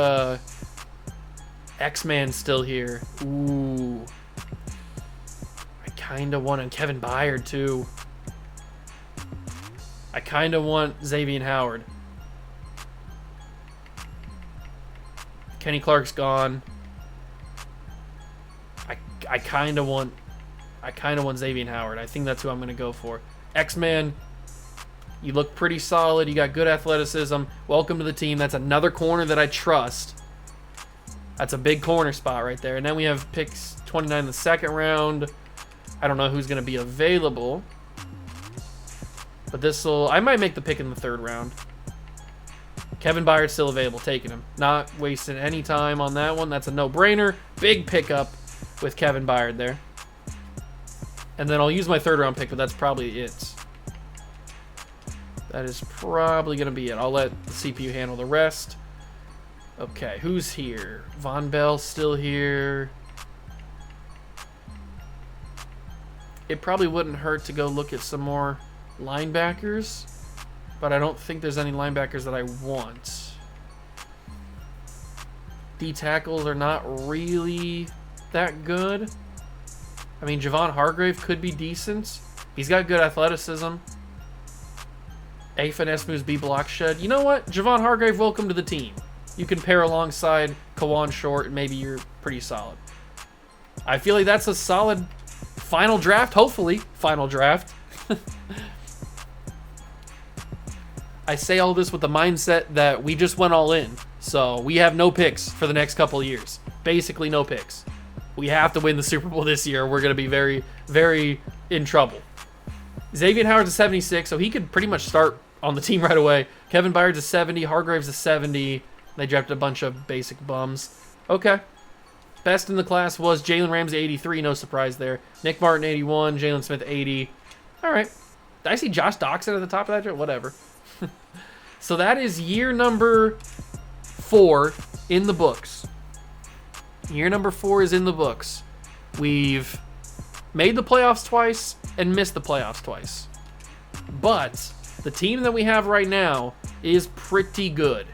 X-Man's still here. Ooh. I kind of want Kevin Byard, too. I kind of want Xavier Howard. Kenny Clark's gone. I kind of want Xavier Howard. I think that's who I'm going to go for. X-Man, you look pretty solid. You got good athleticism. Welcome to the team. That's another corner that I trust. That's a big corner spot right there. And then we have picks 29 in the 2nd round. I don't know who's going to be available. But I might make the pick in the 3rd round. Kevin Byard's still available. Taking him. Not wasting any time on that one. That's a no-brainer. Big pickup with Kevin Byard there. And then I'll use my 3rd round pick, but that's probably it. That is probably going to be it. I'll let the CPU handle the rest. Okay, who's here? Von Bell's still here. It probably wouldn't hurt to go look at some more linebackers, but I don't think there's any linebackers that I want. D tackles are not really that good. I mean, Javon Hargrave could be decent. He's got good athleticism. A finesse moves, B block shed. You know what? Javon Hargrave, welcome to the team. You can pair alongside Kawan Short, and maybe you're pretty solid. I feel like that's a solid final draft, hopefully. Final draft. I say all this with the mindset that we just went all in. So we have no picks for the next couple of years. Basically no picks. We have to win the Super Bowl this year. We're going to be very, very in trouble. Xavier Howard's a 76, so he could pretty much start on the team right away. Kevin Byard's a 70. Hargrave's a 70. They drafted a bunch of basic bums. Okay. Best in the class was Jalen Ramsey, 83. No surprise there. Nick Martin, 81. Jalen Smith, 80. All right. Did I see Josh Doxson at the top of that draft? Whatever. So that is year number 4 in the books. Year number 4 is in the books. We've made the playoffs twice and missed the playoffs twice. But the team that we have right now is pretty good.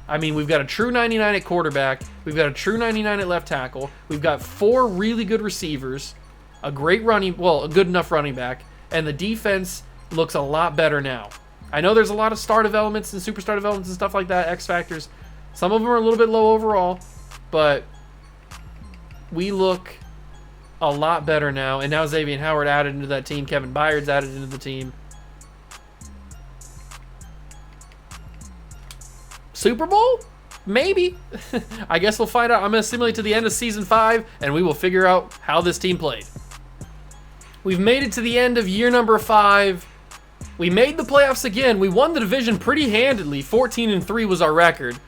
I mean, we've got a true 99 at quarterback. We've got a true 99 at left tackle. We've got 4 really good receivers, a good enough running back, and the defense looks a lot better now. I know there's a lot of star developments and superstar developments and stuff like that, X factors. Some of them are a little bit low overall, but we look a lot better now. And now Xavier Howard added into that team. Kevin Byard's added into the team. Super Bowl? Maybe. I guess we'll find out. I'm going to simulate to the end of season 5, and we will figure out how this team played. We've made it to the end of year number 5. We made the playoffs again. We won the division pretty handedly. 14-3 was our record.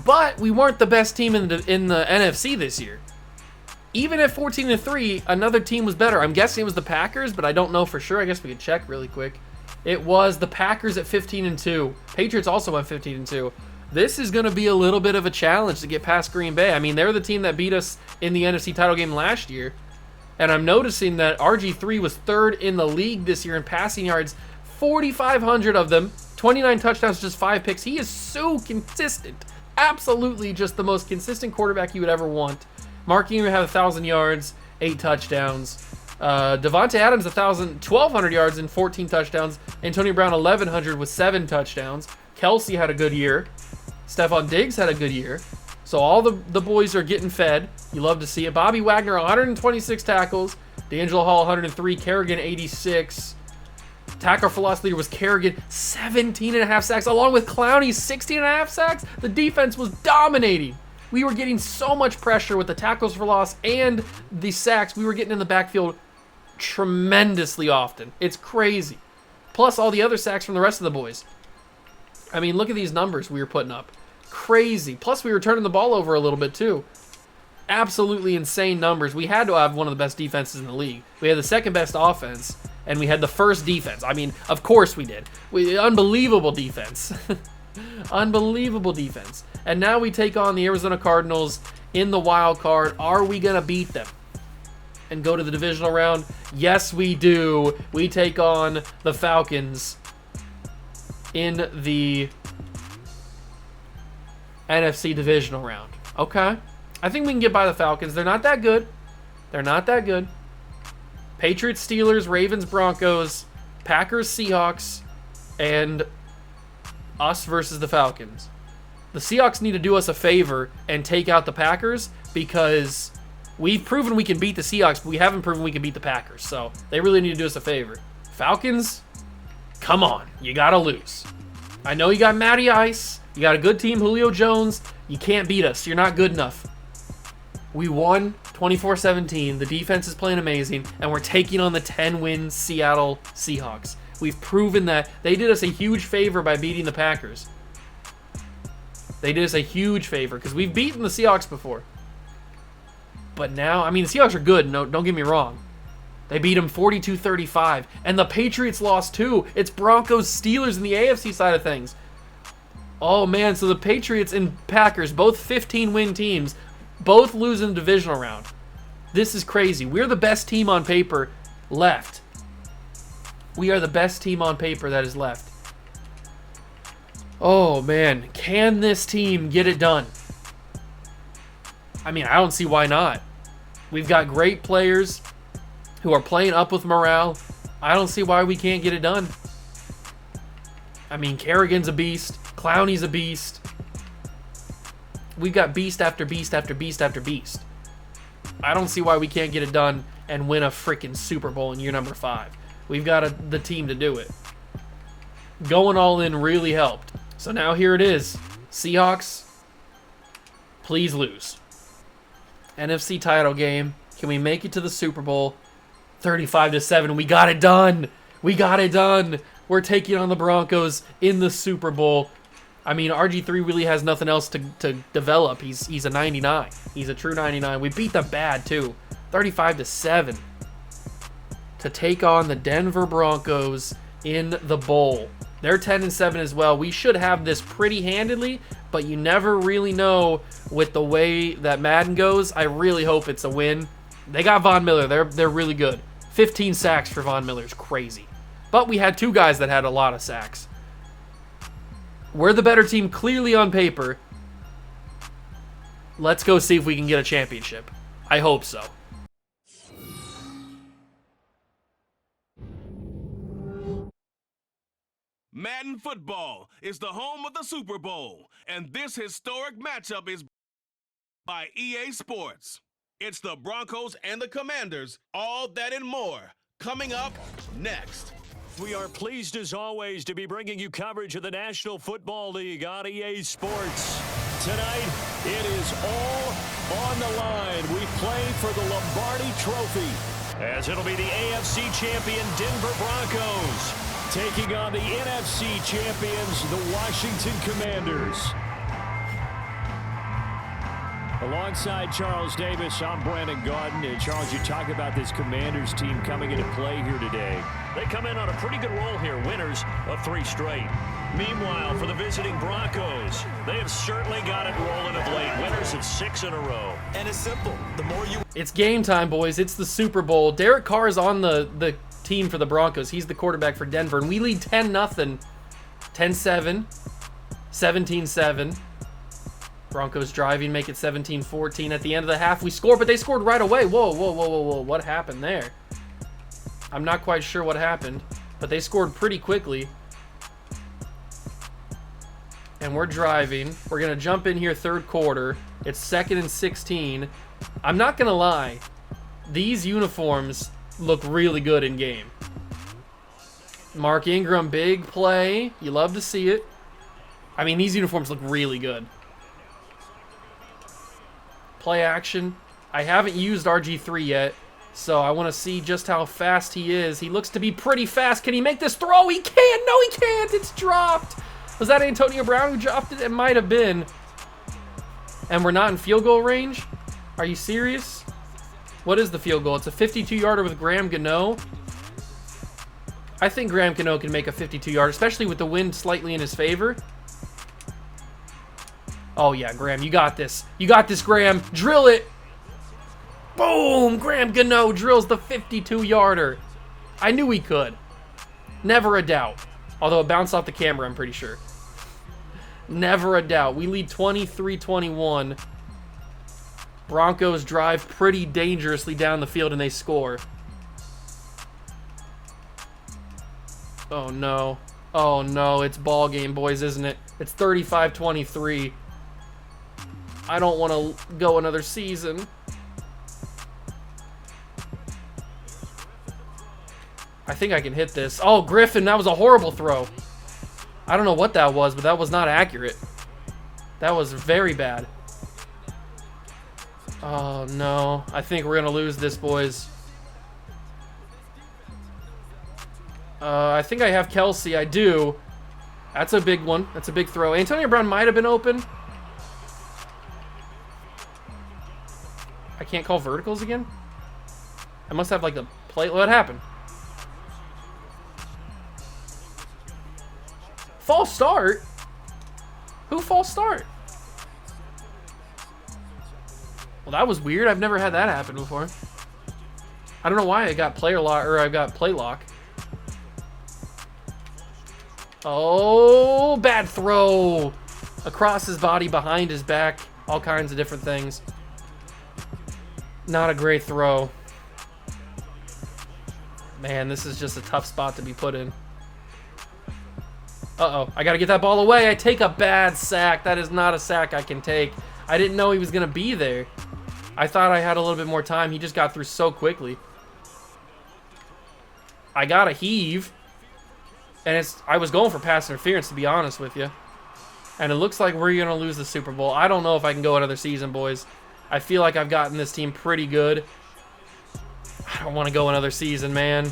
But we weren't the best team in the NFC this year. Even at 14-3, another team was better. I'm guessing it was the Packers, but I don't know for sure. I guess we could check really quick. It was the Packers at 15-2. Patriots also went 15-2. This is going to be a little bit of a challenge to get past Green Bay. I mean, they're the team that beat us in the NFC title game last year. And I'm noticing that RG3 was 3rd in the league this year in passing yards. 4,500 of them. 29 touchdowns, just 5 picks. He is so consistent. Absolutely just the most consistent quarterback you would ever want. Mark Ingram had 1,000 yards, 8 touchdowns. Devontae Adams, 1,200 yards and 14 touchdowns. Antonio Brown, 1,100 with 7 touchdowns. Kelsey had a good year. Stephon Diggs had a good year. So all the boys are getting fed. You love to see it. Bobby Wagner, 126 tackles. D'Angelo Hall, 103. Kerrigan, 86. Tackle for loss leader was Kerrigan, 17.5 sacks, along with Clowney, 16.5 sacks. The defense was dominating. We were getting so much pressure with the tackles for loss and the sacks. We were getting in the backfield tremendously often. It's crazy. Plus all the other sacks from the rest of the boys. I mean, look at these numbers we were putting up. Crazy. Plus we were turning the ball over a little bit too. Absolutely insane numbers. We had to have one of the best defenses in the league. We had the second best offense, and we had the first defense. I mean, of course we did. Unbelievable defense. Unbelievable defense. And now we take on the Arizona Cardinals in the wild card. Are we going to beat them and go to the divisional round? Yes, we do. We take on the Falcons in the NFC divisional round. Okay. I think we can get by the Falcons. They're not that good. They're not that good. Patriots, Steelers, Ravens, Broncos, Packers, Seahawks, and us versus the Falcons. The Seahawks need to do us a favor and take out the Packers because we've proven we can beat the Seahawks, but we haven't proven we can beat the Packers. So they really need to do us a favor. Falcons, come on. You got to lose. I know you got Matty Ice. You got a good team, Julio Jones. You can't beat us. You're not good enough. We won 24-17. The defense is playing amazing, and we're taking on the 10-win Seattle Seahawks. We've proven that they did us a huge favor by beating the Packers. They did us a huge favor because we've beaten the Seahawks before. But now, I mean, the Seahawks are good. No, don't get me wrong. They beat them 42-35, and the Patriots lost too. It's Broncos, Steelers in the AFC side of things. Oh man, so the Patriots and Packers, both 15-win teams, both lose in the divisional round. This is crazy. We're the best team on paper left. We are the best team on paper that is left. Oh man, can this team get it done? I mean, I don't see why not. We've got great players who are playing up with morale. I don't see why we can't get it done. I mean, Kerrigan's a beast. Clowney's a beast. We've got beast after beast after beast after beast. I don't see why we can't get it done and win a freaking Super Bowl in year number 5. We've got the team to do it. Going all in really helped. So now here it is. Seahawks, please lose. NFC title game. Can we make it to the Super Bowl? 35-7. We got it done. We got it done. We're taking on the Broncos in the Super Bowl. I mean, RG3 really has nothing else to develop. He's a 99. He's a true 99. We beat them bad, too. 35-7. To take on the Denver Broncos in the bowl. They're 10-7 as well. We should have this pretty handedly, but you never really know with the way that Madden goes. I really hope it's a win. They got Von Miller. They're really good. 15 sacks for Von Miller is crazy. But we had 2 guys that had a lot of sacks. We're the better team clearly on paper. Let's go see if we can get a championship. I hope so. Madden football is the home of the Super Bowl, and this historic matchup is by EA Sports. It's the Broncos and the Commanders, all that and more, coming up next. We are pleased, as always, to be bringing you coverage of the National Football League on EA Sports. Tonight, it is all on the line. We play for the Lombardi Trophy, as it'll be the AFC champion Denver Broncos taking on the NFC champions, the Washington Commanders. Alongside Charles Davis, I'm Brandon Gaudin. And Charles, you talk about this Commanders team coming into play here today. They come in on a pretty good roll here, winners of 3 straight. Meanwhile, for the visiting Broncos, they have certainly got it rolling of late, winners of 6 in a row. And it's simple. The more you... It's game time, boys. It's the Super Bowl. Derek Carr is on the team for the Broncos. He's the quarterback for Denver, and we lead 10-0, 10-7, 17-7. Broncos driving, make it 17-14. At the end of the half, we score, but they scored right away. Whoa. What happened there? I'm not quite sure what happened, but they scored pretty quickly. And we're driving. We're going to jump in here third quarter. It's 2nd and 16. I'm not going to lie. These uniforms look really good in game. Mark Ingram, big play. You love to see it. I mean, these uniforms look really good. Play action. I haven't used RG3 yet, so I want to see just how fast he is. He looks to be pretty fast. Can he make this throw? He can! No, he can't! It's dropped! Was that Antonio Brown who dropped it? It might have been. And we're not in field goal range? Are you serious? What is the field goal? It's a 52-yarder with Graham Gano. I think Graham Gano can make a 52-yarder, especially with the wind slightly in his favor. Oh, yeah, Graham, you got this. You got this, Graham. Drill it. Boom! Graham Gano drills the 52-yarder. I knew he could. Never a doubt. Although it bounced off the camera, I'm pretty sure. Never a doubt. We lead 23-21. Broncos drive pretty dangerously down the field, and they score. Oh, no. Oh, no. It's ball game, boys, isn't it? It's 35-23. I don't want to go another season. I think I can hit this. Oh, Griffin, that was a horrible throw. I don't know what that was, but that was not accurate. That was very bad. Oh, no. I think we're going to lose this, boys. I think I have Kelsey. I do. That's a big one. That's a big throw. Antonio Brown might have been open. I can't call verticals again? I must have, like, the play. What happened? False start? Who false start? Well, that was weird. I've never had that happen before. I don't know why I got player lock, or I got play lock. Oh, bad throw. Across his body, behind his back, all kinds of different things. Not a great throw. Man, this is just a tough spot to be put in. Uh-oh, I gotta get that ball away. I take a bad sack. That is not a sack I can take. I didn't know he was gonna be there. I thought I had a little bit more time. He just got through so quickly. I gotta heave. And I was going for pass interference, to be honest with you. And it looks like we're gonna lose the Super Bowl. I don't know if I can go another season, boys. I feel like I've gotten this team pretty good. I don't want to go another season, man.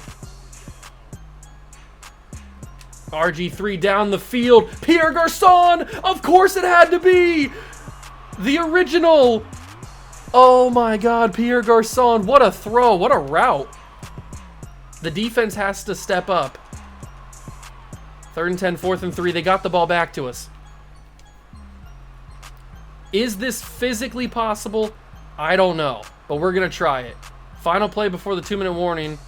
RG3 down the field. Pierre Garçon! Of course it had to be! The original! Oh my god, Pierre Garçon. What a throw. What a route. The defense has to step up. 3rd and 10, 4th and 3. They got the ball back to us. Is this physically possible? I don't know, but we're going to try it. Final play before the 2-minute warning.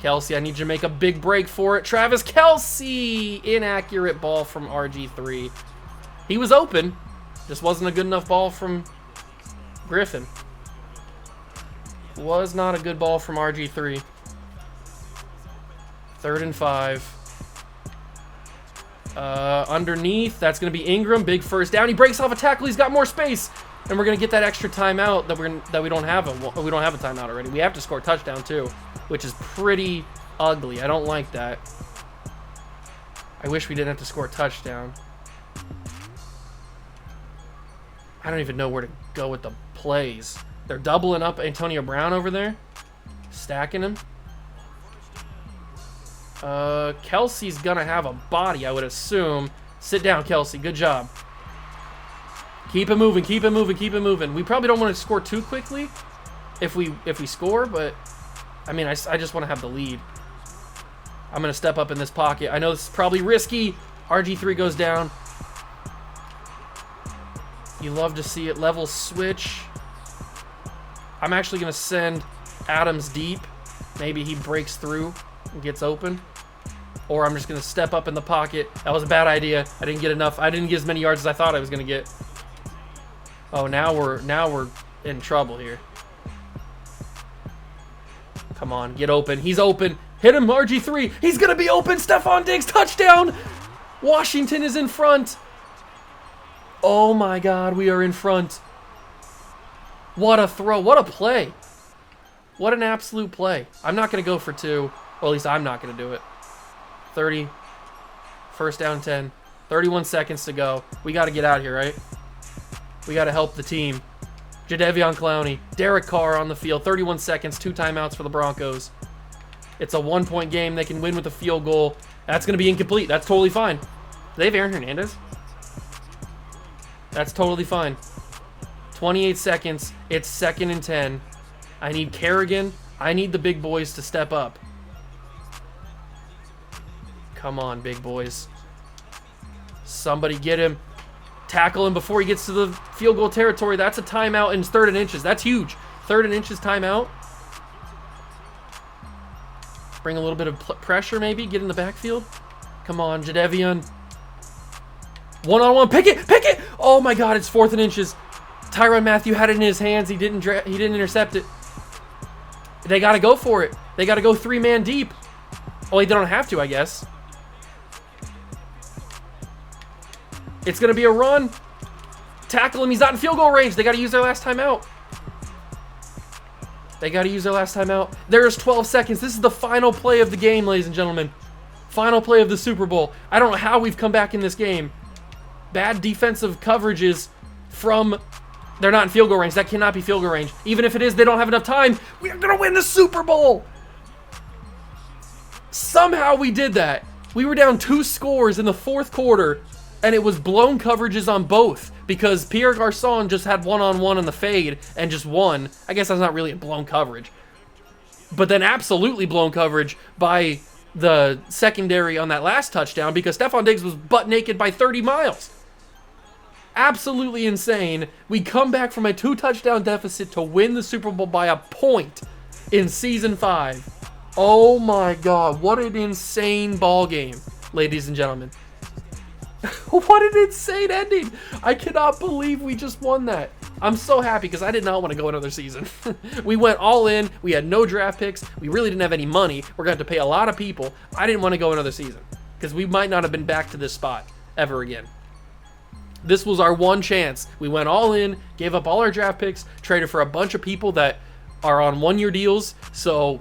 Kelsey, I need you to make a big break for it. Travis Kelsey! Inaccurate ball from RG3. He was open. Just wasn't a good enough ball from Griffin. Was not a good ball from RG3. 3rd and 5. Underneath, that's going to be Ingram. Big first down. He breaks off a tackle. He's got more space. And we're going to get that extra timeout that we don't have a timeout already. We have to score a touchdown too, which is pretty ugly. I don't like that. I wish we didn't have to score a touchdown. I don't even know where to go with the plays. They're doubling up Antonio Brown over there. Stacking him. Kelsey's gonna have a body, I would assume. Sit down, Kelsey. Good job. Keep it moving, keep it moving, keep it moving. We probably don't want to score too quickly if we score, but I mean, I just want to have the lead. I'm gonna step up in this pocket. I know this is probably risky. RG3 goes down. You love to see it. Level switch. I'm actually gonna send Adams deep. Maybe he breaks through and gets open. Or I'm just going to step up in the pocket. That was a bad idea. I didn't get enough. I didn't get as many yards as I thought I was going to get. Oh, now we're in trouble here. Come on, get open. He's open. Hit him, RG3. He's going to be open. Stephon Diggs, touchdown. Washington is in front. Oh my God, we are in front. What a throw. What a play. What an absolute play. I'm not going to go for 2. Or at least I'm not going to do it. 30. First down 10. 31 seconds to go. We got to get out here, right? We got to help the team. Jadeveon Clowney. Derek Carr on the field. 31 seconds. 2 timeouts for the Broncos. It's a 1-point game. They can win with a field goal. That's going to be incomplete. That's totally fine. Do they have Aaron Hernandez? That's totally fine. 28 seconds. It's 2nd and 10. I need Kerrigan. I need the big boys to step up. Come on, big boys. Somebody get him. Tackle him before he gets to the field goal territory. That's a timeout, and it's 3rd and inches. That's huge. 3rd and inches timeout. Bring a little bit of pressure, maybe. Get in the backfield. Come on, Jadeveon. One-on-one. Pick it. Oh, my God. It's 4th and inches. Tyrann Mathieu had it in his hands. He didn't intercept it. They got to go for it. They got to go 3-man deep. Oh, they don't have to, I guess. It's going to be a run. Tackle him. He's not in field goal range. They got to use their last timeout. There's 12 seconds. This is the final play of the game, ladies and gentlemen. Final play of the Super Bowl. I don't know how we've come back in this game. Bad defensive coverages from... They're not in field goal range. That cannot be field goal range. Even if it is, they don't have enough time. We're going to win the Super Bowl. Somehow we did that. We were down 2 scores in the 4th quarter, and it was blown coverages on both because Pierre Garçon just had one-on-one on the fade and just won. I guess that's not really a blown coverage. But then absolutely blown coverage by the secondary on that last touchdown because Stephon Diggs was butt naked by 30 miles. Absolutely insane. We come back from a 2-touchdown deficit to win the Super Bowl by a point in Season 5. Oh my God, what an insane ball game, ladies and gentlemen. What an insane ending. I cannot believe we just won that. I'm so happy because I did not want to go another season. We went all in. We had no draft picks. We really didn't have any money. We're going to have to pay a lot of people. I didn't want to go another season because we might not have been back to this spot ever again. This was our one chance. We went all in, gave up all our draft picks, traded for a bunch of people that are on 1-year deals. So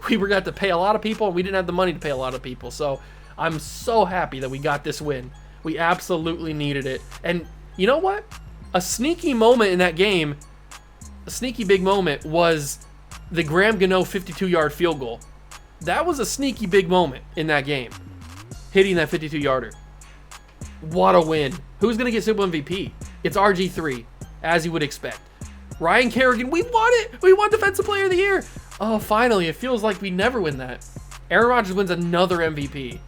we were going to have to pay a lot of people, and we didn't have the money to pay a lot of people. So I'm so happy that we got this win. We absolutely needed it. And you know what? A sneaky moment in that game, a sneaky big moment, was the Graham Gano 52-yard field goal. That was a sneaky big moment in that game, hitting that 52-yarder. What a win. Who's going to get Super Bowl MVP? It's RG3, as you would expect. Ryan Kerrigan, we won it. We won Defensive Player of the Year. Oh, finally. It feels like we never win that. Aaron Rodgers wins another MVP.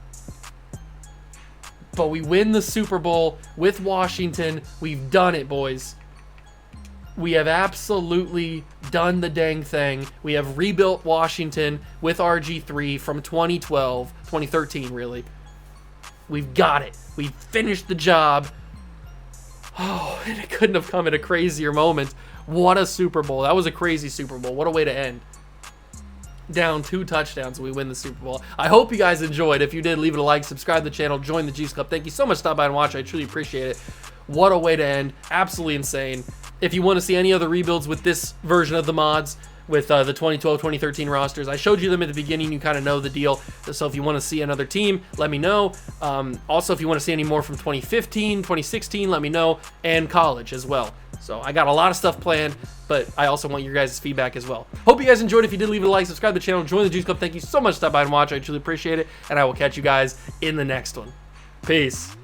But we win the Super Bowl with Washington. We've done it, boys. We have absolutely done the dang thing. We have rebuilt Washington with RG3 from 2013, really. We've got it. We finished the job. Oh, and it couldn't have come at a crazier moment. What a Super Bowl. That was a crazy Super Bowl. What a way to end. Down 2 touchdowns and we win the Super Bowl. I hope you guys enjoyed. If you did, leave it a like, subscribe to the channel, join the Juice Club. Thank you so much for stopping by and watching. I truly appreciate it. What a way to end. Absolutely insane. If you want to see any other rebuilds with this version of the mods, with the 2012, 2013 rosters, I showed you them at the beginning. You kind of know the deal. So if you want to see another team, let me know. Also, if you want to see any more from 2015, 2016, let me know. And college as well. So I got a lot of stuff planned, but I also want your guys' feedback as well. Hope you guys enjoyed. If you did, leave it a like, subscribe to the channel, join the Juice Club. Thank you so much for stopping by and watching. I truly appreciate it. And I will catch you guys in the next one. Peace.